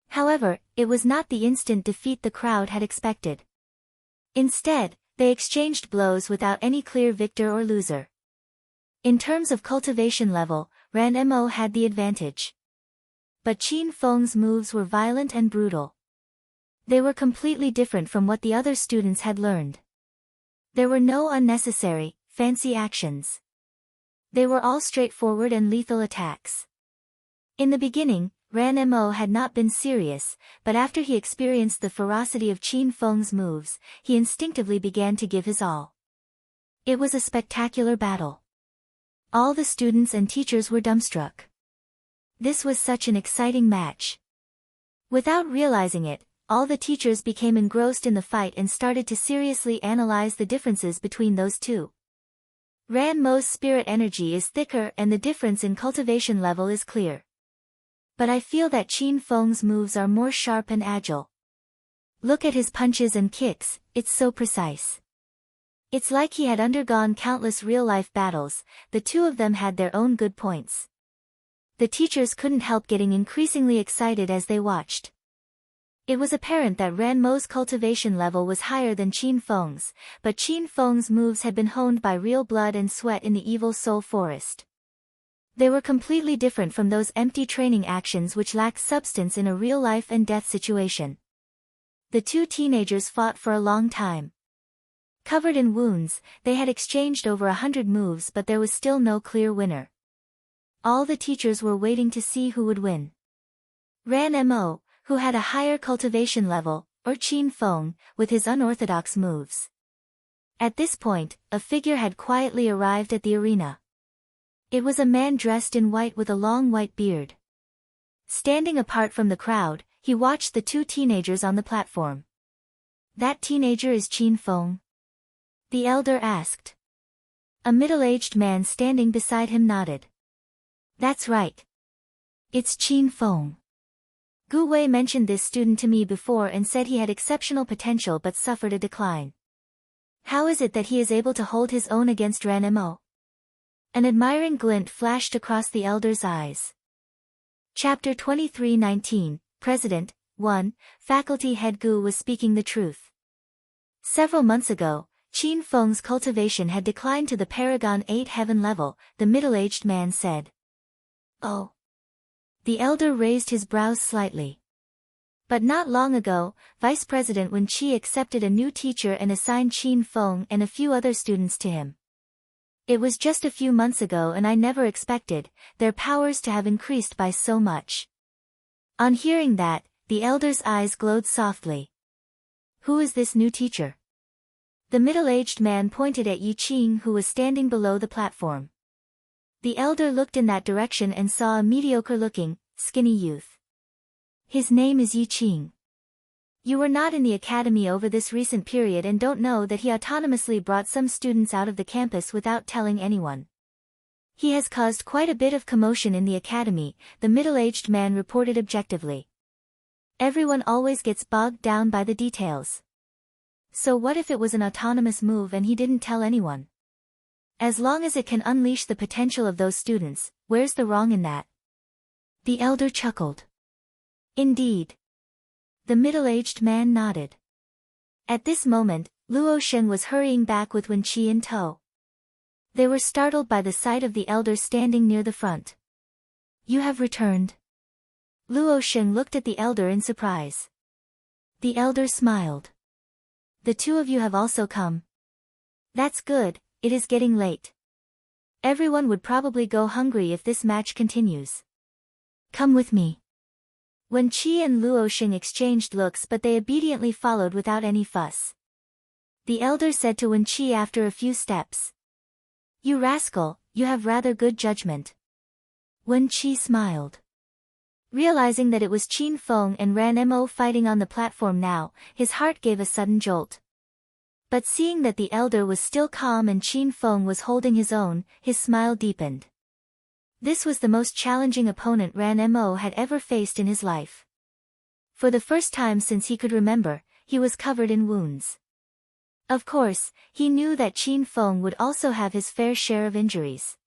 However, it was not the instant defeat the crowd had expected. Instead, they exchanged blows without any clear victor or loser. In terms of cultivation level, Ran Mo had the advantage. But Qin Feng's moves were violent and brutal. They were completely different from what the other students had learned. There were no unnecessary, fancy actions. They were all straightforward and lethal attacks. In the beginning, Ran Mo had not been serious, but after he experienced the ferocity of Qin Feng's moves, he instinctively began to give his all. It was a spectacular battle. All the students and teachers were dumbstruck. This was such an exciting match. Without realizing it, all the teachers became engrossed in the fight and started to seriously analyze the differences between those 2. Ran Mo's spirit energy is thicker and the difference in cultivation level is clear. But I feel that Qin Feng's moves are more sharp and agile. Look at his punches and kicks, it's so precise. It's like he had undergone countless real-life battles. The 2 of them had their own good points. The teachers couldn't help getting increasingly excited as they watched. It was apparent that Ran Mo's cultivation level was higher than Qin Feng's, but Qin Feng's moves had been honed by real blood and sweat in the evil soul forest. They were completely different from those empty training actions which lacked substance in a real life and death situation. The 2 teenagers fought for a long time. Covered in wounds, they had exchanged over 100 moves, but there was still no clear winner. All the teachers were waiting to see who would win. Ran Mo, who had a higher cultivation level, or Qin Feng, with his unorthodox moves. At this point, a figure had quietly arrived at the arena. It was a man dressed in white with a long white beard. Standing apart from the crowd, he watched the 2 teenagers on the platform. That teenager is Qin Feng? The elder asked. A middle-aged man standing beside him nodded. That's right. It's Qin Feng. Gu Wei mentioned this student to me before and said he had exceptional potential but suffered a decline. How is it that he is able to hold his own against Ran Mo? An admiring glint flashed across the elder's eyes. Chapter 23:19, President, 1, Faculty Head Gu was speaking the truth. Several months ago, Qin Feng's cultivation had declined to the Paragon 8 heaven level, the middle-aged man said. Oh. The elder raised his brows slightly. But not long ago, Vice President Wen Qi accepted a new teacher and assigned Qin Feng and a few other students to him. It was just a few months ago and I never expected their powers to have increased by so much. On hearing that, The elder's eyes glowed softly. Who is this new teacher? The middle-aged man pointed at Yi Qing, who was standing below the platform. The elder looked in that direction and saw a mediocre-looking, skinny youth. His name is Yi Qing. You were not in the academy over this recent period and don't know that he autonomously brought some students out of the campus without telling anyone. He has caused quite a bit of commotion in the academy, the middle-aged man reported objectively. Everyone always gets bogged down by the details. So what if it was an autonomous move and he didn't tell anyone? As long as it can unleash the potential of those students, where's the wrong in that? The elder chuckled. Indeed. The middle-aged man nodded. At this moment, Luo Shen was hurrying back with Wen Qi in tow. They were startled by the sight of the elder standing near the front. You have returned. Luo Shen looked at the elder in surprise. The elder smiled. The two of you have also come. That's good, it is getting late. Everyone would probably go hungry if this match continues. Come with me. Wen Qi and Luo Shen exchanged looks, but they obediently followed without any fuss. The elder said to Wen Qi after a few steps. You rascal, you have rather good judgment. Wen Qi smiled. Realizing that it was Qin Feng and Ran Mo fighting on the platform now, his heart gave a sudden jolt. But seeing that the elder was still calm and Qin Feng was holding his own, his smile deepened. This was the most challenging opponent Ran Mo had ever faced in his life. For the first time since he could remember, he was covered in wounds. Of course, he knew that Qin Feng would also have his fair share of injuries.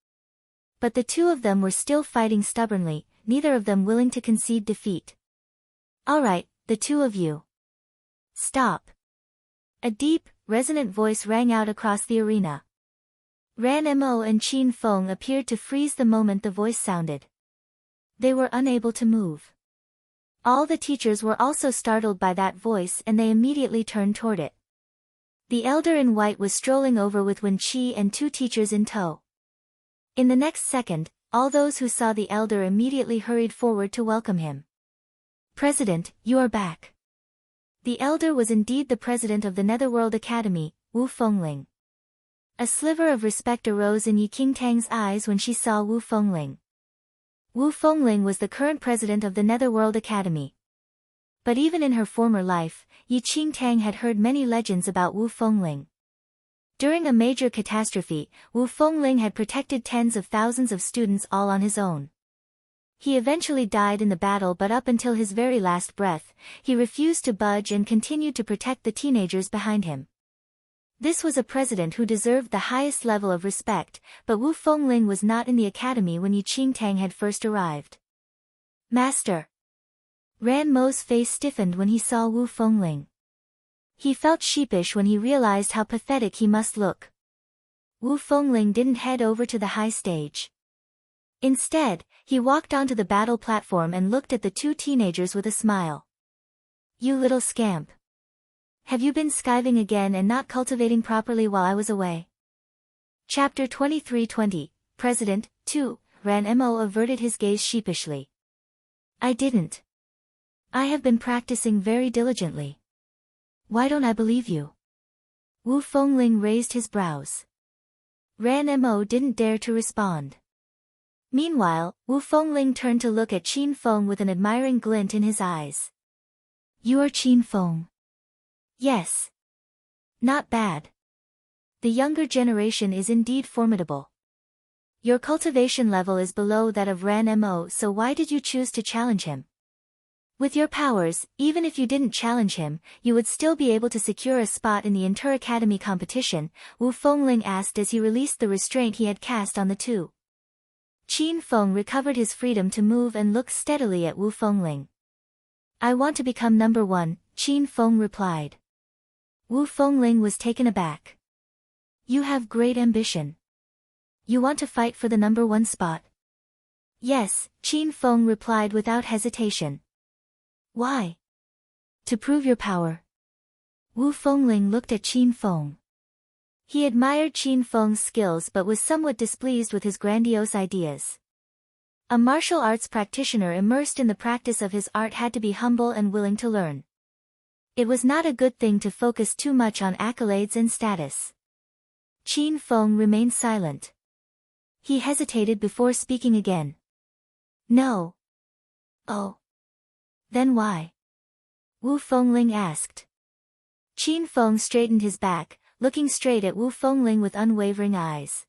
But the two of them were still fighting stubbornly, neither of them willing to concede defeat. All right, the two of you. Stop. A deep, resonant voice rang out across the arena. Ran Mo and Qin Feng appeared to freeze the moment the voice sounded. They were unable to move. All the teachers were also startled by that voice and they immediately turned toward it. The elder in white was strolling over with Wen Qi and two teachers in tow. In the next second, all those who saw the elder immediately hurried forward to welcome him. President, you are back. The elder was indeed the president of the Netherworld Academy, Wu Fengling. A sliver of respect arose in Yi Qingtang's eyes when she saw Wu Fengling. Wu Fengling was the current president of the Netherworld Academy. But even in her former life, Yi Qingtang had heard many legends about Wu Fengling. During a major catastrophe, Wu Fengling had protected tens of thousands of students all on his own. He eventually died in the battle, but up until his very last breath, he refused to budge and continued to protect the teenagers behind him. This was a president who deserved the highest level of respect, but Wu Fengling was not in the academy when Yi Qingtang had first arrived. Master. Ran Mo's face stiffened when he saw Wu Fengling. He felt sheepish when he realized how pathetic he must look. Wu Fengling didn't head over to the high stage. Instead, he walked onto the battle platform and looked at the two teenagers with a smile. You little scamp. Have you been skiving again and not cultivating properly while I was away? Chapter 23:20, President, 2, Ran Mo averted his gaze sheepishly. I didn't. I have been practicing very diligently. Why don't I believe you? Wu Fengling raised his brows. Ran Mo didn't dare to respond. Meanwhile, Wu Fengling turned to look at Qin Feng with an admiring glint in his eyes. You are Qin Feng. Yes. Not bad. The younger generation is indeed formidable. Your cultivation level is below that of Ran Mo, so why did you choose to challenge him? With your powers, even if you didn't challenge him, you would still be able to secure a spot in the inter-academy competition, Wu Fengling asked as he released the restraint he had cast on the two. Qin Feng recovered his freedom to move and look steadily at Wu Fengling. I want to become number one, Qin Feng replied. Wu Fengling was taken aback. You have great ambition. You want to fight for the number one spot? Yes, Qin Feng replied without hesitation. Why? To prove your power. Wu Fengling looked at Qin Feng. He admired Qin Feng's skills but was somewhat displeased with his grandiose ideas. A martial arts practitioner immersed in the practice of his art had to be humble and willing to learn. It was not a good thing to focus too much on accolades and status. Qin Feng remained silent. He hesitated before speaking again. No. Oh. Then why? Wu Fengling asked. Qin Feng straightened his back, looking straight at Wu Fengling with unwavering eyes.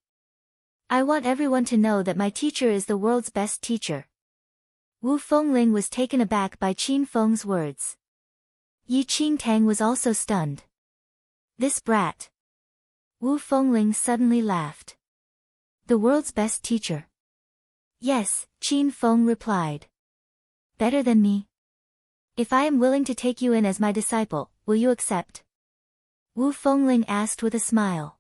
I want everyone to know that my teacher is the world's best teacher. Wu Fengling was taken aback by Qin Feng's words. Yi Qingtang was also stunned. This brat. Wu Fengling suddenly laughed. The world's best teacher. Yes, Qin Feng replied. Better than me? If I am willing to take you in as my disciple, will you accept? Wu Fengling asked with a smile.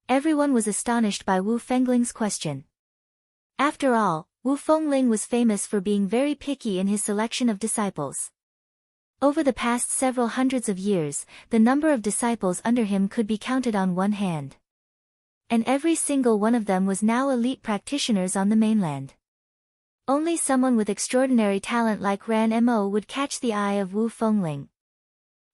Everyone was astonished by Wu Fengling's question. After all, Wu Fengling was famous for being very picky in his selection of disciples. Over the past several hundreds of years, the number of disciples under him could be counted on one hand. And every single one of them was now elite practitioners on the mainland. Only someone with extraordinary talent like Ran Mo would catch the eye of Wu Fengling.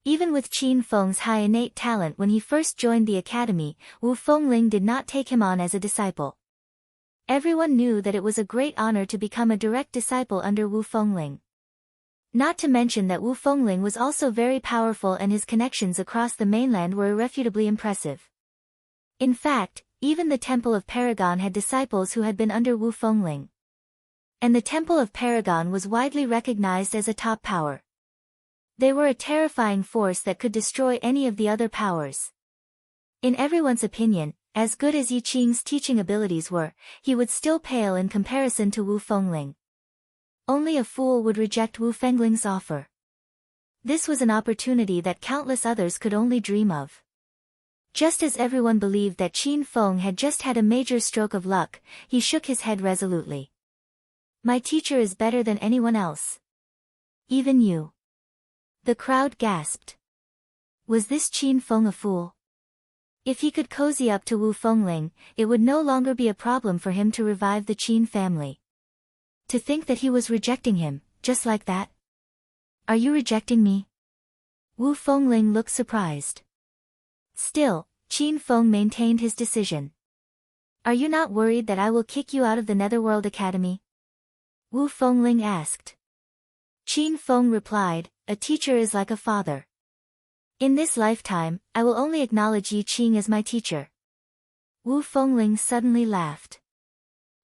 Even with Qin Feng's high innate talent when he first joined the academy, Wu Fengling did not take him on as a disciple. Everyone knew that it was a great honor to become a direct disciple under Wu Fengling. Not to mention that Wu Fengling was also very powerful and his connections across the mainland were irrefutably impressive. In fact, even the Temple of Paragon had disciples who had been under Wu Fengling. And the Temple of Paragon was widely recognized as a top power. They were a terrifying force that could destroy any of the other powers. In everyone's opinion, as good as Yi Qing's teaching abilities were, he would still pale in comparison to Wu Fengling. Only a fool would reject Wu Fengling's offer. This was an opportunity that countless others could only dream of. Just as everyone believed that Qin Feng had just had a major stroke of luck, he shook his head resolutely. My teacher is better than anyone else. Even you. The crowd gasped. Was this Qin Feng a fool? If he could cozy up to Wu Fengling, it would no longer be a problem for him to revive the Qin family. To think that he was rejecting him, just like that? Are you rejecting me? Wu Fengling looked surprised. Still, Qin Feng maintained his decision. Are you not worried that I will kick you out of the Netherworld Academy? Wu Fengling asked. Qin Feng replied, a teacher is like a father. In this lifetime, I will only acknowledge Yi Qing as my teacher. Wu Fengling suddenly laughed.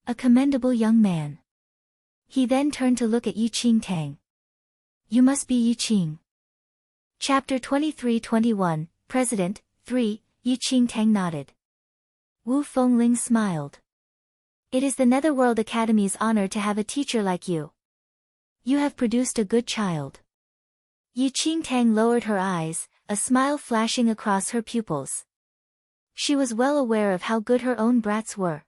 A commendable young man. He then turned to look at Yi Qingtang. You must be Yi Qing. Chapter 23-21, President, 3, Yi Qingtang nodded. Wu Fengling smiled. It is the Netherworld Academy's honor to have a teacher like you. You have produced a good child. Yi Qingtang lowered her eyes, a smile flashing across her pupils. She was well aware of how good her own brats were.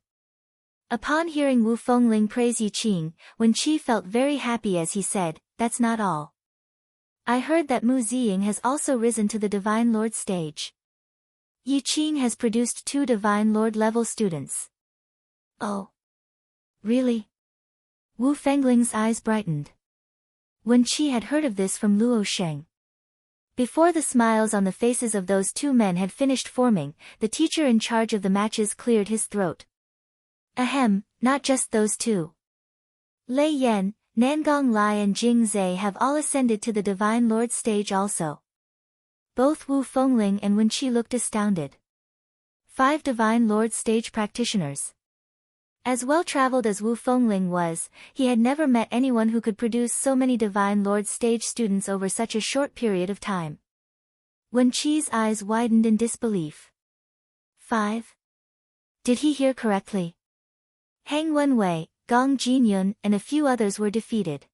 Upon hearing Wu Fengling praise Yi Qing, Wen Qi felt very happy as he said, that's not all. I heard that Mu Ziying has also risen to the Divine Lord stage. Yi Qing has produced 2 Divine Lord level students. Oh. Really? Wu Fengling's eyes brightened. Wen Qi had heard of this from Luo Sheng. Before the smiles on the faces of those 2 men had finished forming, the teacher in charge of the matches cleared his throat. Ahem, not just those 2. Lei Yan, Nangong Lai and Jing Zhe have all ascended to the Divine Lord stage also. Both Wu Fengling and Wen Qi looked astounded. 5 Divine Lord stage practitioners. As well-traveled as Wu Fengling was, he had never met anyone who could produce so many Divine Lord stage students over such a short period of time. Wen Qi's eyes widened in disbelief. 5? Did he hear correctly? Hang Wenwei, Gong Jinyun, and a few others were defeated.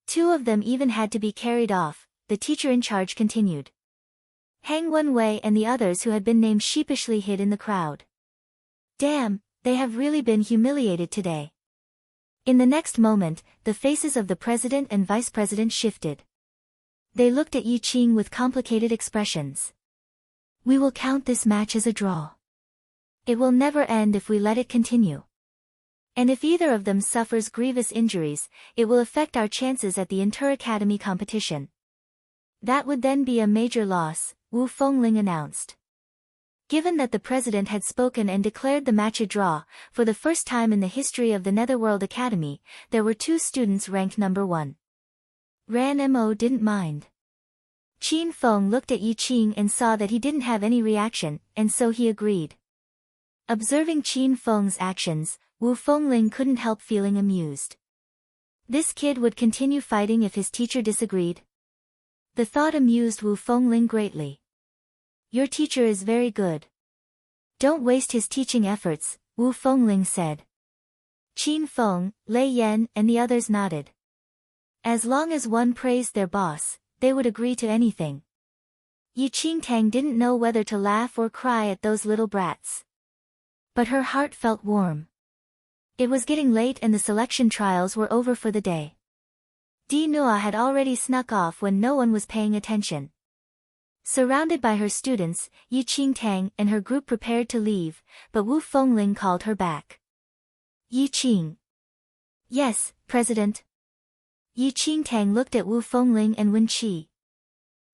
2 of them even had to be carried off, the teacher in charge continued. Hang Wenwei and the others who had been named sheepishly hid in the crowd. Damn, they have really been humiliated today. In the next moment, the faces of the president and vice president shifted. They looked at Yi Qing with complicated expressions. We will count this match as a draw. It will never end if we let it continue. And if either of them suffers grievous injuries, it will affect our chances at the inter-academy competition. That would then be a major loss, Wu Fengling announced. Given that the president had spoken and declared the match a draw, for the first time in the history of the Netherworld Academy, there were 2 students ranked number 1. Ran Mo didn't mind. Qin Feng looked at Yi Qing and saw that he didn't have any reaction, and so he agreed. Observing Qin Feng's actions, Wu Fengling couldn't help feeling amused. This kid would continue fighting if his teacher disagreed. The thought amused Wu Fengling greatly. Your teacher is very good. Don't waste his teaching efforts, Wu Fengling said. Qin Feng, Lei Yan and the others nodded. As long as one praised their boss, they would agree to anything. Yi Qingtang didn't know whether to laugh or cry at those little brats. But her heart felt warm. It was getting late and the selection trials were over for the day. Di Nua had already snuck off when no one was paying attention. Surrounded by her students, Yi Qingtang and her group prepared to leave, but Wu Fengling called her back. Yi Qing. Yes, President. Yi Qingtang looked at Wu Fengling and Wen Qi.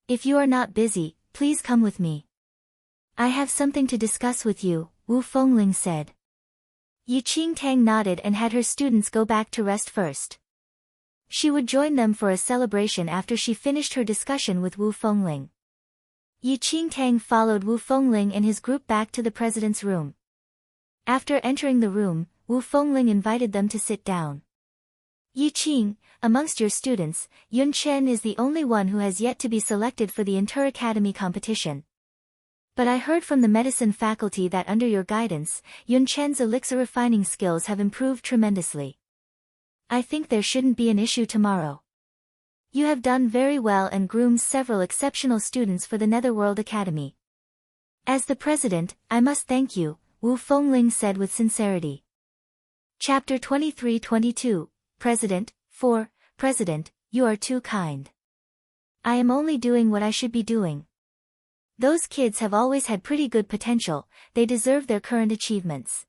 If you are not busy, please come with me. I have something to discuss with you, Wu Fengling said. Yi Qingtang nodded and had her students go back to rest first. She would join them for a celebration after she finished her discussion with Wu Fengling. Yi Qingtang followed Wu Fengling and his group back to the president's room. After entering the room, Wu Fengling invited them to sit down. Yi Qing, amongst your students, Yun Chen is the only one who has yet to be selected for the inter-academy competition. But I heard from the medicine faculty that under your guidance, Yun Chen's elixir refining skills have improved tremendously. I think there shouldn't be an issue tomorrow. You have done very well and groomed several exceptional students for the Netherworld Academy. As the president, I must thank you, Wu Fengling said with sincerity. Chapter 23-22, President, 4, President, you are too kind. I am only doing what I should be doing. Those kids have always had pretty good potential, they deserve their current achievements.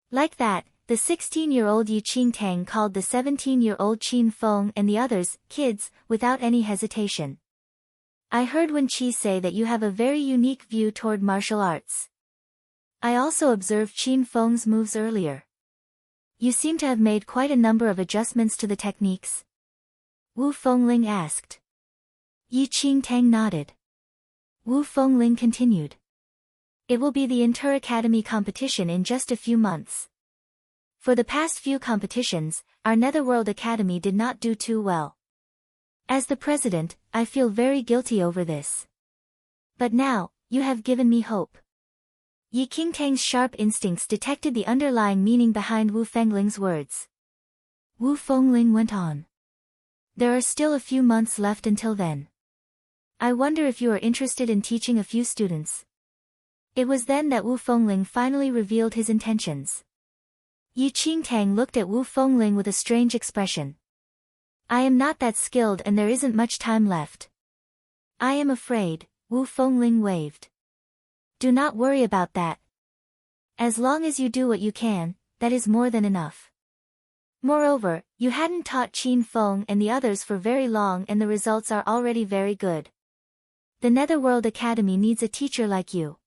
Like that, the 16-year-old Yi Qingtang called the 17-year-old Qin Feng and the others, kids, without any hesitation. I heard Wen Qi say that you have a very unique view toward martial arts. I also observed Qin Feng's moves earlier. You seem to have made quite a number of adjustments to the techniques. Wu Fengling asked. Yi Qingtang nodded. Wu Fengling continued. It will be the inter-academy competition in just a few months. For the past few competitions, our Netherworld Academy did not do too well. As the president, I feel very guilty over this. But now, you have given me hope. Yi Qingtang's sharp instincts detected the underlying meaning behind Wu Fengling's words. Wu Fengling went on. There are still a few months left until then. I wonder if you are interested in teaching a few students. It was then that Wu Fengling finally revealed his intentions. Yi Qingtang looked at Wu Fengling with a strange expression. I am not that skilled and there isn't much time left. I am afraid, Wu Fengling waved. Do not worry about that. As long as you do what you can, that is more than enough. Moreover, you hadn't taught Qin Feng and the others for very long and the results are already very good. The Netherworld Academy needs a teacher like you.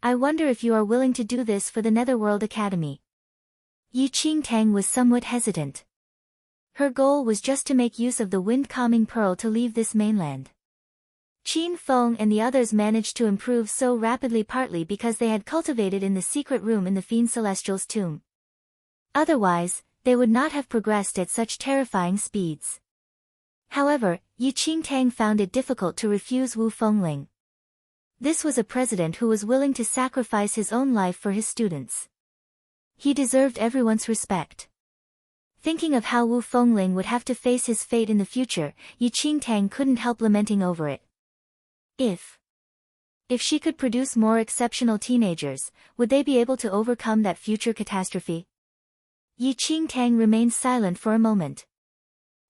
I wonder if you are willing to do this for the Netherworld Academy. Yi Qingtang was somewhat hesitant. Her goal was just to make use of the wind-calming pearl to leave this mainland. Qin Feng and the others managed to improve so rapidly partly because they had cultivated in the secret room in the Fiend Celestial's tomb. Otherwise, they would not have progressed at such terrifying speeds. However, Yi Qingtang found it difficult to refuse Wu Fengling. This was a president who was willing to sacrifice his own life for his students. He deserved everyone's respect. Thinking of how Wu Fengling would have to face his fate in the future, Yi Qingtang couldn't help lamenting over it. If she could produce more exceptional teenagers, would they be able to overcome that future catastrophe? Yi Qingtang remained silent for a moment.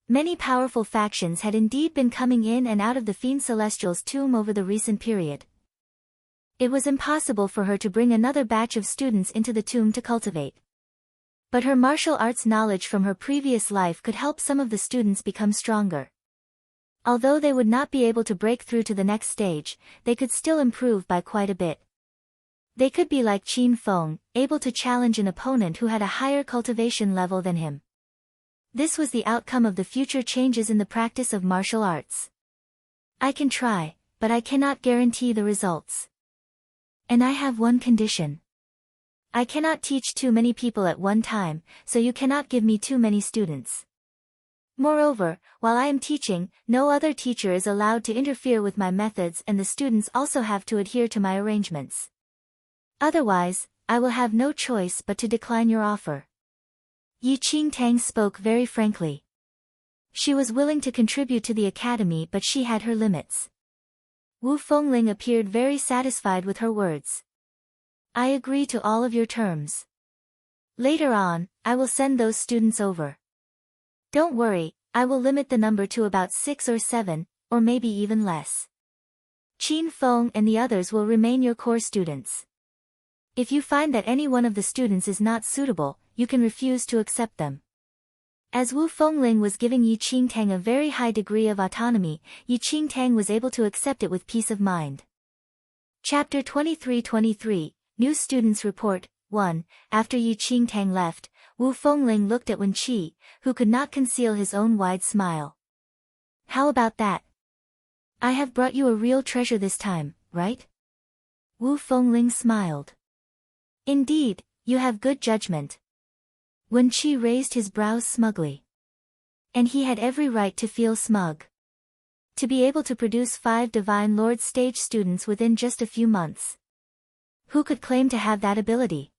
Many powerful factions had indeed been coming in and out of the Fiend Celestial's tomb over the recent period. It was impossible for her to bring another batch of students into the tomb to cultivate. But her martial arts knowledge from her previous life could help some of the students become stronger. Although they would not be able to break through to the next stage, they could still improve by quite a bit. They could be like Qin Feng, able to challenge an opponent who had a higher cultivation level than him. This was the outcome of the future changes in the practice of martial arts. I can try, but I cannot guarantee the results. And I have one condition. I cannot teach too many people at one time, so you cannot give me too many students. Moreover, while I am teaching, no other teacher is allowed to interfere with my methods, and the students also have to adhere to my arrangements. Otherwise, I will have no choice but to decline your offer. Yi Qingtang spoke very frankly. She was willing to contribute to the academy, but she had her limits. Wu Fengling appeared very satisfied with her words. I agree to all of your terms. Later on, I will send those students over. Don't worry, I will limit the number to about 6 or 7, or maybe even less. Qin Feng and the others will remain your core students. If you find that any one of the students is not suitable, you can refuse to accept them. As Wu Fengling was giving Yi Qingtang a very high degree of autonomy, Yi Qingtang was able to accept it with peace of mind. Chapter 23-23, New Students Report, 1. After Yi Qingtang left, Wu Fengling looked at Wen Qi, who could not conceal his own wide smile. How about that? I have brought you a real treasure this time, right? Wu Fengling smiled. Indeed, you have good judgment. Wen Qi raised his brows smugly. And he had every right to feel smug. To be able to produce 5 Divine Lord stage students within just a few months. Who could claim to have that ability?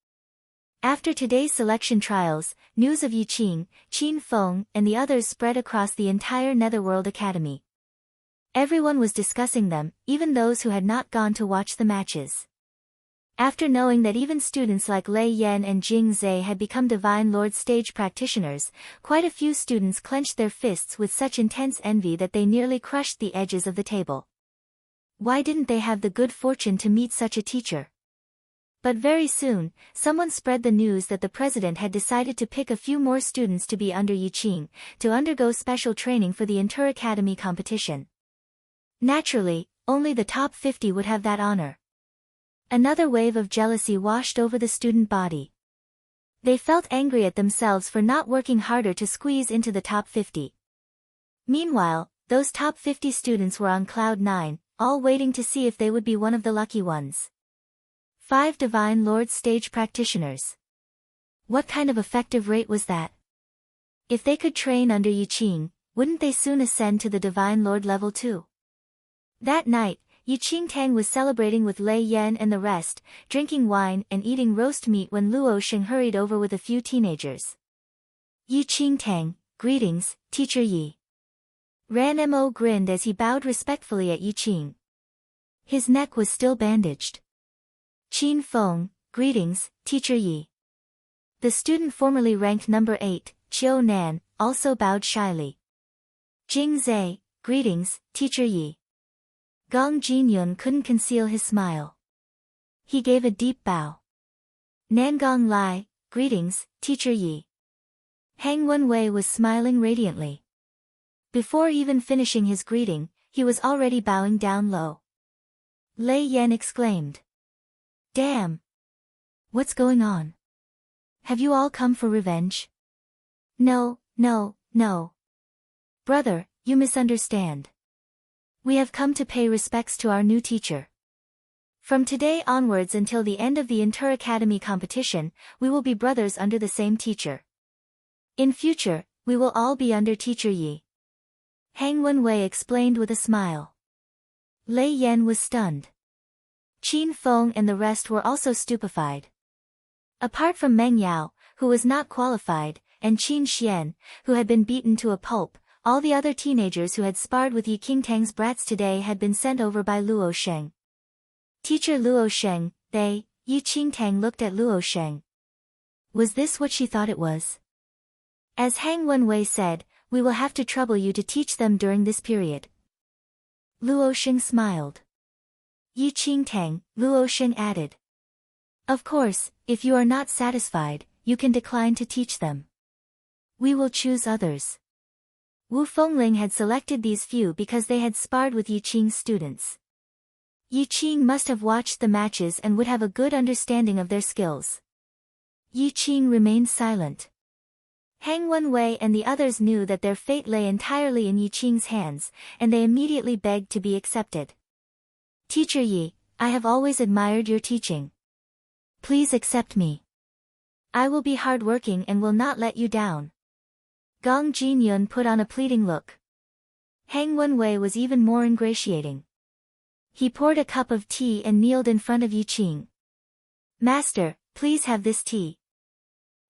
After today's selection trials, news of Yi Qing, Qin Feng, and the others spread across the entire Netherworld Academy. Everyone was discussing them, even those who had not gone to watch the matches. After knowing that even students like Lei Yan and Jing Zhe had become Divine Lord stage practitioners, quite a few students clenched their fists with such intense envy that they nearly crushed the edges of the table. Why didn't they have the good fortune to meet such a teacher? But very soon, someone spread the news that the president had decided to pick a few more students to be under Yi Qing, to undergo special training for the inter-academy competition. Naturally, only the top 50 would have that honor. Another wave of jealousy washed over the student body. They felt angry at themselves for not working harder to squeeze into the top 50. Meanwhile, those top 50 students were on cloud 9, all waiting to see if they would be one of the lucky ones. 5 Divine Lord stage practitioners. What kind of effective rate was that? If they could train under Yi Qing, wouldn't they soon ascend to the Divine Lord level too? That night, Yi Qingtang was celebrating with Lei Yan and the rest, drinking wine and eating roast meat when Luo Sheng hurried over with a few teenagers. Yi Qingtang, greetings, Teacher Yi. Ran Mo grinned as he bowed respectfully at Yi Qing. His neck was still bandaged. Qin Feng, greetings, Teacher Yi. The student formerly ranked number 8, Qiu Nan, also bowed shyly. Jing Zhe, greetings, Teacher Yi. Gong Jinyun couldn't conceal his smile. He gave a deep bow. Nangong Lai, greetings, Teacher Yi. Hang Wenwei was smiling radiantly. Before even finishing his greeting, he was already bowing down low. Lei Yan exclaimed. Damn! What's going on? Have you all come for revenge? No, no, no. Brother, you misunderstand. We have come to pay respects to our new teacher. From today onwards until the end of the inter-academy competition, we will be brothers under the same teacher. In future, we will all be under Teacher Yi. Hang Wenwei explained with a smile. Lei Yan was stunned. Qin Feng and the rest were also stupefied. Apart from Meng Yao, who was not qualified, and Qin Xian, who had been beaten to a pulp, all the other teenagers who had sparred with Yi Qingtang's brats today had been sent over by Luo Sheng. Teacher Luo Sheng, Yi Qingtang looked at Luo Sheng. Was this what she thought it was? As Hang Wenwei said, we will have to trouble you to teach them during this period. Luo Sheng smiled. Yi Qingtang, Luo Sheng added. Of course, if you are not satisfied, you can decline to teach them. We will choose others. Wu Fengling had selected these few because they had sparred with Yi Qing's students. Yi Qing must have watched the matches and would have a good understanding of their skills. Yi Qing remained silent. Hang Wenwei and the others knew that their fate lay entirely in Yi Qing's hands, and they immediately begged to be accepted. Teacher Yi, I have always admired your teaching. Please accept me. I will be hardworking and will not let you down. Gong Jinyun put on a pleading look. Hang Wenwei was even more ingratiating. He poured a cup of tea and kneeled in front of Yi Qing. Master, please have this tea.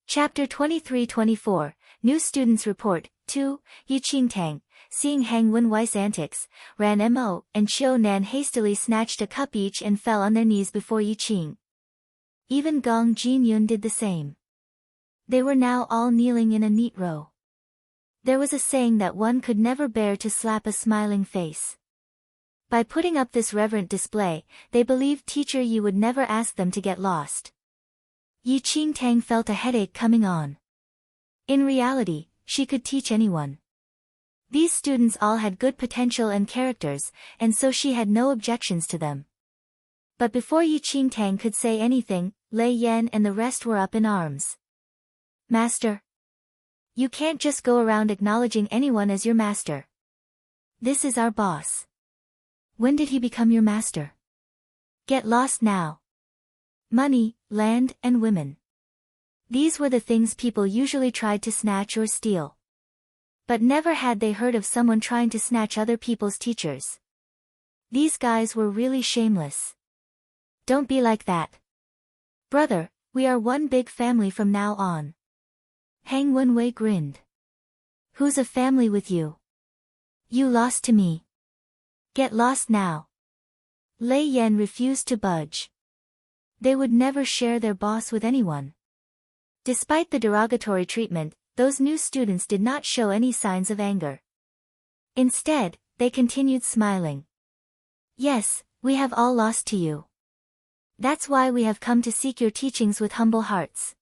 Chapter 23-24, New Students Report, 2, Yi Qingtang, seeing Hang Wenwei's antics, Ran Mo and Qiu Nan hastily snatched a cup each and fell on their knees before Yi Qing. Even Gong Jinyun did the same. They were now all kneeling in a neat row. There was a saying that one could never bear to slap a smiling face. By putting up this reverent display, they believed Teacher Yi would never ask them to get lost. Yi Qingtang felt a headache coming on. In reality, she could teach anyone. These students all had good potential and characters, and so she had no objections to them. But before Yi Qingtang could say anything, Lei Yan and the rest were up in arms. Master. You can't just go around acknowledging anyone as your master. This is our boss. When did he become your master? Get lost now. Money, land, and women. These were the things people usually tried to snatch or steal. But never had they heard of someone trying to snatch other people's teachers. These guys were really shameless. Don't be like that. Brother, we are one big family from now on. Hang Wenwei grinned. Who's a family with you? You lost to me. Get lost now. Lei Yan refused to budge. They would never share their boss with anyone. Despite the derogatory treatment, those new students did not show any signs of anger. Instead, they continued smiling. Yes, we have all lost to you. That's why we have come to seek your teachings with humble hearts.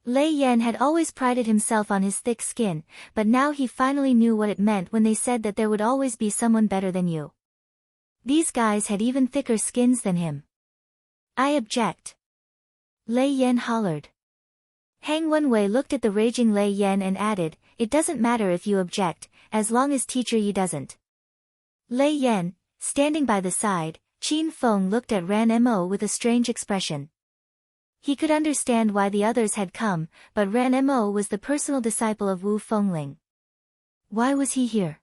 Lei Yan had always prided himself on his thick skin, but now he finally knew what it meant when they said that there would always be someone better than you. These guys had even thicker skins than him. I object. Lei Yan hollered. Hang Wenwei looked at the raging Lei Yan and added, it doesn't matter if you object, as long as Teacher Yi doesn't. Lei Yan, standing by the side, Qin Feng looked at Ran Mo with a strange expression. He could understand why the others had come, but Ran Mo was the personal disciple of Wu Fengling. Why was he here?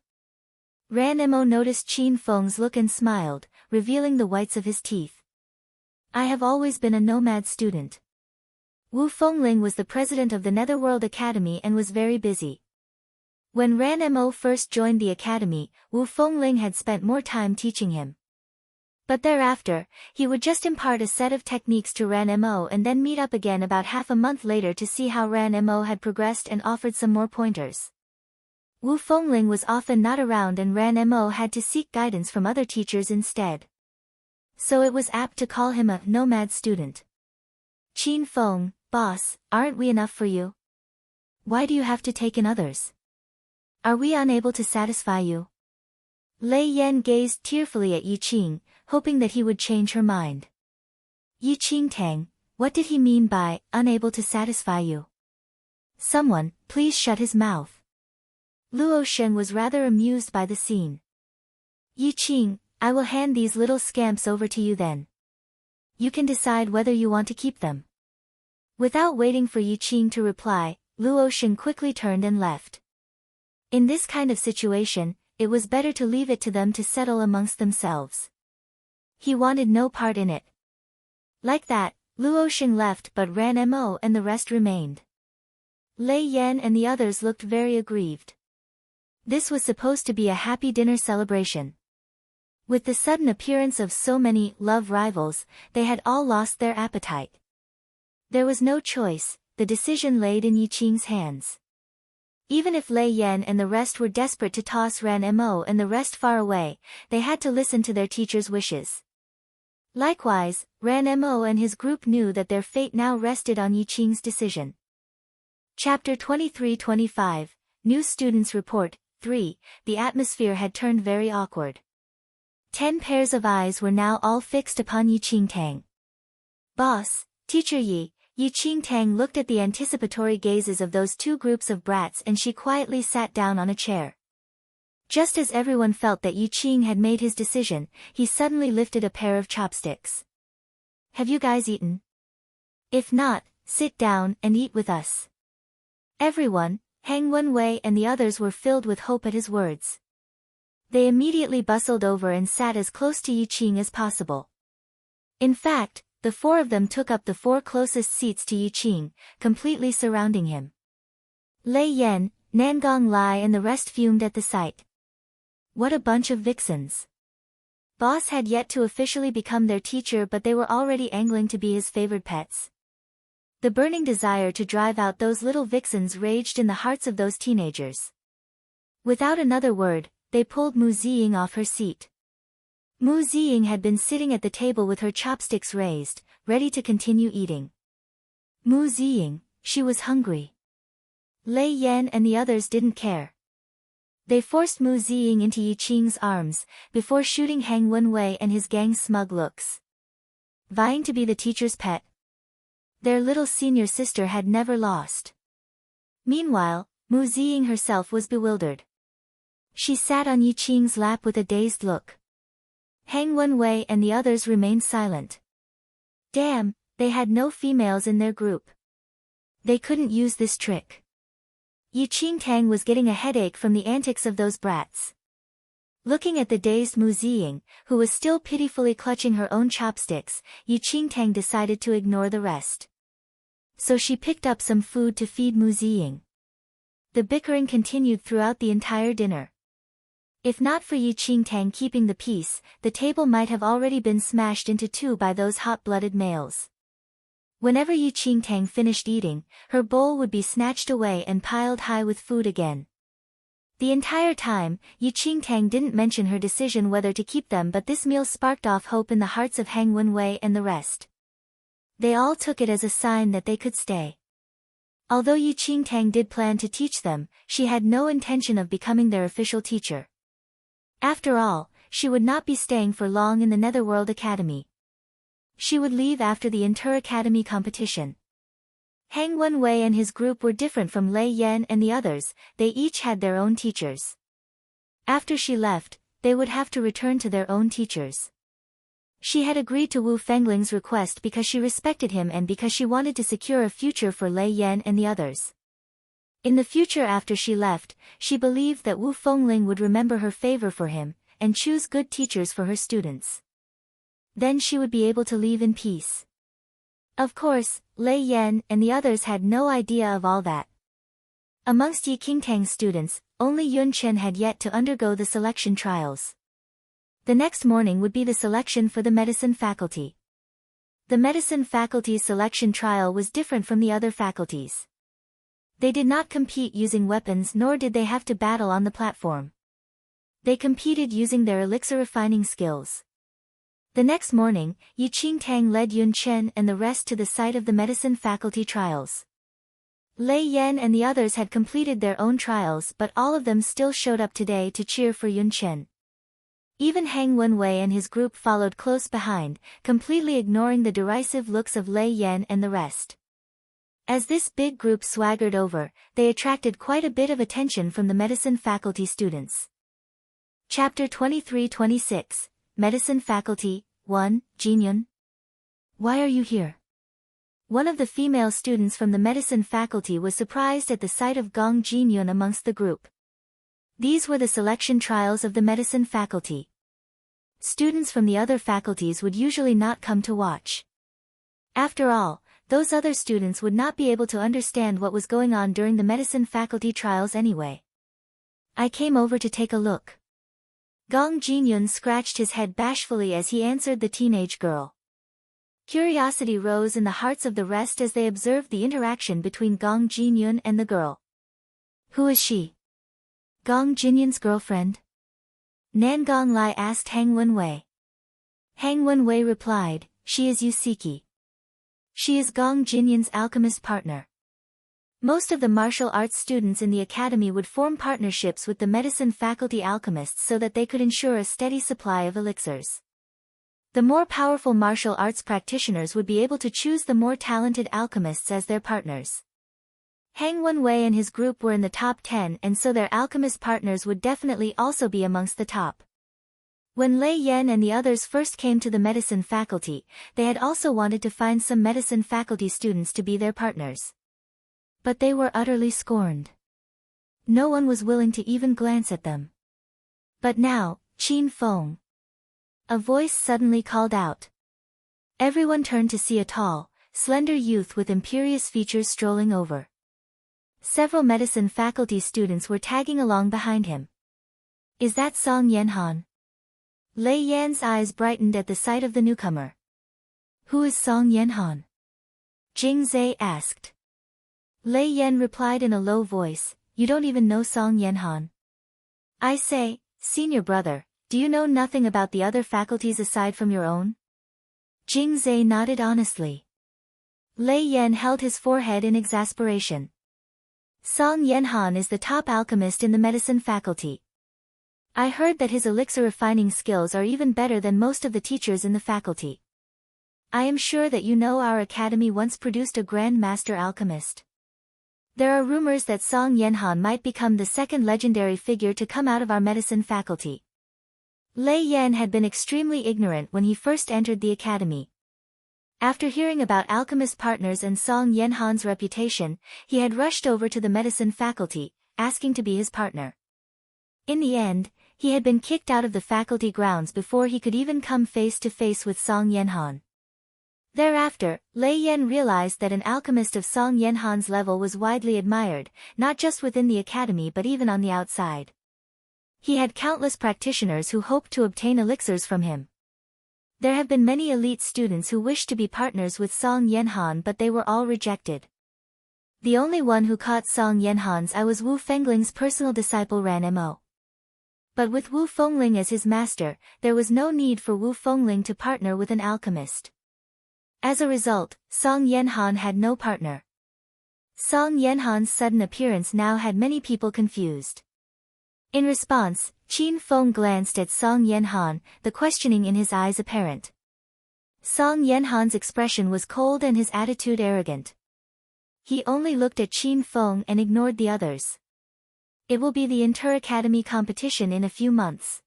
Ran Mo noticed Qin Feng's look and smiled, revealing the whites of his teeth. I have always been a nomad student. Wu Fengling was the president of the Netherworld Academy and was very busy. When Ran Mo first joined the academy, Wu Fengling had spent more time teaching him. But thereafter, he would just impart a set of techniques to Ran Mo and then meet up again about half a month later to see how Ran Mo had progressed and offered some more pointers. Wu Fengling was often not around and Ran Mo had to seek guidance from other teachers instead. So it was apt to call him a nomad student. Qin Feng, boss, aren't we enough for you? Why do you have to take in others? Are we unable to satisfy you? Lei Yan gazed tearfully at Yi Qing, hoping that he would change her mind. Yi Qingtang, what did he mean by, unable to satisfy you? Someone, please shut his mouth. Luo Shen was rather amused by the scene. Yi Qing, I will hand these little scamps over to you then. You can decide whether you want to keep them. Without waiting for Yi Qing to reply, Luo Shen quickly turned and left. In this kind of situation, it was better to leave it to them to settle amongst themselves. He wanted no part in it. Like that, Luo Shen left but Ran Mo and the rest remained. Lei Yan and the others looked very aggrieved. This was supposed to be a happy dinner celebration. With the sudden appearance of so many love rivals, they had all lost their appetite. There was no choice, the decision laid in Yi Qing's hands. Even if Lei Yan and the rest were desperate to toss Ran Mo and the rest far away, they had to listen to their teacher's wishes. Likewise, Ran Mo and his group knew that their fate now rested on Yi Qing's decision. Chapter 23-25, New Students Report, 3, The atmosphere had turned very awkward. 10 pairs of eyes were now all fixed upon Yi Qingtang. Boss, Teacher Yi Qingtang looked at the anticipatory gazes of those two groups of brats and she quietly sat down on a chair. Just as everyone felt that Yi Qing had made his decision, he suddenly lifted a pair of chopsticks. Have you guys eaten? If not, sit down and eat with us. Everyone, Hang Wenwei and the others were filled with hope at his words. They immediately bustled over and sat as close to Yi Qing as possible. In fact, the 4 of them took up the 4 closest seats to Yi Qing, completely surrounding him. Lei Yan, Nangong Lai and the rest fumed at the sight. What a bunch of vixens. Boss had yet to officially become their teacher, but they were already angling to be his favored pets. The burning desire to drive out those little vixens raged in the hearts of those teenagers. Without another word, they pulled Mu Ziying off her seat. Mu Ziying had been sitting at the table with her chopsticks raised, ready to continue eating. Mu Ziying, she was hungry. Lei Yan and the others didn't care. They forced Mu Ziying into Yi Qing's arms, before shooting Hang Wenwei and his gang's smug looks. Vying to be the teacher's pet. Their little senior sister had never lost. Meanwhile, Mu Ziying herself was bewildered. She sat on Yi Qing's lap with a dazed look. Hang Wenwei and the others remained silent. Damn, they had no females in their group. They couldn't use this trick. Yi Qingtang was getting a headache from the antics of those brats. Looking at the dazed Mu Ziying, who was still pitifully clutching her own chopsticks, Yi Qingtang decided to ignore the rest. So she picked up some food to feed Mu Ziying. The bickering continued throughout the entire dinner. If not for Yi Qingtang keeping the peace, the table might have already been smashed into 2 by those hot-blooded males. Whenever Yi Qingtang finished eating, her bowl would be snatched away and piled high with food again. The entire time, Yi Qingtang didn't mention her decision whether to keep them, but this meal sparked off hope in the hearts of Hang Wenwei and the rest. They all took it as a sign that they could stay. Although Yi Qingtang did plan to teach them, she had no intention of becoming their official teacher. After all, she would not be staying for long in the Netherworld Academy. She would leave after the inter-academy competition. Hang Wenwei and his group were different from Lei Yan and the others, they each had their own teachers. After she left, they would have to return to their own teachers. She had agreed to Wu Fengling's request because she respected him and because she wanted to secure a future for Lei Yan and the others. In the future after she left, she believed that Wu Fengling would remember her favor for him, and choose good teachers for her students. Then she would be able to leave in peace. Of course, Lei Yan and the others had no idea of all that. Amongst Yi Qingtang's students, only Yun Chen had yet to undergo the selection trials. The next morning would be the selection for the medicine faculty. The medicine faculty's selection trial was different from the other faculties. They did not compete using weapons, nor did they have to battle on the platform. They competed using their elixir refining skills. The next morning, Yi Qingtang led Yun Chen and the rest to the site of the medicine faculty trials. Lei Yan and the others had completed their own trials, but all of them still showed up today to cheer for Yun Chen. Even Hang Wenwei and his group followed close behind, completely ignoring the derisive looks of Lei Yan and the rest. As this big group swaggered over, they attracted quite a bit of attention from the medicine faculty students. Chapter 23-26, Medicine Faculty, 1, Jinyun. Why are you here? One of the female students from the medicine faculty was surprised at the sight of Gong Jinyun amongst the group. These were the selection trials of the medicine faculty. Students from the other faculties would usually not come to watch. After all, those other students would not be able to understand what was going on during the medicine faculty trials anyway. I came over to take a look. Gong Jinyun scratched his head bashfully as he answered the teenage girl. Curiosity rose in the hearts of the rest as they observed the interaction between Gong Jinyun and the girl. Who is she? Gong Jinyun's girlfriend? Nangong Lai asked Hang Wenwei. Hang Wenwei replied, she is Yusiki. She is Gong Jinyun's alchemist partner. Most of the martial arts students in the academy would form partnerships with the medicine faculty alchemists so that they could ensure a steady supply of elixirs. The more powerful martial arts practitioners would be able to choose the more talented alchemists as their partners. Hang Wenwei and his group were in the top 10, and so their alchemist partners would definitely also be amongst the top. When Lei Yan and the others first came to the medicine faculty, they had also wanted to find some medicine faculty students to be their partners. But they were utterly scorned. No one was willing to even glance at them. But now, Qin Feng. A voice suddenly called out. Everyone turned to see a tall, slender youth with imperious features strolling over. Several medicine faculty students were tagging along behind him. Is that Song Yanhan? Lei Yan's eyes brightened at the sight of the newcomer. Who is Song Yanhan? Jing Zhe asked. Lei Yan replied in a low voice, You don't even know Song Yanhan. I say, senior brother, do you know nothing about the other faculties aside from your own? Jing Zhe nodded honestly. Lei Yan held his forehead in exasperation. Song Yanhan is the top alchemist in the medicine faculty. I heard that his elixir refining skills are even better than most of the teachers in the faculty. I am sure that you know our academy once produced a Grand Master alchemist. There are rumors that Song Yanhan might become the second legendary figure to come out of our medicine faculty. Lei Yan had been extremely ignorant when he first entered the academy. After hearing about alchemist partners and Song Yanhan's reputation, he had rushed over to the medicine faculty, asking to be his partner. In the end, he had been kicked out of the faculty grounds before he could even come face to face with Song Yanhan. Thereafter, Lei Yan realized that an alchemist of Song Yanhan's level was widely admired, not just within the academy but even on the outside. He had countless practitioners who hoped to obtain elixirs from him. There have been many elite students who wished to be partners with Song Yanhan, but they were all rejected. The only one who caught Song Yanhan's eye was Wu Fengling's personal disciple Ran Mo. But with Wu Fengling as his master, there was no need for Wu Fengling to partner with an alchemist. As a result, Song Yanhan had no partner. Song Yanhan's sudden appearance now had many people confused. In response, Qin Feng glanced at Song Yanhan, the questioning in his eyes apparent. Song Yanhan's expression was cold and his attitude arrogant. He only looked at Qin Feng and ignored the others. It will be the inter-academy competition in a few months.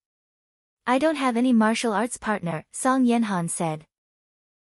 I don't have any martial arts partner, Song Yanhan said.